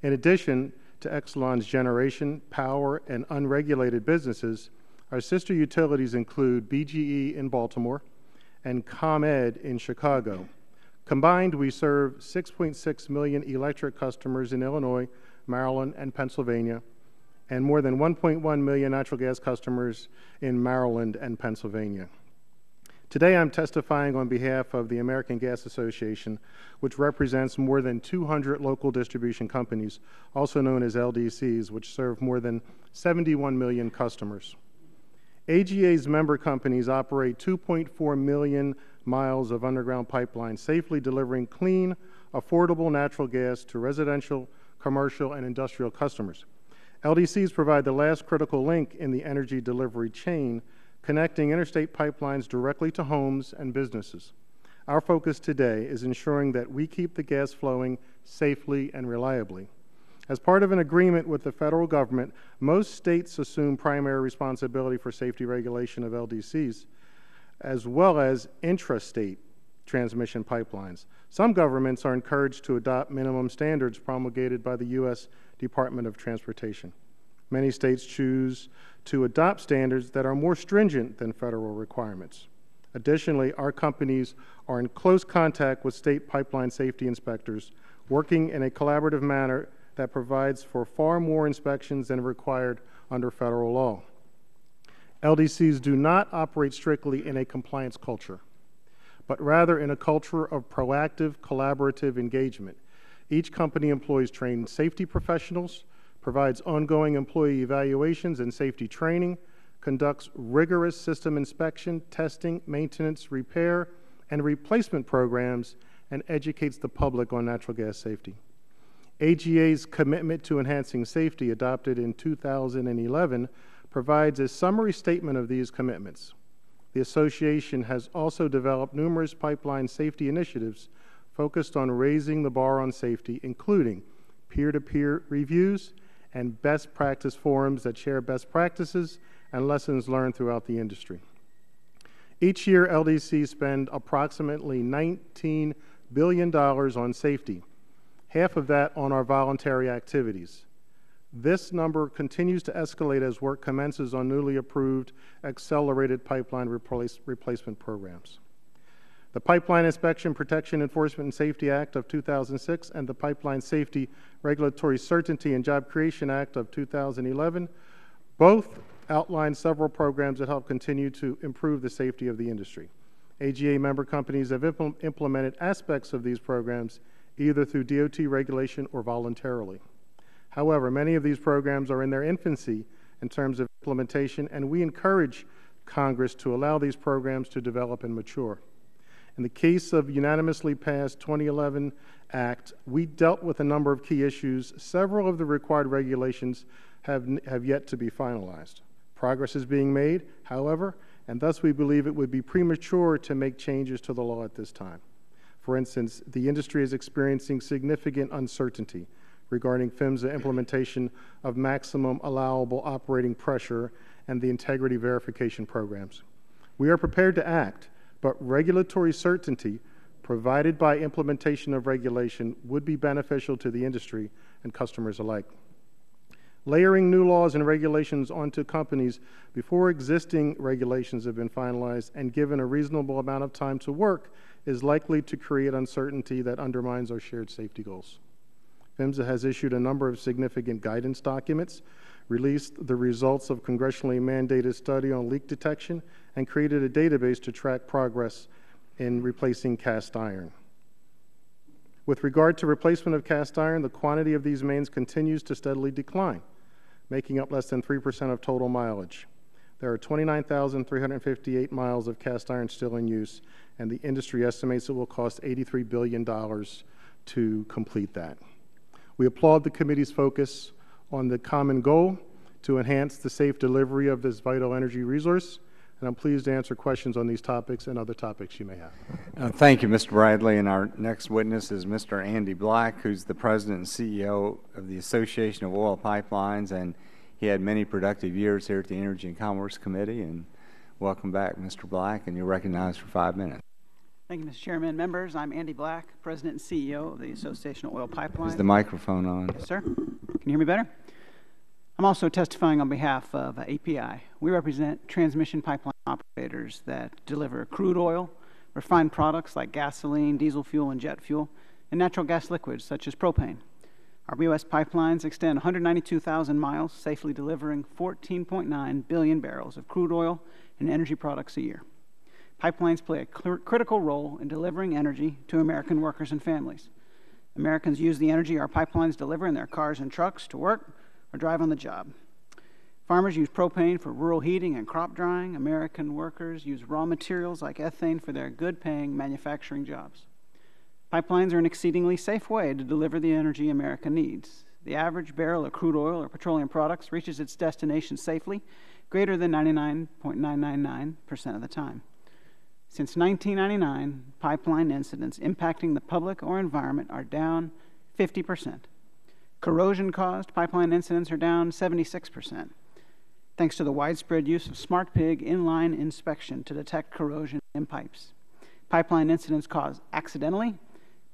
In addition to Exelon's generation, power, and unregulated businesses, our sister utilities include BGE in Baltimore and ComEd in Chicago. Combined, we serve 6.6 million electric customers in Illinois, Maryland, and Pennsylvania, and more than 1.1 million natural gas customers in Maryland and Pennsylvania. Today I'm testifying on behalf of the American Gas Association, which represents more than 200 local distribution companies, also known as LDCs, which serve more than 71 million customers. AGA's member companies operate 2.4 million miles of underground pipelines, safely delivering clean, affordable natural gas to residential, commercial, and industrial customers. LDCs provide the last critical link in the energy delivery chain, connecting interstate pipelines directly to homes and businesses. Our focus today is ensuring that we keep the gas flowing safely and reliably. As part of an agreement with the federal government, most states assume primary responsibility for safety regulation of LDCs, as well as intrastate transmission pipelines. Some governments are encouraged to adopt minimum standards promulgated by the U.S. Department of Transportation. Many states choose to adopt standards that are more stringent than federal requirements. Additionally, our companies are in close contact with state pipeline safety inspectors, working in a collaborative manner that provides for far more inspections than required under federal law. LDCs do not operate strictly in a compliance culture, but rather in a culture of proactive, collaborative engagement. Each company employs trained safety professionals, provides ongoing employee evaluations and safety training, conducts rigorous system inspection, testing, maintenance, repair, and replacement programs, and educates the public on natural gas safety. AGA's commitment to enhancing safety, adopted in 2011, provides a summary statement of these commitments. The association has also developed numerous pipeline safety initiatives focused on raising the bar on safety, including peer-to-peer reviews and best practice forums that share best practices and lessons learned throughout the industry. Each year, LDCs spend approximately $19 billion on safety, half of that on our voluntary activities. This number continues to escalate as work commences on newly approved accelerated pipeline replacement programs. The Pipeline Inspection, Protection, Enforcement, and Safety Act of 2006 and the Pipeline Safety, Regulatory Certainty, and Job Creation Act of 2011 both outline several programs that help continue to improve the safety of the industry. AGA member companies have implemented aspects of these programs either through DOT regulation or voluntarily. However, many of these programs are in their infancy in terms of implementation, and we encourage Congress to allow these programs to develop and mature. In the case of unanimously passed 2011 Act, we dealt with a number of key issues. Several of the required regulations have yet to be finalized. Progress is being made, however, and thus we believe it would be premature to make changes to the law at this time. For instance, the industry is experiencing significant uncertainty regarding PHMSA implementation of maximum allowable operating pressure and the integrity verification programs. We are prepared to act, but regulatory certainty provided by implementation of regulation would be beneficial to the industry and customers alike. Layering new laws and regulations onto companies before existing regulations have been finalized and given a reasonable amount of time to work is likely to create uncertainty that undermines our shared safety goals. PHMSA has issued a number of significant guidance documents, released the results of congressionally mandated study on leak detection, and created a database to track progress in replacing cast iron. With regard to replacement of cast iron, the quantity of these mains continues to steadily decline, making up less than 3% of total mileage. There are 29,358 miles of cast iron still in use, and the industry estimates it will cost $83 billion to complete that. We applaud the committee's focus on the common goal to enhance the safe delivery of this vital energy resource, and I'm pleased to answer questions on these topics and other topics you may have. Thank you, Mr. Bradley. And our next witness is Mr. Andy Black, who's the President and CEO of the Association of Oil Pipelines, and he had many productive years here at the Energy and Commerce Committee. And welcome back, Mr. Black, and you're recognized for 5 minutes. Thank you, Mr. Chairman. Members, I'm Andy Black, President and CEO of the Association of Oil Pipelines. Is the microphone on? Yes, sir. Can you hear me better? I'm also testifying on behalf of API. We represent transmission pipeline operators that deliver crude oil, refined products like gasoline, diesel fuel, and jet fuel, and natural gas liquids such as propane. Our U.S. pipelines extend 192,000 miles, safely delivering 14.9 billion barrels of crude oil and energy products a year. Pipelines play a critical role in delivering energy to American workers and families. Americans use the energy our pipelines deliver in their cars and trucks to work or drive on the job. Farmers use propane for rural heating and crop drying. American workers use raw materials like ethane for their good-paying manufacturing jobs. Pipelines are an exceedingly safe way to deliver the energy America needs. The average barrel of crude oil or petroleum products reaches its destination safely, greater than 99.999% of the time. Since 1999, pipeline incidents impacting the public or environment are down 50%. Corrosion-caused pipeline incidents are down 76%, thanks to the widespread use of SmartPig inline inspection to detect corrosion in pipes. Pipeline incidents caused accidentally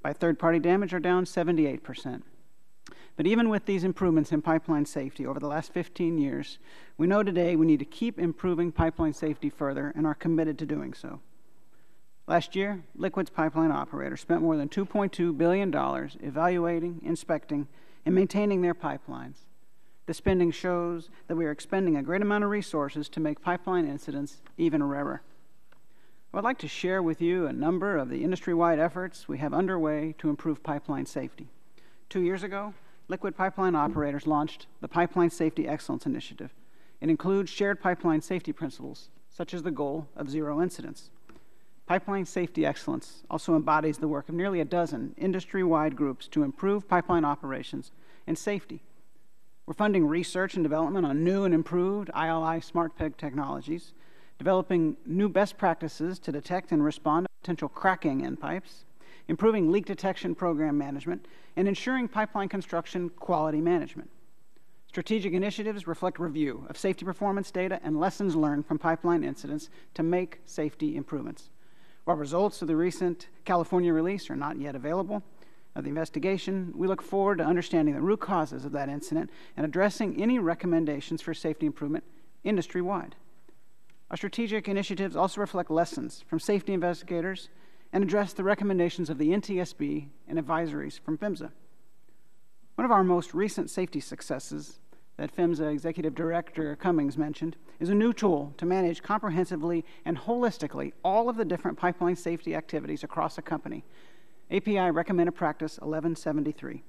by third-party damage are down 78%. But even with these improvements in pipeline safety over the last 15 years, we know today we need to keep improving pipeline safety further and are committed to doing so. Last year, Liquids pipeline operators spent more than $2.2 billion evaluating, inspecting, and maintaining their pipelines. The spending shows that we are expending a great amount of resources to make pipeline incidents even rarer. I would like to share with you a number of the industry-wide efforts we have underway to improve pipeline safety. 2 years ago, Liquid pipeline operators launched the Pipeline Safety Excellence Initiative. It includes shared pipeline safety principles, such as the goal of zero incidents. Pipeline Safety Excellence also embodies the work of nearly a dozen industry-wide groups to improve pipeline operations and safety. We're funding research and development on new and improved ILI SmartPeg technologies, developing new best practices to detect and respond to potential cracking in pipes, improving leak detection program management, and ensuring pipeline construction quality management. Strategic initiatives reflect review of safety performance data and lessons learned from pipeline incidents to make safety improvements. While results of the recent California release are not yet available of the investigation, we look forward to understanding the root causes of that incident and addressing any recommendations for safety improvement industry-wide. Our strategic initiatives also reflect lessons from safety investigators and address the recommendations of the NTSB and advisories from PHMSA. One of our most recent safety successes that PHMSA Executive Director Cummings mentioned is a new tool to manage comprehensively and holistically all of the different pipeline safety activities across a company, API Recommended Practice 1173.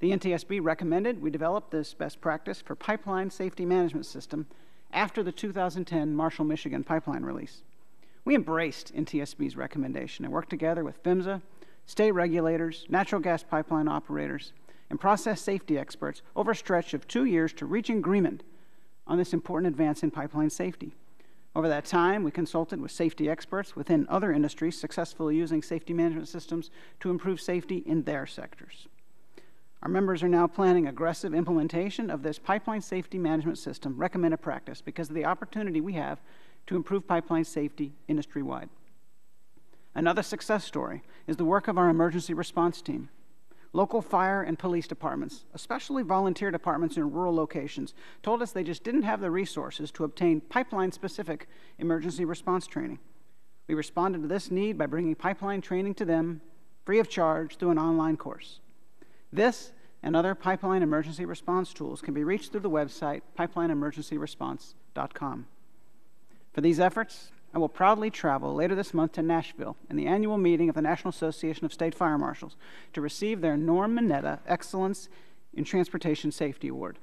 The NTSB recommended we develop this best practice for pipeline safety management system after the 2010 Marshall, Michigan pipeline release. We embraced NTSB's recommendation and worked together with PHMSA, state regulators, natural gas pipeline operators, and process safety experts over a stretch of 2 years to reach agreement on this important advance in pipeline safety. Over that time, we consulted with safety experts within other industries successfully using safety management systems to improve safety in their sectors. Our members are now planning aggressive implementation of this pipeline safety management system recommended practice because of the opportunity we have to improve pipeline safety industry-wide. Another success story is the work of our emergency response team. Local fire and police departments, especially volunteer departments in rural locations, told us they just didn't have the resources to obtain pipeline-specific emergency response training. We responded to this need by bringing pipeline training to them free of charge through an online course. This and other pipeline emergency response tools can be reached through the website pipelineemergencyresponse.com. For these efforts, I will proudly travel later this month to Nashville in the annual meeting of the National Association of State Fire Marshals to receive their Norm Mineta Excellence in Transportation Safety Award.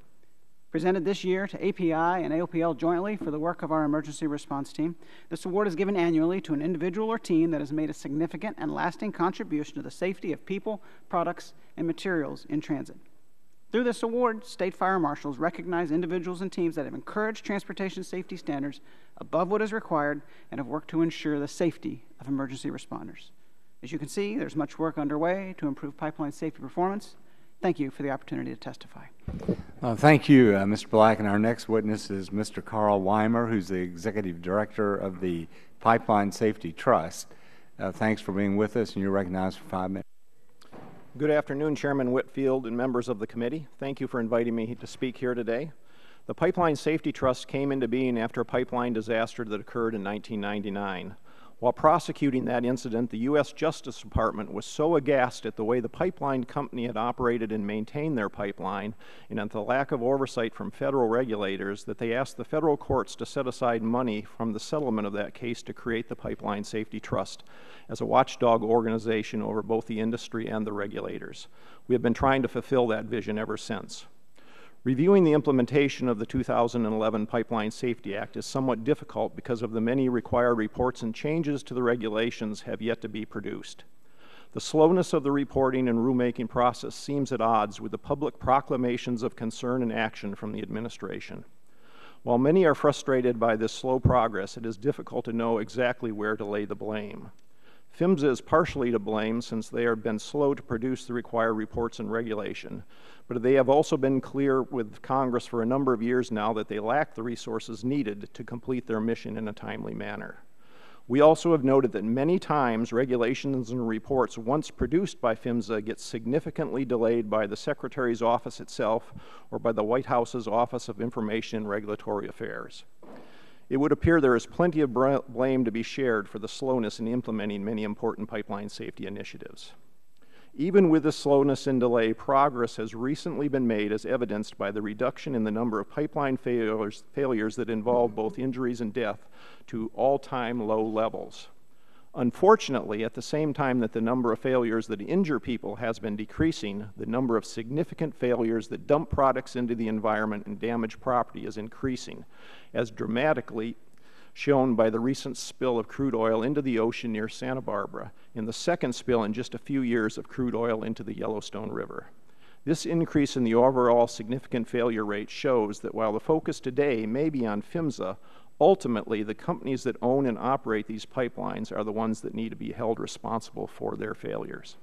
Presented this year to API and AOPL jointly for the work of our emergency response team, this award is given annually to an individual or team that has made a significant and lasting contribution to the safety of people, products, and materials in transit. Through this award, state fire marshals recognize individuals and teams that have encouraged transportation safety standards above what is required and have worked to ensure the safety of emergency responders. As you can see, there's much work underway to improve pipeline safety performance. Thank you for the opportunity to testify. Thank you, Mr. Black. And our next witness is Mr. Carl Weimer, who's the Executive Director of the Pipeline Safety Trust. Thanks for being with us, and you're recognized for 5 minutes. Good afternoon, Chairman Whitfield and members of the committee. Thank you for inviting me to speak here today. The Pipeline Safety Trust came into being after a pipeline disaster that occurred in 1999. While prosecuting that incident, the U.S. Justice Department was so aghast at the way the pipeline company had operated and maintained their pipeline and at the lack of oversight from federal regulators that they asked the federal courts to set aside money from the settlement of that case to create the Pipeline Safety Trust as a watchdog organization over both the industry and the regulators. We have been trying to fulfill that vision ever since. Reviewing the implementation of the 2011 Pipeline Safety Act is somewhat difficult because of the many required reports and changes to the regulations have yet to be produced. The slowness of the reporting and rulemaking process seems at odds with the public proclamations of concern and action from the administration. While many are frustrated by this slow progress, it is difficult to know exactly where to lay the blame. PHMSA is partially to blame since they have been slow to produce the required reports and regulation, but they have also been clear with Congress for a number of years now that they lack the resources needed to complete their mission in a timely manner. We also have noted that many times regulations and reports once produced by PHMSA get significantly delayed by the Secretary's office itself or by the White House's Office of Information and Regulatory Affairs. It would appear there is plenty of blame to be shared for the slowness in implementing many important pipeline safety initiatives. Even with the slowness and delay, progress has recently been made as evidenced by the reduction in the number of pipeline failures that involve both injuries and death to all-time low levels. Unfortunately, at the same time that the number of failures that injure people has been decreasing, the number of significant failures that dump products into the environment and damage property is increasing, as dramatically shown by the recent spill of crude oil into the ocean near Santa Barbara, and the second spill in just a few years of crude oil into the Yellowstone River. This increase in the overall significant failure rate shows that while the focus today may be on PHMSA, ultimately the companies that own and operate these pipelines are the ones that need to be held responsible for their failures.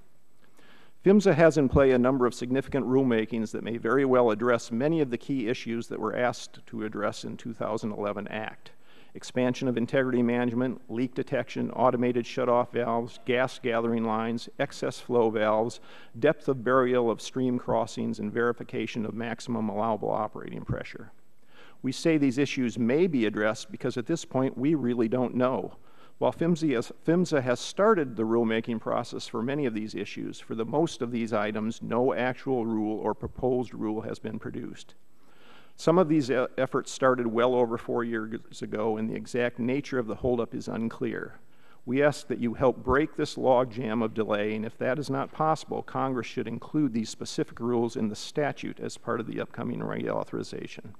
PHMSA has in play a number of significant rulemakings that may very well address many of the key issues that were asked to address in 2011 Act. Expansion of integrity management, leak detection, automated shutoff valves, gas gathering lines, excess flow valves, depth of burial of stream crossings, and verification of maximum allowable operating pressure. We say these issues may be addressed because at this point we really don't know. While PHMSA has started the rulemaking process for many of these issues, for the most of these items, no actual rule or proposed rule has been produced. Some of these efforts started well over 4 years ago, and the exact nature of the holdup is unclear. We ask that you help break this logjam of delay, and if that is not possible, Congress should include these specific rules in the statute as part of the upcoming reauthorization.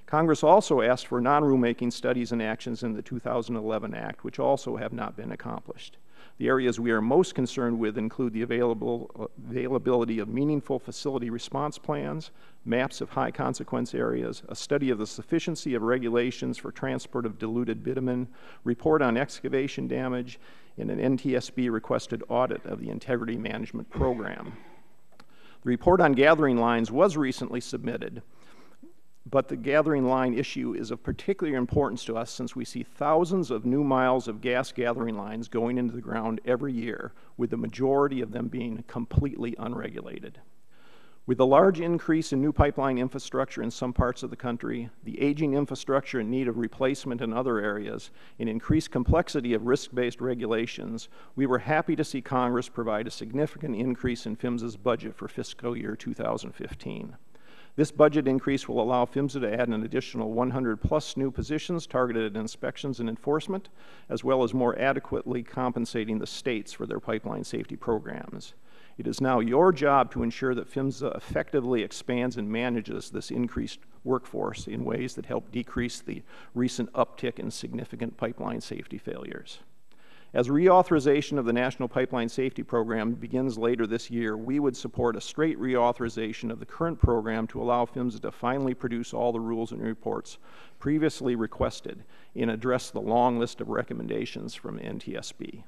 Congress also asked for non-rulemaking studies and actions in the 2011 Act, which also have not been accomplished. The areas we are most concerned with include the availability of meaningful facility response plans, maps of high consequence areas, a study of the sufficiency of regulations for transport of diluted bitumen, report on excavation damage, and an NTSB requested audit of the integrity management program. The report on gathering lines was recently submitted, but the gathering line issue is of particular importance to us since we see thousands of new miles of gas gathering lines going into the ground every year, with the majority of them being completely unregulated. With the large increase in new pipeline infrastructure in some parts of the country, the aging infrastructure in need of replacement in other areas, and increased complexity of risk-based regulations, we were happy to see Congress provide a significant increase in PHMSA's budget for fiscal year 2015. This budget increase will allow PHMSA to add an additional 100+ new positions targeted at inspections and enforcement, as well as more adequately compensating the states for their pipeline safety programs. It is now your job to ensure that PHMSA effectively expands and manages this increased workforce in ways that help decrease the recent uptick in significant pipeline safety failures. As reauthorization of the National Pipeline Safety Program begins later this year, we would support a straight reauthorization of the current program to allow PHMSA to finally produce all the rules and reports previously requested and address the long list of recommendations from NTSB.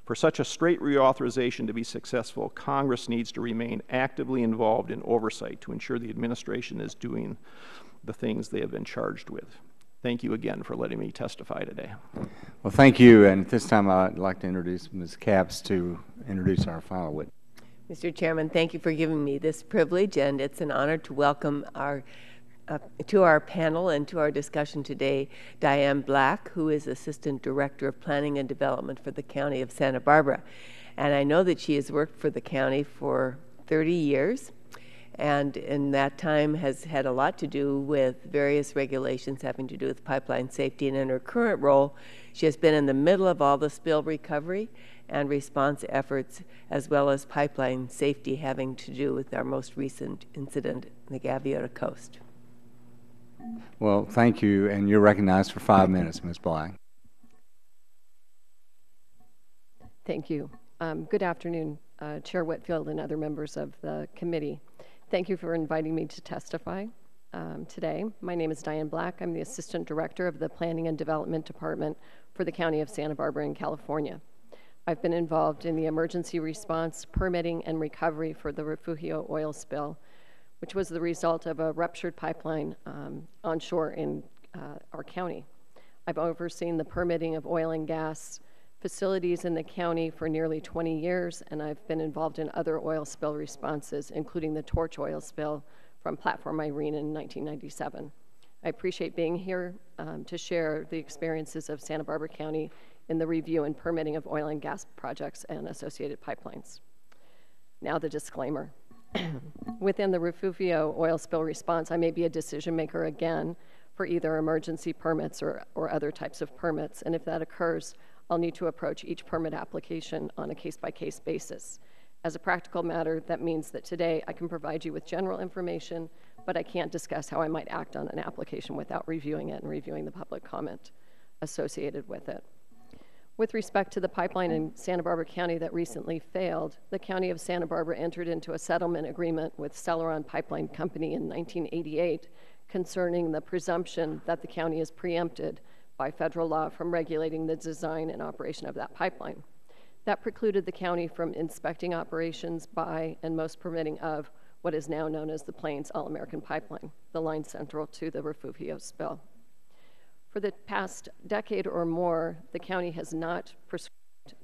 For such a straight reauthorization to be successful, Congress needs to remain actively involved in oversight to ensure the administration is doing the things they have been charged with. Thank you again for letting me testify today. Well, thank you. And at this time, I'd like to introduce Ms. Capps to introduce our final witness. Mr. Chairman, thank you for giving me this privilege, and it's an honor to welcome our to our panel and to our discussion today Diane Black, who is Assistant Director of Planning and Development for the County of Santa Barbara. And I know that she has worked for the county for 30 years, and in that time has had a lot to do with various regulations having to do with pipeline safety. And in her current role, she has been in the middle of all the spill recovery and response efforts, as well as pipeline safety having to do with our most recent incident in the Gaviota Coast. Well, thank you, and you're recognized for 5 minutes, Ms. Black. Thank you. Good afternoon, Chair Whitfield and other members of the committee. Thank you for inviting me to testify today. My name is Diane Black. I'm the Assistant Director of the Planning and Development Department for the County of Santa Barbara in California. I've been involved in the emergency response, permitting, and recovery for the Refugio oil spill, which was the result of a ruptured pipeline onshore in our county. I've overseen the permitting of oil and gas facilities in the county for nearly 20 years, and I've been involved in other oil spill responses, including the Torch oil spill from Platform Irene in 1997. I appreciate being here to share the experiences of Santa Barbara County in the review and permitting of oil and gas projects and associated pipelines. Now the disclaimer. Within the Refugio oil spill response, I may be a decision maker again for either emergency permits or other types of permits, and if that occurs, I'll need to approach each permit application on a case-by-case basis. As a practical matter, that means that today I can provide you with general information, but I can't discuss how I might act on an application without reviewing it and reviewing the public comment associated with it. With respect to the pipeline in Santa Barbara County that recently failed, the County of Santa Barbara entered into a settlement agreement with Celeron Pipeline Company in 1988 concerning the presumption that the county is preempted by federal law from regulating the design and operation of that pipeline. That precluded the county from inspecting operations by and most permitting of what is now known as the Plains All-American Pipeline, the line central to the Refugio spill. For the past decade or more, the county has not prescribed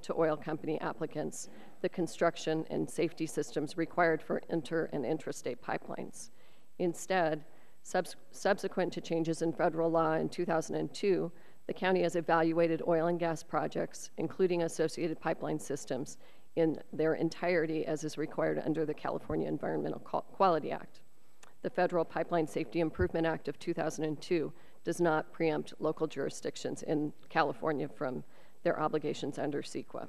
to oil company applicants the construction and safety systems required for inter- and intrastate pipelines. Instead, subsequent to changes in federal law in 2002, the county has evaluated oil and gas projects, including associated pipeline systems, in their entirety as is required under the California Environmental Quality Act. The Federal Pipeline Safety Improvement Act of 2002 does not preempt local jurisdictions in California from their obligations under CEQA.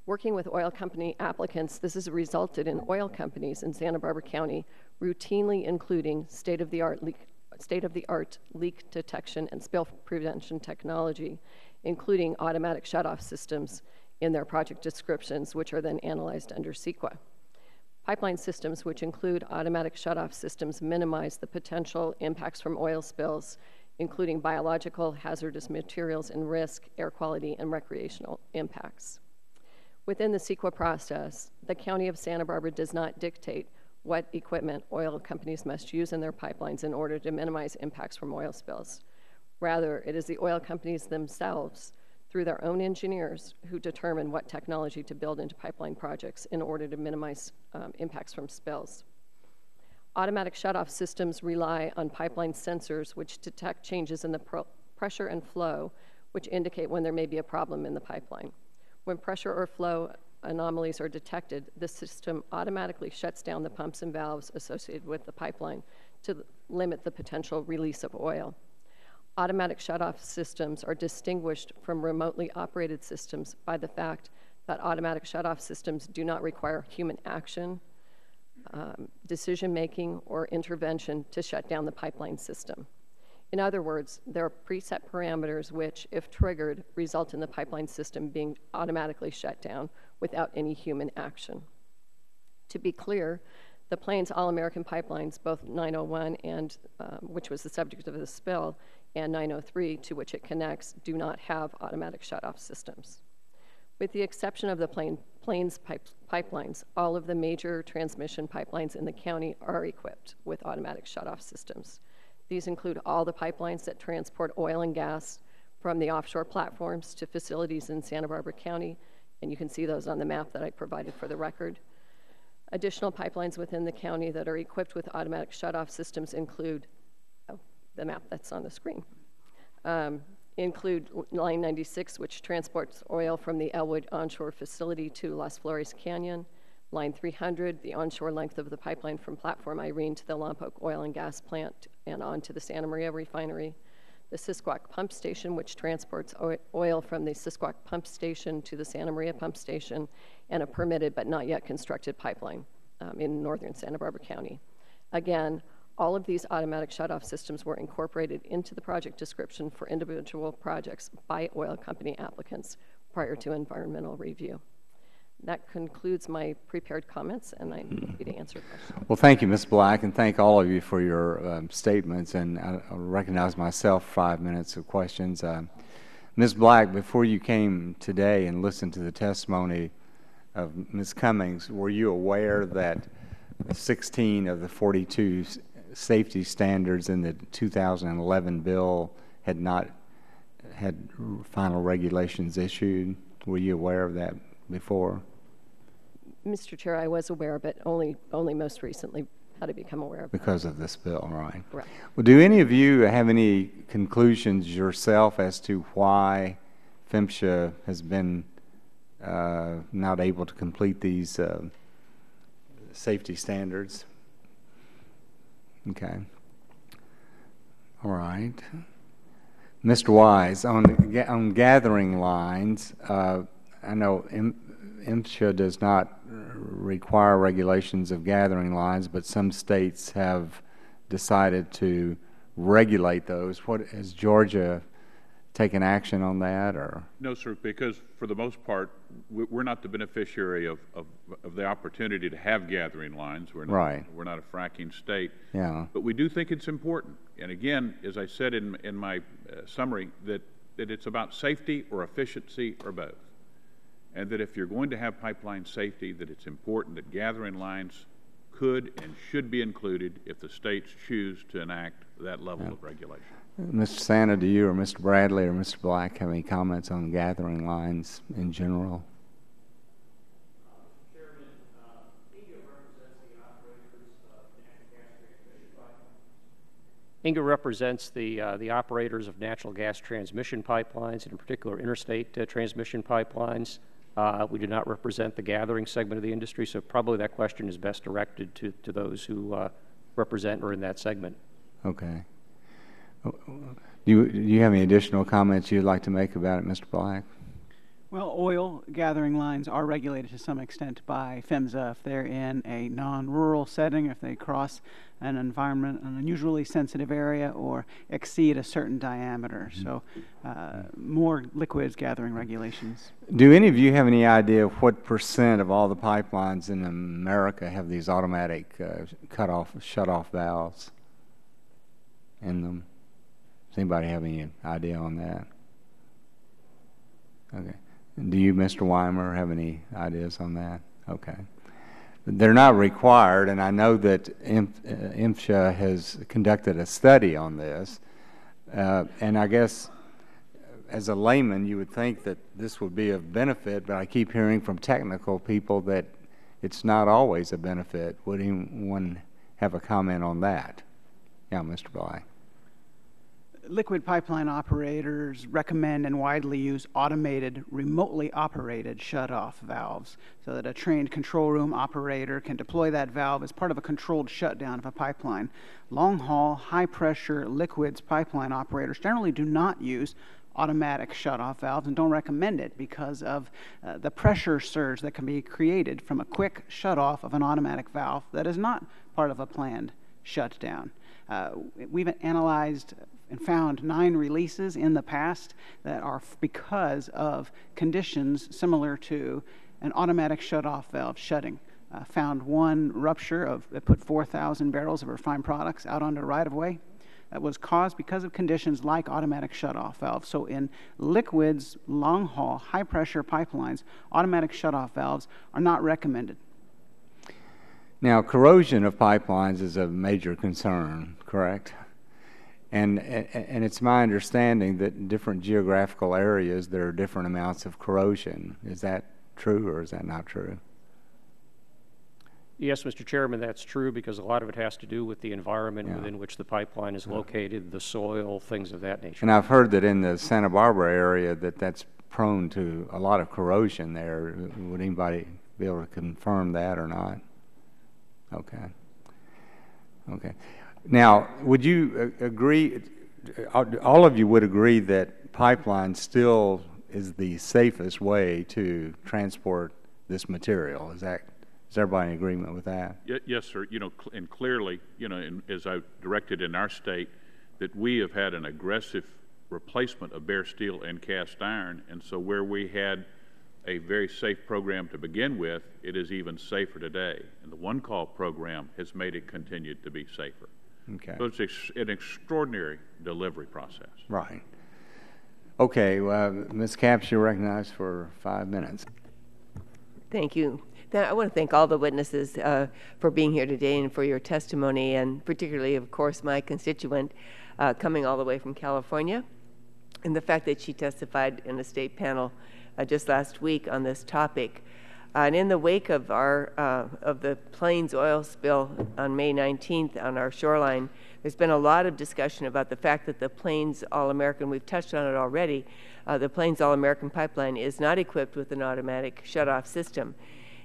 Working with oil company applicants, this has resulted in oil companies in Santa Barbara County routinely including state-of-the-art leak detection and spill prevention technology, including automatic shutoff systems in their project descriptions, which are then analyzed under CEQA. Pipeline systems, which include automatic shutoff systems, minimize the potential impacts from oil spills, including biological, hazardous materials and risk, air quality, and recreational impacts. Within the CEQA process, the County of Santa Barbara does not dictate what equipment oil companies must use in their pipelines in order to minimize impacts from oil spills. Rather, it is the oil companies themselves, through their own engineers, who determine what technology to build into pipeline projects in order to minimize impacts from spills. Automatic shutoff systems rely on pipeline sensors which detect changes in the pressure and flow, which indicate when there may be a problem in the pipeline. When pressure or flow anomalies are detected, the system automatically shuts down the pumps and valves associated with the pipeline to limit the potential release of oil. Automatic shutoff systems are distinguished from remotely operated systems by the fact that automatic shutoff systems do not require human action, decision-making, or intervention to shut down the pipeline system. In other words, there are preset parameters which, if triggered, result in the pipeline system being automatically shut down without any human action. To be clear, the Plains All-American Pipelines, both 901 and which was the subject of the spill, and 903, to which it connects, do not have automatic shutoff systems. With the exception of the Plains pipelines, all of the major transmission pipelines in the county are equipped with automatic shutoff systems. These include all the pipelines that transport oil and gas from the offshore platforms to facilities in Santa Barbara County, and you can see those on the map that I provided for the record. Additional pipelines within the county that are equipped with automatic shutoff systems include, the map that's on the screen, include Line 96, which transports oil from the Elwood onshore facility to Las Flores Canyon, Line 300, the onshore length of the pipeline from Platform Irene to the Lompoc Oil and Gas Plant and on to the Santa Maria Refinery, the Sisquoc Pump Station, which transports oil from the Sisquoc Pump Station to the Santa Maria Pump Station, and a permitted but not yet constructed pipeline in northern Santa Barbara County. Again, all of these automatic shutoff systems were incorporated into the project description for individual projects by oil company applicants prior to environmental review. That concludes my prepared comments, and I'm happy to answer questions. Well, thank you, Ms. Black, and thank all of you for your statements. And I'll recognize myself 5 minutes of questions. Ms. Black, before you came today and listened to the testimony of Ms. Cummings, were you aware that 16 of the 42 safety standards in the 2011 bill had not had final regulations issued? Were you aware of that before? Mr. Chair, I was aware, but only most recently how to become aware of because of this bill, right? Correct. Well, do any of you have any conclusions yourself as to why PHMSA has been not able to complete these safety standards? Okay. All right. Mr. Wise, on gathering lines, I know PHMSA does not require regulations of gathering lines, but some states have decided to regulate those. Has Georgia taken action on that, or? No, sir, because for the most part, we're not the beneficiary of the opportunity to have gathering lines. We're not, right. We're not a fracking state. Yeah. But we do think it's important. And again, as I said in my summary, that it's about safety or efficiency or both. And that if you're going to have pipeline safety, that it's important that gathering lines could and should be included if the states choose to enact that level of regulation. Mr. Santa, do you or Mr. Bradley or Mr. Black have any comments on gathering lines in general? INGA represents the operators of natural gas transmission pipelines, and in particular interstate transmission pipelines. We do not represent the gathering segment of the industry, so probably that question is best directed to those who represent or in that segment. Okay. Do you have any additional comments you'd like to make about it, Mr. Black? Well, oil gathering lines are regulated to some extent by PHMSA if they're in a non-rural setting, if they cross an environment, an unusually sensitive area, or exceed a certain diameter. So more liquids gathering regulations. Do any of you have any idea of what % of all the pipelines in America have these automatic shut-off valves in them? Does anybody have any idea on that? Okay. Do you, Mr. Weimer, have any ideas on that? Okay. They're not required, and I know that PHMSA has conducted a study on this, and I guess as a layman you would think that this would be of benefit, but I keep hearing from technical people that it's not always a benefit. Would anyone have a comment on that? Yeah, Mr. Bly. Liquid pipeline operators recommend and widely use automated, remotely operated shutoff valves so that a trained control room operator can deploy that valve as part of a controlled shutdown of a pipeline. Long-haul, high-pressure liquids pipeline operators generally do not use automatic shutoff valves and don't recommend it because of the pressure surge that can be created from a quick shutoff of an automatic valve that is not part of a planned shutdown. We've analyzed and found 9 releases in the past that are because of conditions similar to an automatic shutoff valve shutting. Found one rupture that put 4,000 barrels of refined products out onto right-of-way. That was caused because of conditions like automatic shutoff valves. So in liquids, long-haul, high-pressure pipelines, automatic shutoff valves are not recommended. Now, corrosion of pipelines is a major concern, correct? And it's my understanding that in different geographical areas there are different amounts of corrosion. Is that true or is that not true? Yes, Mr. Chairman, that's true because a lot of it has to do with the environment Yeah. within which the pipeline is located, the soil, things of that nature. And I've heard that in the Santa Barbara area that's prone to a lot of corrosion there. Would anybody be able to confirm that or not? Okay. Okay. Now, would you agree, all of you would agree that pipeline still is the safest way to transport this material? Is everybody in agreement with that? Yes, sir. You know, and clearly, you know, as I directed in our state, that we have had an aggressive replacement of bare steel and cast iron, and so where we had a very safe program to begin with, it is even safer today. And the One Call program has made it continue to be safer. Okay. So it's an extraordinary delivery process. Right. Okay, Ms. Capps, you're recognized for 5 minutes. Thank you. I want to thank all the witnesses for being here today and for your testimony, and particularly, of course, my constituent coming all the way from California, and the fact that she testified in a state panel just last week on this topic. And in the wake of the Plains oil spill on May 19th on our shoreline, there's been a lot of discussion about the fact that the Plains All-American, we've touched on it already, the Plains All-American pipeline is not equipped with an automatic shut-off system.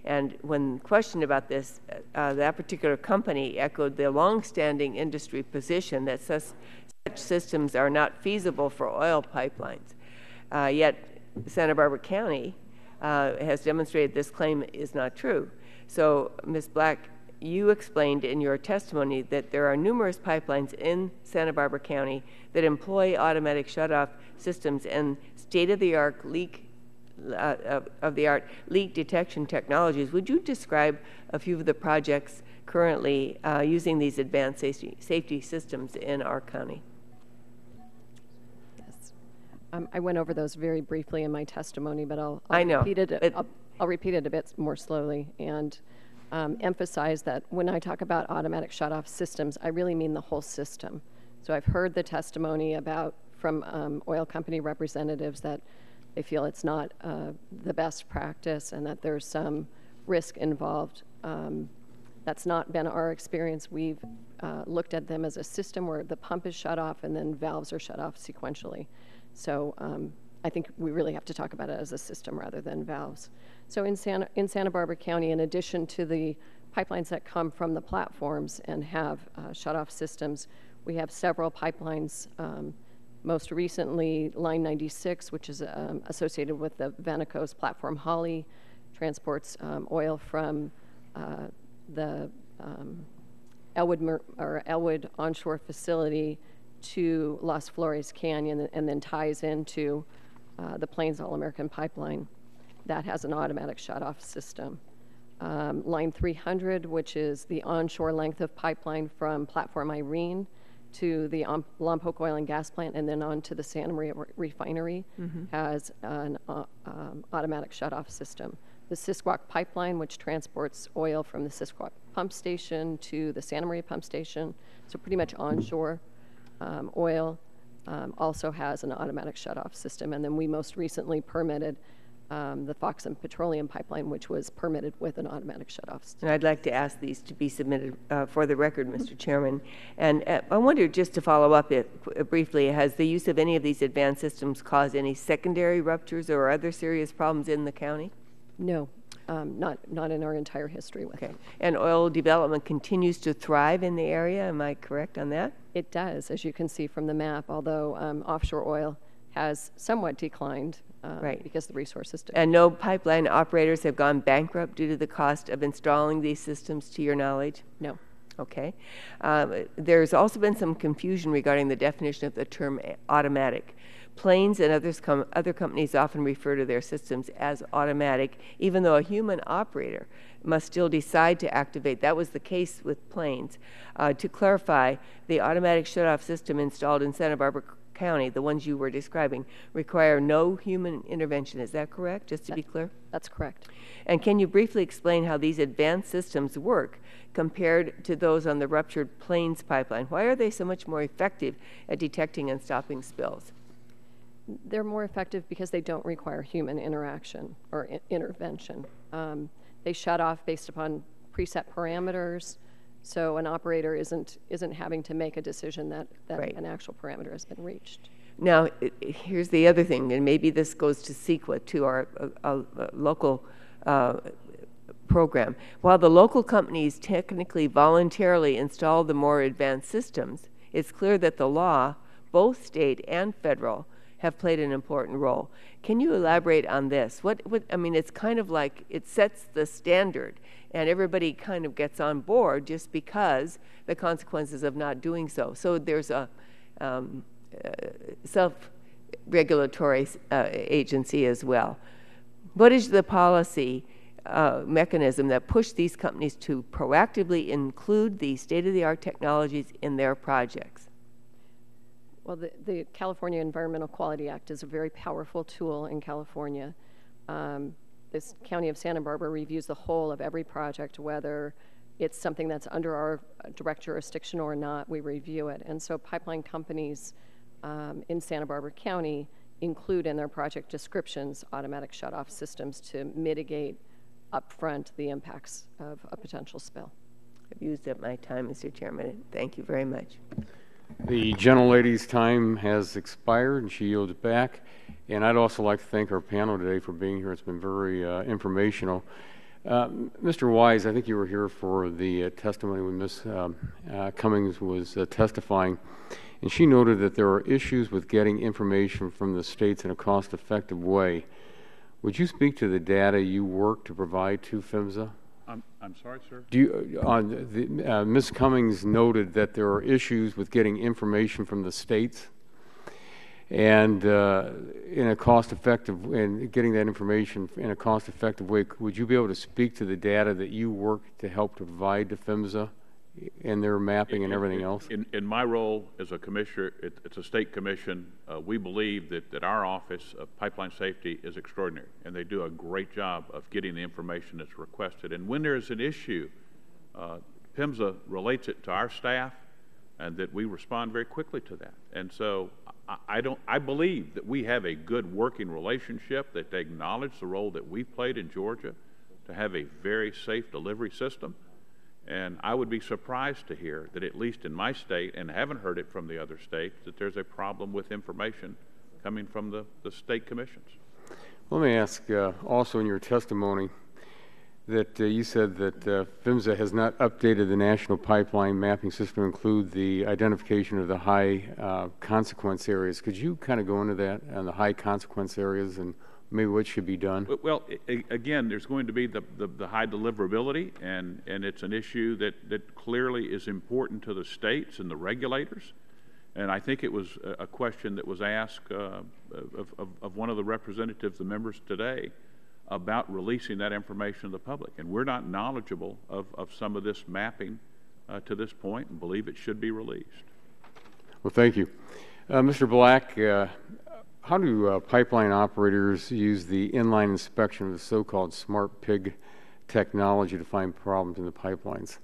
And when questioned about this, that particular company echoed the long-standing industry position that such systems are not feasible for oil pipelines. Yet Santa Barbara County has demonstrated this claim is not true. So, Ms. Black, you explained in your testimony that there are numerous pipelines in Santa Barbara County that employ automatic shut-off systems and state-of-the-art leak detection technologies. Would you describe a few of the projects currently using these advanced safety systems in our county? Yes. I went over those very briefly in my testimony, but I'll repeat it a bit more slowly and emphasize that when I talk about automatic shut-off systems, I really mean the whole system. So I've heard the testimony from oil company representatives that they feel it's not the best practice and that there's some risk involved. That's not been our experience. We've looked at them as a system where the pump is shut off and then valves are shut off sequentially. So I think we really have to talk about it as a system rather than valves. So in Santa Barbara County, in addition to the pipelines that come from the platforms and have shut-off systems, we have several pipelines. Most recently, Line 96, which is associated with the Vanicos platform Holly, transports oil from the Elwood onshore facility to Las Flores Canyon and then ties into the Plains All-American pipeline. That has an automatic shut-off system. Line 300, which is the onshore length of pipeline from Platform Irene to the Lompoc Oil and Gas Plant and then on to the Santa Maria Refinery, has an automatic shut-off system. The Sisquoc Pipeline, which transports oil from the Sisquoc Pump Station to the Santa Maria Pump Station, so pretty much onshore oil, also has an automatic shut-off system. And then we most recently permitted the Foxen Petroleum Pipeline, which was permitted with an automatic shut-off system. And I'd like to ask these to be submitted for the record, Mr. Chairman. And I wonder, just to follow up briefly, has the use of any of these advanced systems caused any secondary ruptures or other serious problems in the county? No, not in our entire history with them. And oil development continues to thrive in the area, am I correct on that? It does, as you can see from the map, although offshore oil has somewhat declined because the resources do. And no pipeline operators have gone bankrupt due to the cost of installing these systems, to your knowledge? No. Okay. There's also been some confusion regarding the definition of the term automatic. Plains and other companies often refer to their systems as automatic, even though a human operator must still decide to activate. That was the case with Plains. To clarify, the automatic shut-off system installed in Santa Barbara County, the ones you were describing, require no human intervention. Is that correct, just to be clear? That's correct. And can you briefly explain how these advanced systems work compared to those on the ruptured Plains pipeline? Why are they so much more effective at detecting and stopping spills? They're more effective because they don't require human interaction or intervention. They shut off based upon preset parameters, so an operator isn't having to make a decision that Right. an actual parameter has been reached. Now, here's the other thing, and maybe this goes to CEQA, to our local program. While the local companies technically voluntarily install the more advanced systems, it's clear that the law, both state and federal, have played an important role. Can you elaborate on this? I mean, it's kind of like it sets the standard, and everybody kind of gets on board just because the consequences of not doing so. So there's a self-regulatory agency as well. What is the policy mechanism that pushed these companies to proactively include the state-of-the-art technologies in their projects? Well, the California Environmental Quality Act is a very powerful tool in California. This County of Santa Barbara reviews the whole of every project, whether it's something that's under our direct jurisdiction or not, we review it. And so pipeline companies in Santa Barbara County include in their project descriptions automatic shutoff systems to mitigate upfront the impacts of a potential spill. I've used up my time, Mr. Chairman. Thank you very much. The gentlelady's time has expired, and she yields back. And I'd also like to thank our panel today for being here. It's been very informational. Mr. Wise, I think you were here for the testimony when Ms. Cummings was testifying, and she noted that there are issues with getting information from the states in a cost-effective way. Would you speak to the data you work to provide to PHMSA? I'm sorry, sir? Ms. Cummings noted that there are issues with getting information from the states and in a cost-effective, and getting that information in a cost-effective way. Would you be able to speak to the data that you work to help to provide to PHMSA and their mapping and everything else? In my role as a commissioner, it's a state commission. We believe that our office of pipeline safety is extraordinary, and they do a great job of getting the information that's requested. And when there's an issue, PHMSA relates it to our staff, and that we respond very quickly to that. And so I believe that we have a good working relationship, that they acknowledge the role that we've played in Georgia to have a very safe delivery system. And I would be surprised to hear that, at least in my state, and haven't heard it from the other states, that there's a problem with information coming from the state commissions. Let me ask also in your testimony that you said that PHMSA has not updated the national pipeline mapping system to include the identification of the high consequence areas. Could you kind of go into that and the high consequence areas and maybe what should be done? Well, again, there's going to be the high deliverability, and it's an issue that clearly is important to the states and the regulators. And I think it was a question that was asked of one of the representatives, the members today, about releasing that information to the public. And we're not knowledgeable of some of this mapping to this point, and believe it should be released. Well, thank you. Mr. Black, how do pipeline operators use the inline inspection of the so-called smart pig technology to find problems in the pipelines?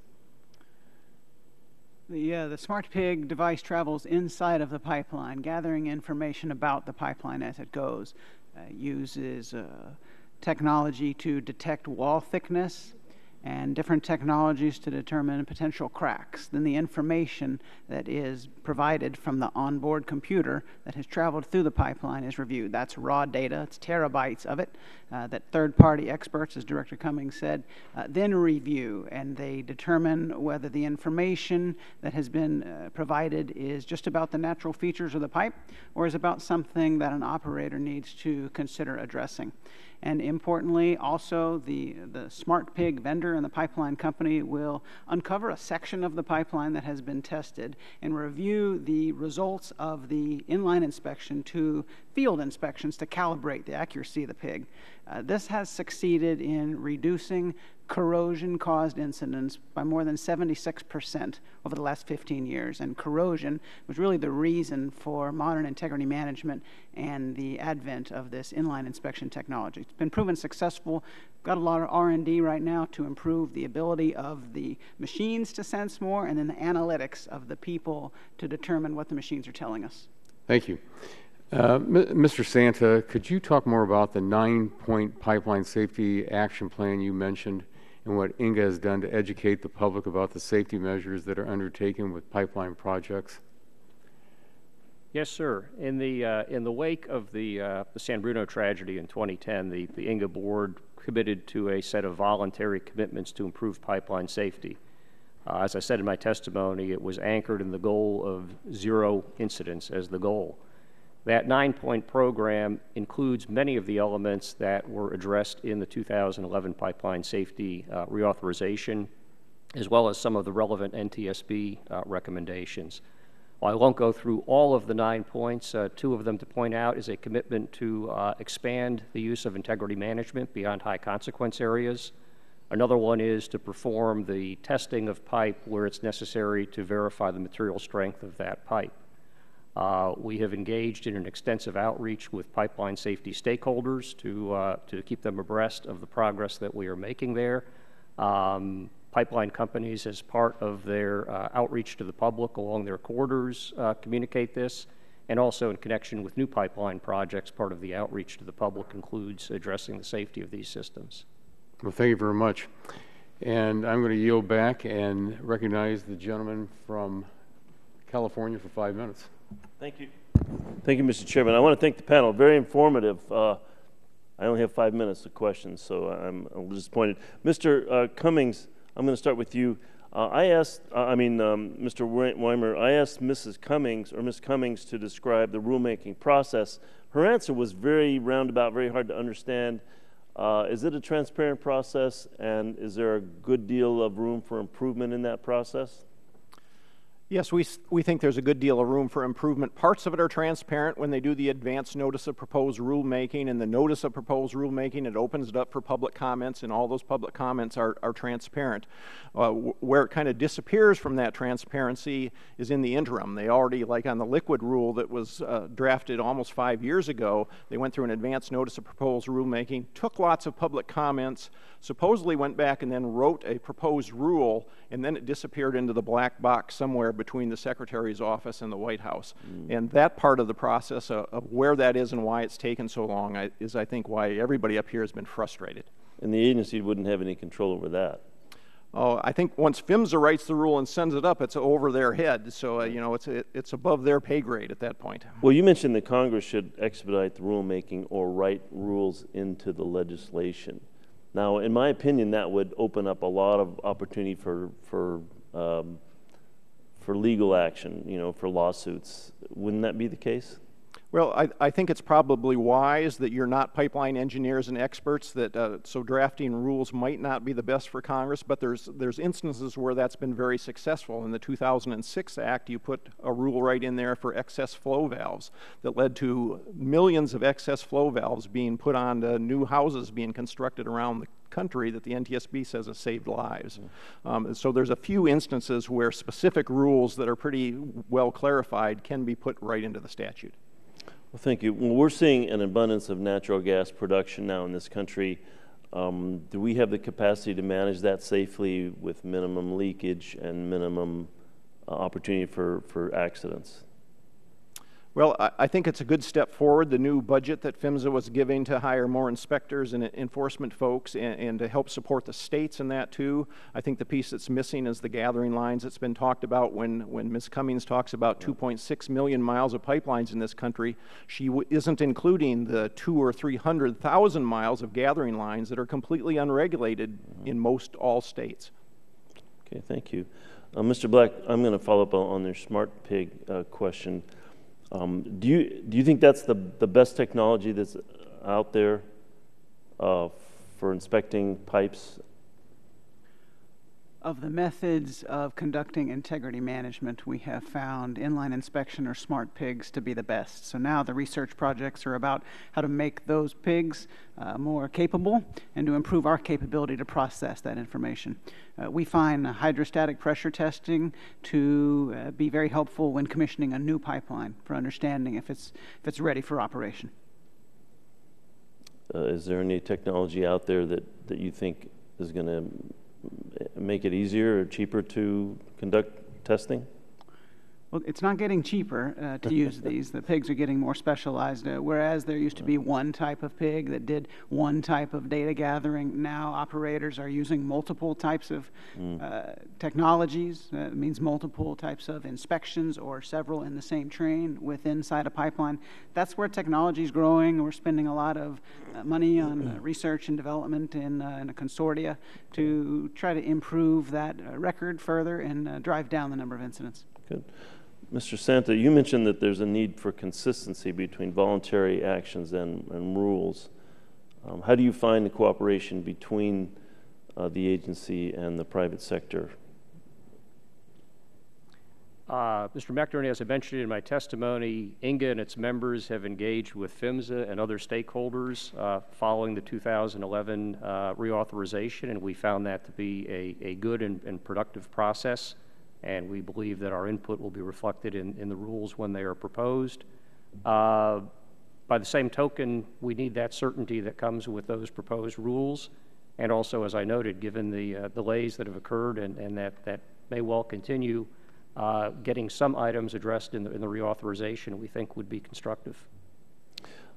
The smart pig device travels inside of the pipeline, gathering information about the pipeline as it goes. Uses technology to detect wall thickness and different technologies to determine potential cracks. Then the information that is provided from the onboard computer that has traveled through the pipeline is reviewed. That's raw data. It's terabytes of it that third-party experts, as Director Cummings said, then review, and they determine whether the information that has been provided is just about the natural features of the pipe or is about something that an operator needs to consider addressing. And importantly, also, the smart pig vendor and the pipeline company will uncover a section of the pipeline that has been tested and review the results of the inline inspection to field inspections to calibrate the accuracy of the pig. This has succeeded in reducing corrosion-caused incidents by more than 76% over the last 15 years. And corrosion was really the reason for modern integrity management and the advent of this inline inspection technology. It's been proven successful. Got a lot of R&D right now to improve the ability of the machines to sense more, and then the analytics of the people to determine what the machines are telling us. Thank you. Mr. Santa, could you talk more about the 9-point pipeline safety action plan you mentioned and what INGA has done to educate the public about the safety measures that are undertaken with pipeline projects? Yes, sir. In the wake of the San Bruno tragedy in 2010, the INGA board committed to a set of voluntary commitments to improve pipeline safety. As I said in my testimony, it was anchored in the goal of 0 incidents as the goal. That 9-point program includes many of the elements that were addressed in the 2011 pipeline safety reauthorization, as well as some of the relevant NTSB recommendations. While I won't go through all of the 9 points, 2 of them to point out is a commitment to expand the use of integrity management beyond high consequence areas. Another one is to perform the testing of pipe where it's necessary to verify the material strength of that pipe. We have engaged in an extensive outreach with pipeline safety stakeholders to keep them abreast of the progress that we are making there. Pipeline companies, as part of their outreach to the public along their corridors, communicate this, and also in connection with new pipeline projects, part of the outreach to the public includes addressing the safety of these systems. Well, thank you very much. And I'm going to yield back and recognize the gentleman from California for 5 minutes. Thank you. Thank you, Mr. Chairman. I want to thank the panel. Very informative. I only have 5 minutes of questions, so I'm a little disappointed. Mr. Cummings, I'm going to start with you. Mr. Weimer, I asked Mrs. Cummings, or Ms. Cummings, to describe the rulemaking process. Her answer was very roundabout, very hard to understand. Is it a transparent process, and is there a good deal of room for improvement in that process? Yes, we think there's a good deal of room for improvement. Parts of it are transparent when they do the advance notice of proposed rulemaking, and the notice of proposed rulemaking, it opens it up for public comments, and all those public comments are transparent. Where it kind of disappears from that transparency is in the interim. They already, like on the liquid rule that was drafted almost 5 years ago, they went through an advance notice of proposed rulemaking, took lots of public comments, supposedly went back and then wrote a proposed rule, and then it disappeared into the black box somewhere between the Secretary's office and the White House. And that part of the process of where that is and why it's taken so long is, I think, why everybody up here has been frustrated. And the agency wouldn't have any control over that. Oh, I think once PHMSA writes the rule and sends it up, it's over their head. So, it's above their pay grade at that point. Well, you mentioned that Congress should expedite the rulemaking or write rules into the legislation. Now, in my opinion, that would open up a lot of opportunity for legal action, for lawsuits. Wouldn't that be the case? Well, I think it's probably wise that you're not pipeline engineers and experts, so drafting rules might not be the best for Congress, but there's instances where that's been very successful. In the 2006 Act, you put a rule right in there for excess flow valves that led to millions of excess flow valves being put on new houses being constructed around the country that the NTSB says has saved lives. So there's a few instances where specific rules that are pretty well clarified can be put right into the statute. Well, thank you. Well, we're seeing an abundance of natural gas production now in this country. Do we have the capacity to manage that safely with minimum leakage and minimum opportunity for accidents? Well, I think it's a good step forward, the new budget that PHMSA was giving to hire more inspectors and enforcement folks and to help support the states in that too. I think the piece that's missing is the gathering lines that's been talked about when Ms. Cummings talks about 2.6 million miles of pipelines in this country. She isn't including the 200,000 or 300,000 miles of gathering lines that are completely unregulated in most all states. Okay, thank you. Mr. Black, I'm going to follow up on your smart pig question. Do you think that's the best technology that's out there for inspecting pipes? Of the methods of conducting integrity management, we have found inline inspection or smart pigs to be the best. So now the research projects are about how to make those pigs more capable and to improve our capability to process that information. We find hydrostatic pressure testing to be very helpful when commissioning a new pipeline for understanding if it's ready for operation. Is there any technology out there that you think is going to make it easier or cheaper to conduct testing? Well, it's not getting cheaper to use these. The pigs are getting more specialized. Whereas there used to be one type of pig that did one type of data gathering, now operators are using multiple types of technologies. It means multiple types of inspections or several in the same train inside a pipeline. That's where technology is growing. We're spending a lot of money on research and development in a consortia to try to improve that record further and drive down the number of incidents. Good. Mr. Santa, you mentioned that there's a need for consistency between voluntary actions and rules. How do you find the cooperation between the agency and the private sector? Mr. McNerney, as I mentioned in my testimony, INGA and its members have engaged with PHMSA and other stakeholders following the 2011 reauthorization, and we found that to be a good and productive process. And we believe that our input will be reflected in the rules when they are proposed. By the same token, we need that certainty that comes with those proposed rules. And also, as I noted, given the delays that have occurred and that may well continue, getting some items addressed in the reauthorization we think would be constructive.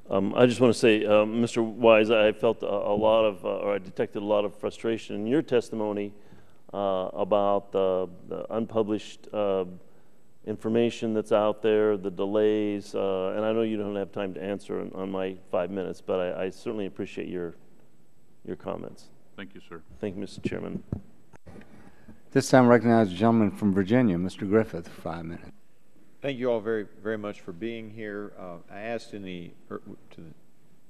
I just want to say, Mr. Wise, I felt a lot of, or I detected a lot of frustration in your testimony about the unpublished information that's out there, the delays, and I know you don't have time to answer on my 5 minutes, but I certainly appreciate your comments. Thank you, sir. Thank you, Mr. Chairman. This time I recognize the gentleman from Virginia, Mr. Griffith, for 5 minutes. Thank you all very, very much for being here. I asked to the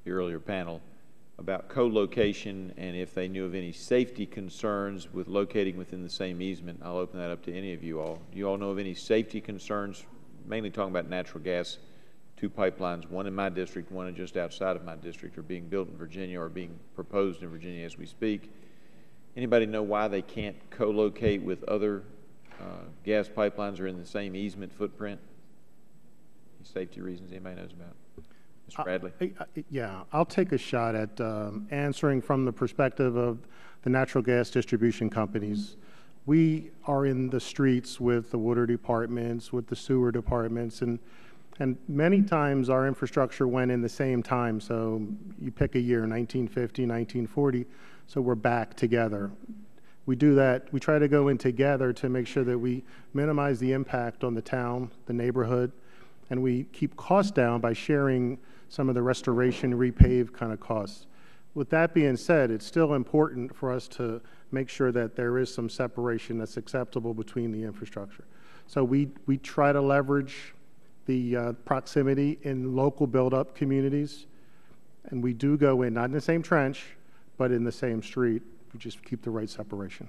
earlier panel about co-location and if they knew of any safety concerns with locating within the same easement. I'll open that up to any of you all. Do you all know of any safety concerns, mainly talking about natural gas? Two pipelines, one in my district, one just outside of my district, are being built in Virginia or being proposed in Virginia as we speak. Anybody know why they can't co-locate with other gas pipelines or in the same easement footprint? Any safety reasons anybody knows about? Mr. Bradley? Yeah, I'll take a shot at answering from the perspective of the natural gas distribution companies. We are in the streets with the water departments, with the sewer departments, and many times our infrastructure went in the same time. So you pick a year, 1950, 1940, so we're back together. We do that, we try to go in together to make sure that we minimize the impact on the town, the neighborhood, and we keep costs down by sharing some of the restoration, repave kind of costs. With that being said, it's still important for us to make sure that there is some separation that's acceptable between the infrastructure. So we try to leverage the proximity in local build-up communities, and we do go in, not in the same trench, but in the same street. We just keep the right separation.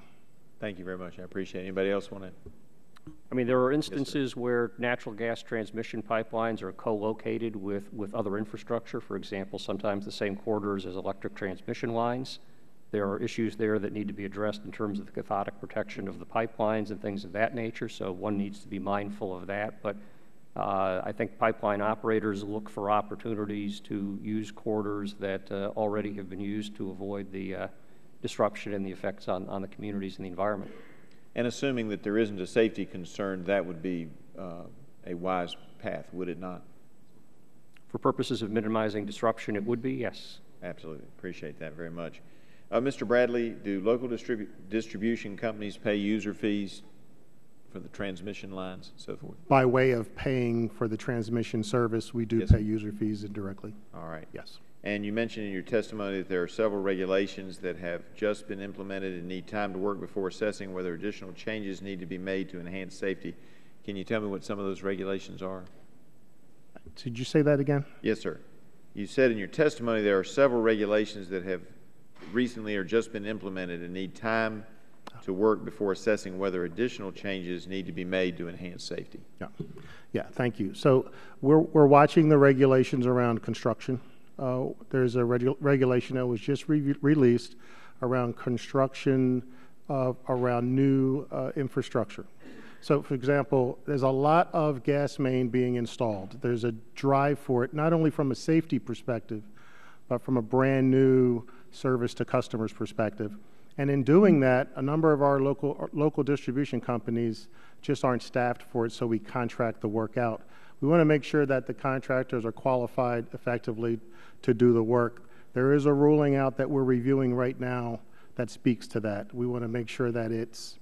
Thank you very much. I appreciate it. Anybody else want to? I mean, there are instances where natural gas transmission pipelines are co-located with other infrastructure. For example, sometimes the same corridors as electric transmission lines. There are issues there that need to be addressed in terms of the cathodic protection of the pipelines and things of that nature, so one needs to be mindful of that. But I think pipeline operators look for opportunities to use corridors that already have been used to avoid the disruption and the effects on the communities and the environment. And assuming that there isn't a safety concern, that would be a wise path, would it not? For purposes of minimizing disruption, it would be, yes. Absolutely. Appreciate that very much. Mr. Bradley, do local distribution companies pay user fees for the transmission lines and so forth? By way of paying for the transmission service, we do pay user fees indirectly. All right. Yes. And you mentioned in your testimony that there are several regulations that have just been implemented and need time to work before assessing whether additional changes need to be made to enhance safety. Can you tell me what some of those regulations are? Did you say that again? Yes, sir. You said in your testimony there are several regulations that have recently or just been implemented and need time to work before assessing whether additional changes need to be made to enhance safety. Yeah, thank you. So we're watching the regulations around construction. There's a regulation that was just released around construction around new infrastructure. So, for example, there's a lot of gas main being installed. There's a drive for it, not only from a safety perspective, but from a brand new service to customers perspective. And in doing that, a number of our local distribution companies just aren't staffed for it, so we contract the work out. We want to make sure that the contractors are qualified effectively to do the work. There is a ruling out that we're reviewing right now that speaks to that. We want to make sure that it's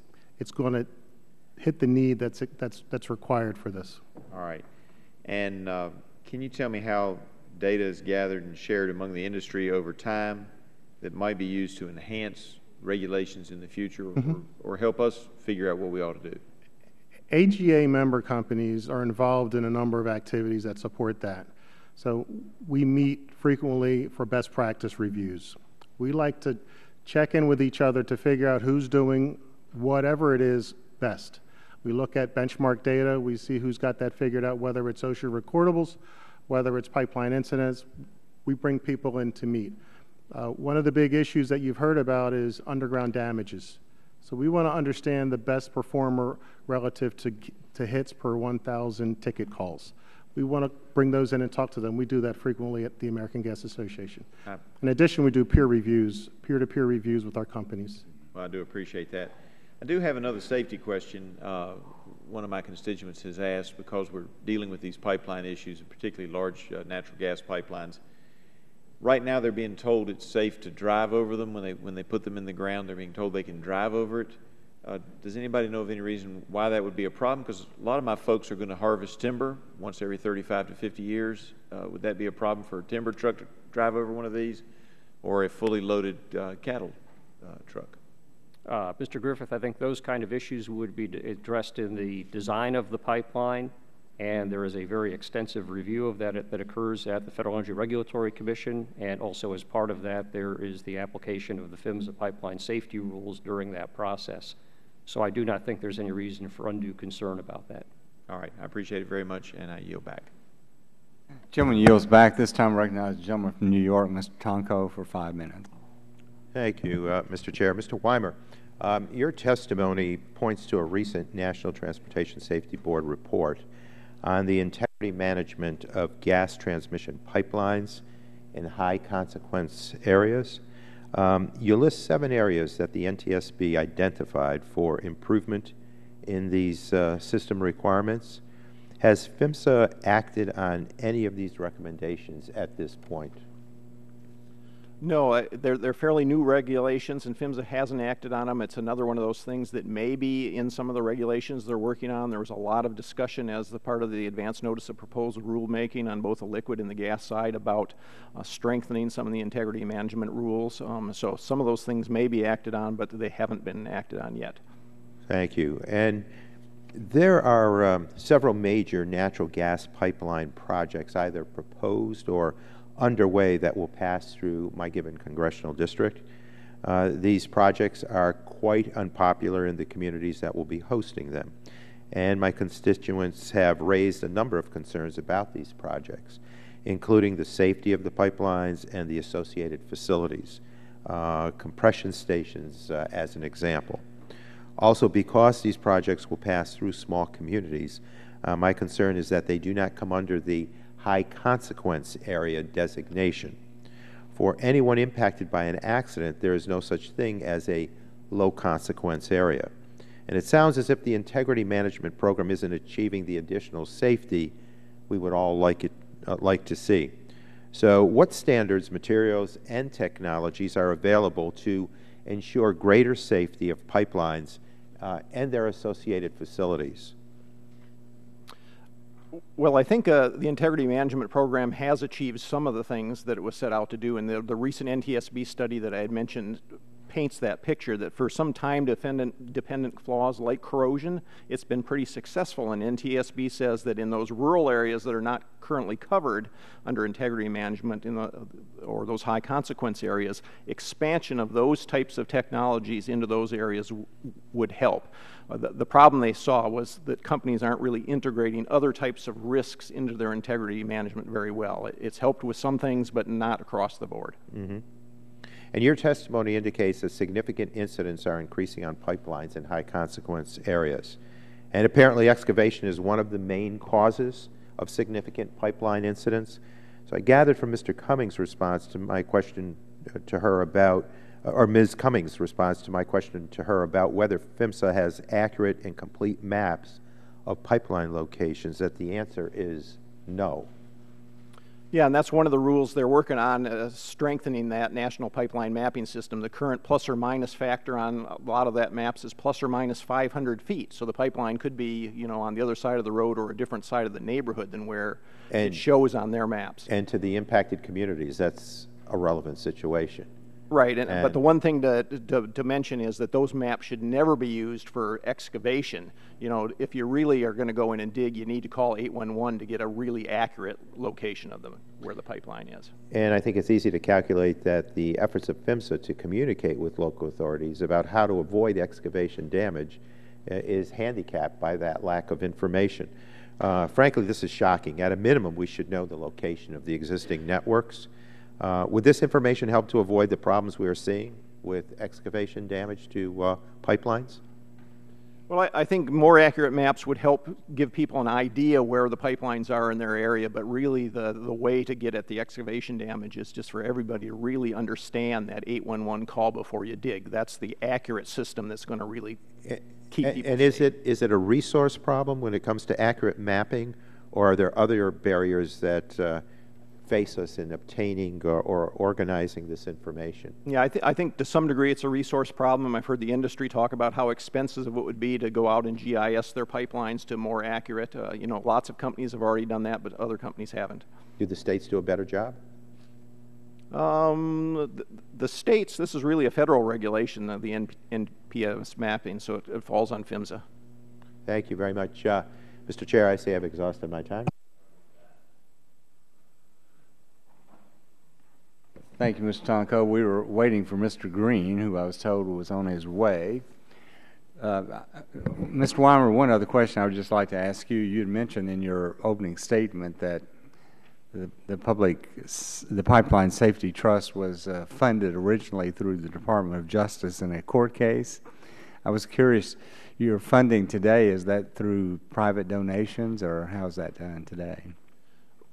going to hit the need that's required for this. All right. And can you tell me how data is gathered and shared among the industry over time that might be used to enhance regulations in the future or help us figure out what we ought to do? AGA member companies are involved in a number of activities that support that. So we meet frequently for best practice reviews. We like to check in with each other to figure out who's doing whatever it is best. We look at benchmark data. We see who's got that figured out, whether it's OSHA recordables, whether it's pipeline incidents. We bring people in to meet. One of the big issues that you've heard about is underground damages. So we want to understand the best performer relative to hits per 1,000 ticket calls. We want to bring those in and talk to them. We do that frequently at the American Gas Association. In addition, we do peer reviews, peer-to-peer reviews with our companies. Well, I do appreciate that. I do have another safety question. One of my constituents has asked, because we're dealing with these pipeline issues, particularly large natural gas pipelines. Right now, they're being told it's safe to drive over them when they put them in the ground. They're being told they can drive over it. Does anybody know of any reason why that would be a problem? Because a lot of my folks are going to harvest timber once every 35 to 50 years. Would that be a problem for a timber truck to drive over one of these, or a fully loaded cattle truck? Mr. Griffith, I think those kind of issues would be addressed in the design of the pipeline, and there is a very extensive review of that that occurs at the Federal Energy Regulatory Commission, and also as part of that there is the application of the PHMSA pipeline safety rules during that process. So I do not think there's any reason for undue concern about that. All right, I appreciate it very much, and I yield back. Gentleman yields back. This time recognize the gentleman from New York, Mr. Tonko, for 5 minutes. Thank you, Mr. Chair. Mr. Weimer, your testimony points to a recent National Transportation Safety Board report on the integrity management of gas transmission pipelines in high-consequence areas. You list 7 areas that the NTSB identified for improvement in these system requirements. Has PHMSA acted on any of these recommendations at this point? No, they're fairly new regulations, and PHMSA hasn't acted on them. It's another one of those things that may be in some of the regulations they're working on. There was a lot of discussion as the part of the advance notice of proposal rulemaking on both the liquid and the gas side about strengthening some of the integrity management rules. So some of those things may be acted on, but they haven't been acted on yet. Thank you. And there are several major natural gas pipeline projects either proposed or underway that will pass through my given congressional district. These projects are quite unpopular in the communities that will be hosting them, and my constituents have raised a number of concerns about these projects, including the safety of the pipelines and the associated facilities, compression stations as an example. Also, because these projects will pass through small communities, my concern is that they do not come under the high consequence area designation. For anyone impacted by an accident, there is no such thing as a low consequence area. And it sounds as if the integrity management program isn't achieving the additional safety we would all like to see. So what standards, materials, and technologies are available to ensure greater safety of pipelines and their associated facilities? Well, I think the integrity management program has achieved some of the things that it was set out to do, and the recent NTSB study that I had mentioned paints that picture that for some time-dependent flaws like corrosion, it's been pretty successful, and NTSB says that in those rural areas that are not currently covered under integrity management or those high consequence areas, expansion of those types of technologies into those areas would help. The problem they saw was that companies aren't really integrating other types of risks into their integrity management very well. It's helped with some things, but not across the board. Mm-hmm. And your testimony indicates that significant incidents are increasing on pipelines in high consequence areas. And apparently excavation is one of the main causes of significant pipeline incidents. So I gathered from Mr. Cummings' response to my question to her about or Ms. Cummings' response to my question to her about whether PHMSA has accurate and complete maps of pipeline locations, that the answer is no. Yeah, and that's one of the rules they're working on, strengthening that national pipeline mapping system. The current plus or minus factor on a lot of that maps is plus or minus 500 feet. So the pipeline could be, you know, on the other side of the road or a different side of the neighborhood than where it shows on their maps. And to the impacted communities, that's a relevant situation. Right, but the one thing to mention is that those maps should never be used for excavation. You know, if you really are going to go in and dig, you need to call 811 to get a really accurate location of where the pipeline is. And I think it's easy to calculate that the efforts of PHMSA to communicate with local authorities about how to avoid excavation damage is handicapped by that lack of information. Frankly, this is shocking. At a minimum, we should know the location of the existing networks. Would this information help to avoid the problems we are seeing with excavation damage to pipelines? Well, I think more accurate maps would help give people an idea where the pipelines are in their area, but really the way to get at the excavation damage is just for everybody to really understand that 811 call before you dig. That's the accurate system that's going to really keep people safe. And is it a resource problem when it comes to accurate mapping, or are there other barriers that face us in obtaining or organizing this information? Yeah, I think to some degree it's a resource problem. I've heard the industry talk about how expensive it would be to go out and GIS their pipelines to more accurate. You know, lots of companies have already done that, but other companies haven't. Do the states do a better job? The states, this is really a federal regulation of the NPS mapping, so it falls on PHMSA. Thank you very much. Mr. Chair, I say I've exhausted my time. Thank you, Mr. Tonko. We were waiting for Mr. Green, who I was told was on his way. Mr. Weimer, one other question I would just like to ask you. You had mentioned in your opening statement that the Pipeline Safety Trust was funded originally through the Department of Justice in a court case. I was curious, your funding today, is that through private donations, or how's that done today?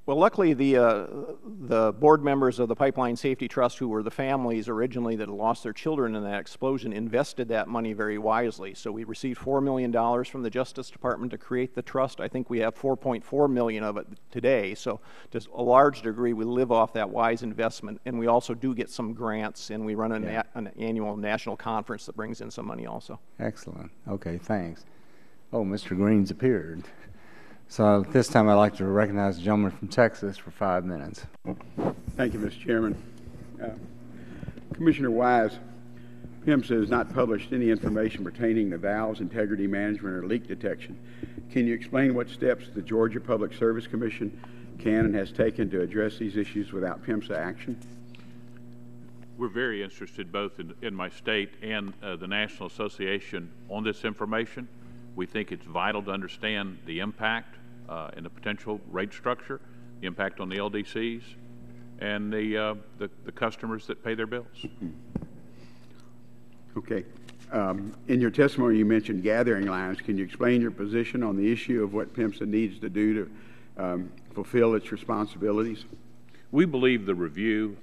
Well, luckily, the board members of the Pipeline Safety Trust, who were the families originally that lost their children in that explosion, invested that money very wisely. So we received $4 million from the Justice Department to create the trust. I think we have $4.4 million of it today. So to a large degree, we live off that wise investment. And we also do get some grants, and we run an annual national conference that brings in some money also. Excellent. Okay, thanks. Oh, Mr. Green's appeared. So at this time, I'd like to recognize the gentleman from Texas for 5 minutes. Thank you, Mr. Chairman. Commissioner Wise, PHMSA has not published any information pertaining to valves, integrity management, or leak detection. Can you explain what steps the Georgia Public Service Commission can and has taken to address these issues without PHMSA action? We're very interested both in my state and the National Association on this information. We think it's vital to understand the impact and the potential rate structure, the impact on the LDCs, and the customers that pay their bills. Okay. In your testimony, you mentioned gathering lines. Can you explain your position on the issue of what PHMSA needs to do to fulfill its responsibilities? We believe the review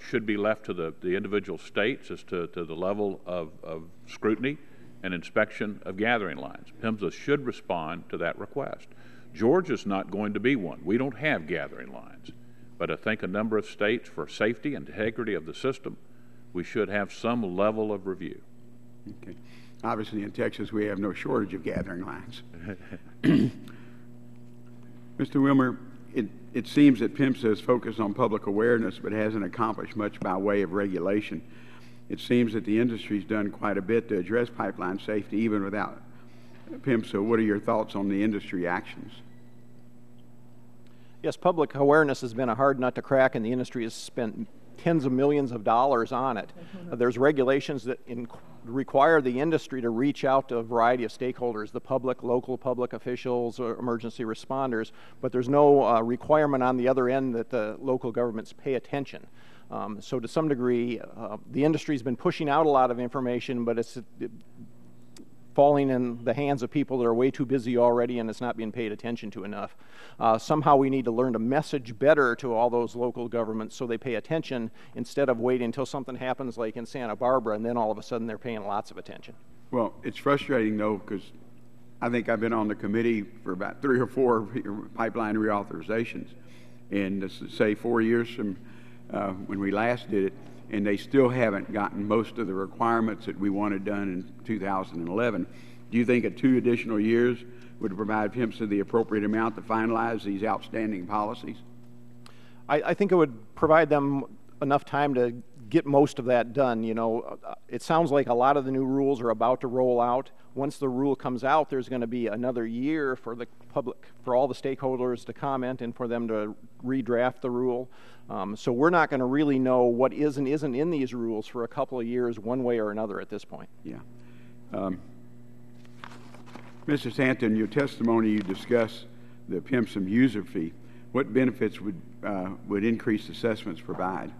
should be left to the individual states as to the level of scrutiny and inspection of gathering lines. PHMSA should respond to that request. Georgia's not going to be one. We don't have gathering lines. But I think a number of states, for safety and integrity of the system, we should have some level of review. Okay. Obviously, in Texas, we have no shortage of gathering lines. Mr. Wilmer, it seems that PHMSA is focused on public awareness but hasn't accomplished much by way of regulation. It seems that the industry's done quite a bit to address pipeline safety even without PHMSA. What are your thoughts on the industry actions? Yes, public awareness has been a hard nut to crack, and the industry has spent tens of millions of dollars on it. There's regulations that require the industry to reach out to a variety of stakeholders, the public, local public officials, or emergency responders, but there's no requirement on the other end that the local governments pay attention. So to some degree, the industry's been pushing out a lot of information, but falling in the hands of people that are way too busy already, and it's not being paid attention to enough. Somehow we need to learn to message better to all those local governments so they pay attention instead of waiting until something happens like in Santa Barbara, and then all of a sudden they're paying lots of attention. Well, it's frustrating, though, because I think I've been on the committee for about 3 or 4 pipeline reauthorizations, and this is, say, 4 years from when we last did it, and they still haven't gotten most of the requirements that we wanted done in 2011. Do you think 2 additional years would provide PHMSA the appropriate amount to finalize these outstanding policies? I think it would provide them enough time to get most of that done. You know, it sounds like a lot of the new rules are about to roll out. Once the rule comes out, there's going to be another year for the public, for all the stakeholders to comment and for them to redraft the rule. So we're not going to really know what is and isn't in these rules for a couple of years one way or another at this point. Yeah. Mr. Stanton, in your testimony you discussed the PHMSA user fee. What benefits would increased assessments provide?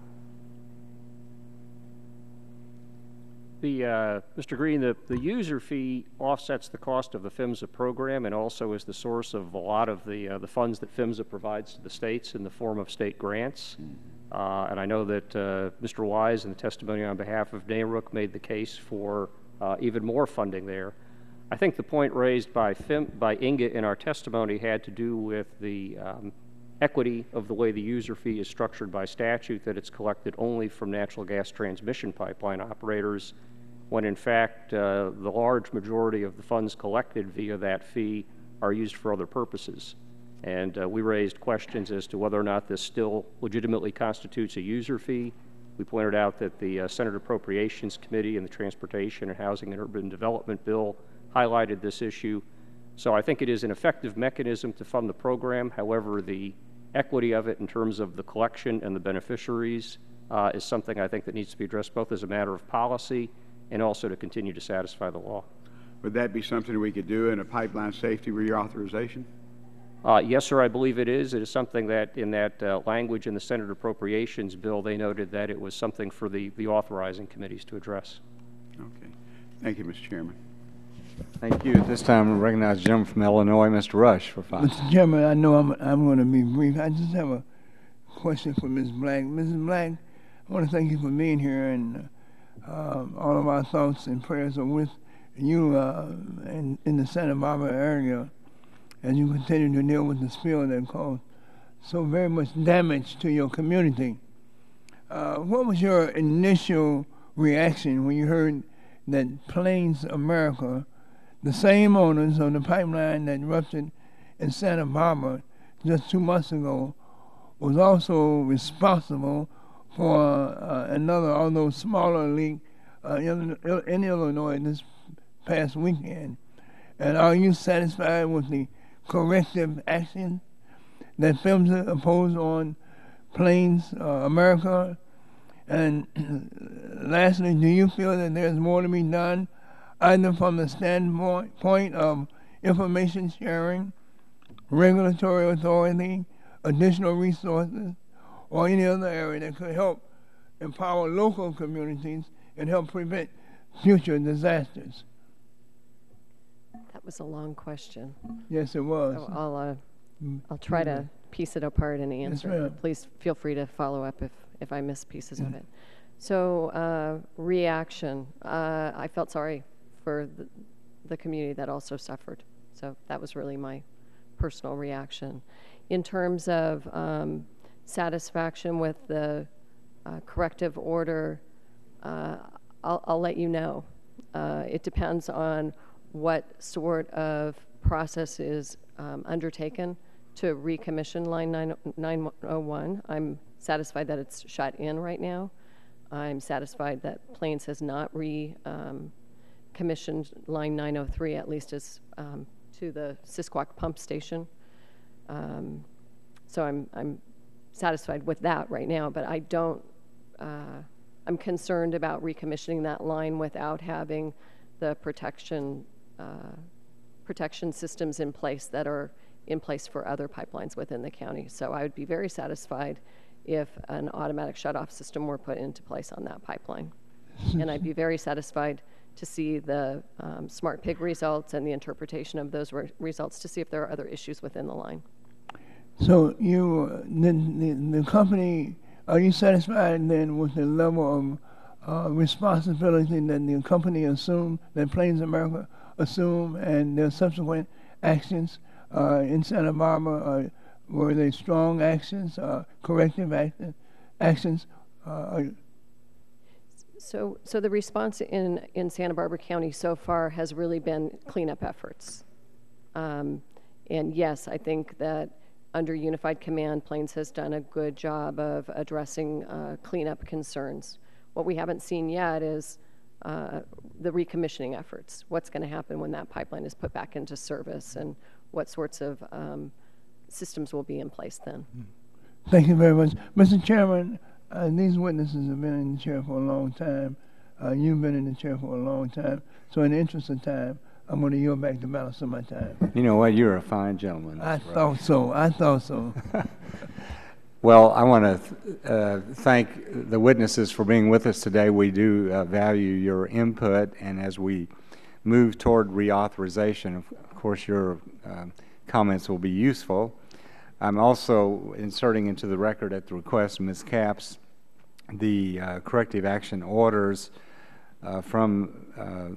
Mr. Green, the user fee offsets the cost of the PHMSA program and also is the source of a lot of the funds that PHMSA provides to the states in the form of state grants. And I know that Mr. Wise in the testimony on behalf of NARUC made the case for even more funding there. I think the point raised by Inga in our testimony had to do with the equity of the way the user fee is structured by statute, that it's collected only from natural gas transmission pipeline operators, when in fact the large majority of the funds collected via that fee are used for other purposes. And we raised questions as to whether or not this still legitimately constitutes a user fee. We pointed out that the Senate Appropriations Committee and the Transportation and Housing and Urban Development Bill highlighted this issue. So I think it is an effective mechanism to fund the program. However, the equity of it in terms of the collection and the beneficiaries is something I think that needs to be addressed both as a matter of policy and also to continue to satisfy the law. Would that be something we could do in a pipeline safety reauthorization? Yes, sir, I believe it is. It is something that in that language in the Senate Appropriations Bill, they noted that it was something for the authorizing committees to address. Okay. Thank you, Mr. Chairman. Thank you. At this time, we recognize the gentleman from Illinois, Mr. Rush, for 5 minutes. Mr. Chairman, I know I'm going to be brief. I just have a question for Ms. Black. Mrs. Black, I want to thank you for being here, and all of our thoughts and prayers are with you in the Santa Barbara area as you continue to deal with the spill that caused so very much damage to your community. What was your initial reaction when you heard that Plains America, the same owners of the pipeline that erupted in Santa Barbara just 2 months ago, was also responsible for another, although smaller, leak in Illinois this past weekend? And are you satisfied with the corrective action that PHMSA imposed on Plains America? And lastly, do you feel that there's more to be done, either from the standpoint of information sharing, regulatory authority, additional resources, or any other area that could help empower local communities and help prevent future disasters? That was a long question. Yes, it was. So I'll try to piece it apart and answer it. But please feel free to follow up if I miss pieces of it. So reaction, I felt sorry for the community that also suffered. So that was really my personal reaction. In terms of satisfaction with the corrective order, I'll let you know. It depends on what sort of process is undertaken to recommission line 901. I'm satisfied that it's shut in right now. I'm satisfied that Plains has not recommissioned line 903, at least as to the Sisquoc pump station. So I'm satisfied with that right now, but I don't, I'm concerned about recommissioning that line without having the protection systems in place that are in place for other pipelines within the county. So I would be very satisfied if an automatic shutoff system were put into place on that pipeline. And I'd be very satisfied to see the smart pig results and the interpretation of those results to see if there are other issues within the line. So the company, are you satisfied then with the level of responsibility that the company assumed, that Plains America assumed, and their subsequent actions in Santa Barbara? Were they strong actions, corrective actions? So the response in Santa Barbara County so far has really been cleanup efforts. And yes, I think that under Unified Command, Plains has done a good job of addressing cleanup concerns. What we haven't seen yet is the recommissioning efforts. What's going to happen when that pipeline is put back into service, and what sorts of systems will be in place then. Thank you very much. Mr. Chairman, these witnesses have been in the chair for a long time. You've been in the chair for a long time. So in the interest of time, I'm going to yield back the balance of my time. You know what? You're a fine gentleman. I thought so. I thought so. Well, I want to thank the witnesses for being with us today. We do value your input, and as we move toward reauthorization, of course, your comments will be useful. I'm also inserting into the record at the request of Ms. Capps the corrective action orders from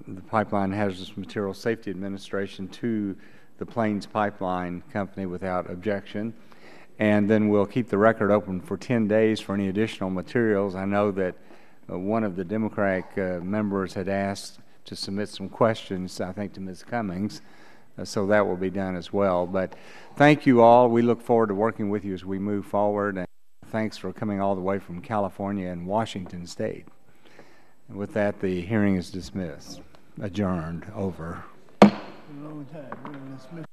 the Pipeline Hazardous Materials Safety Administration to the Plains Pipeline Company without objection. And then we'll keep the record open for 10 days for any additional materials. I know that one of the Democratic members had asked to submit some questions, I think, to Ms. Cummings, so that will be done as well. But thank you all. We look forward to working with you as we move forward, and thanks for coming all the way from California and Washington State. And with that, the hearing is dismissed. Adjourned. Over. A long time.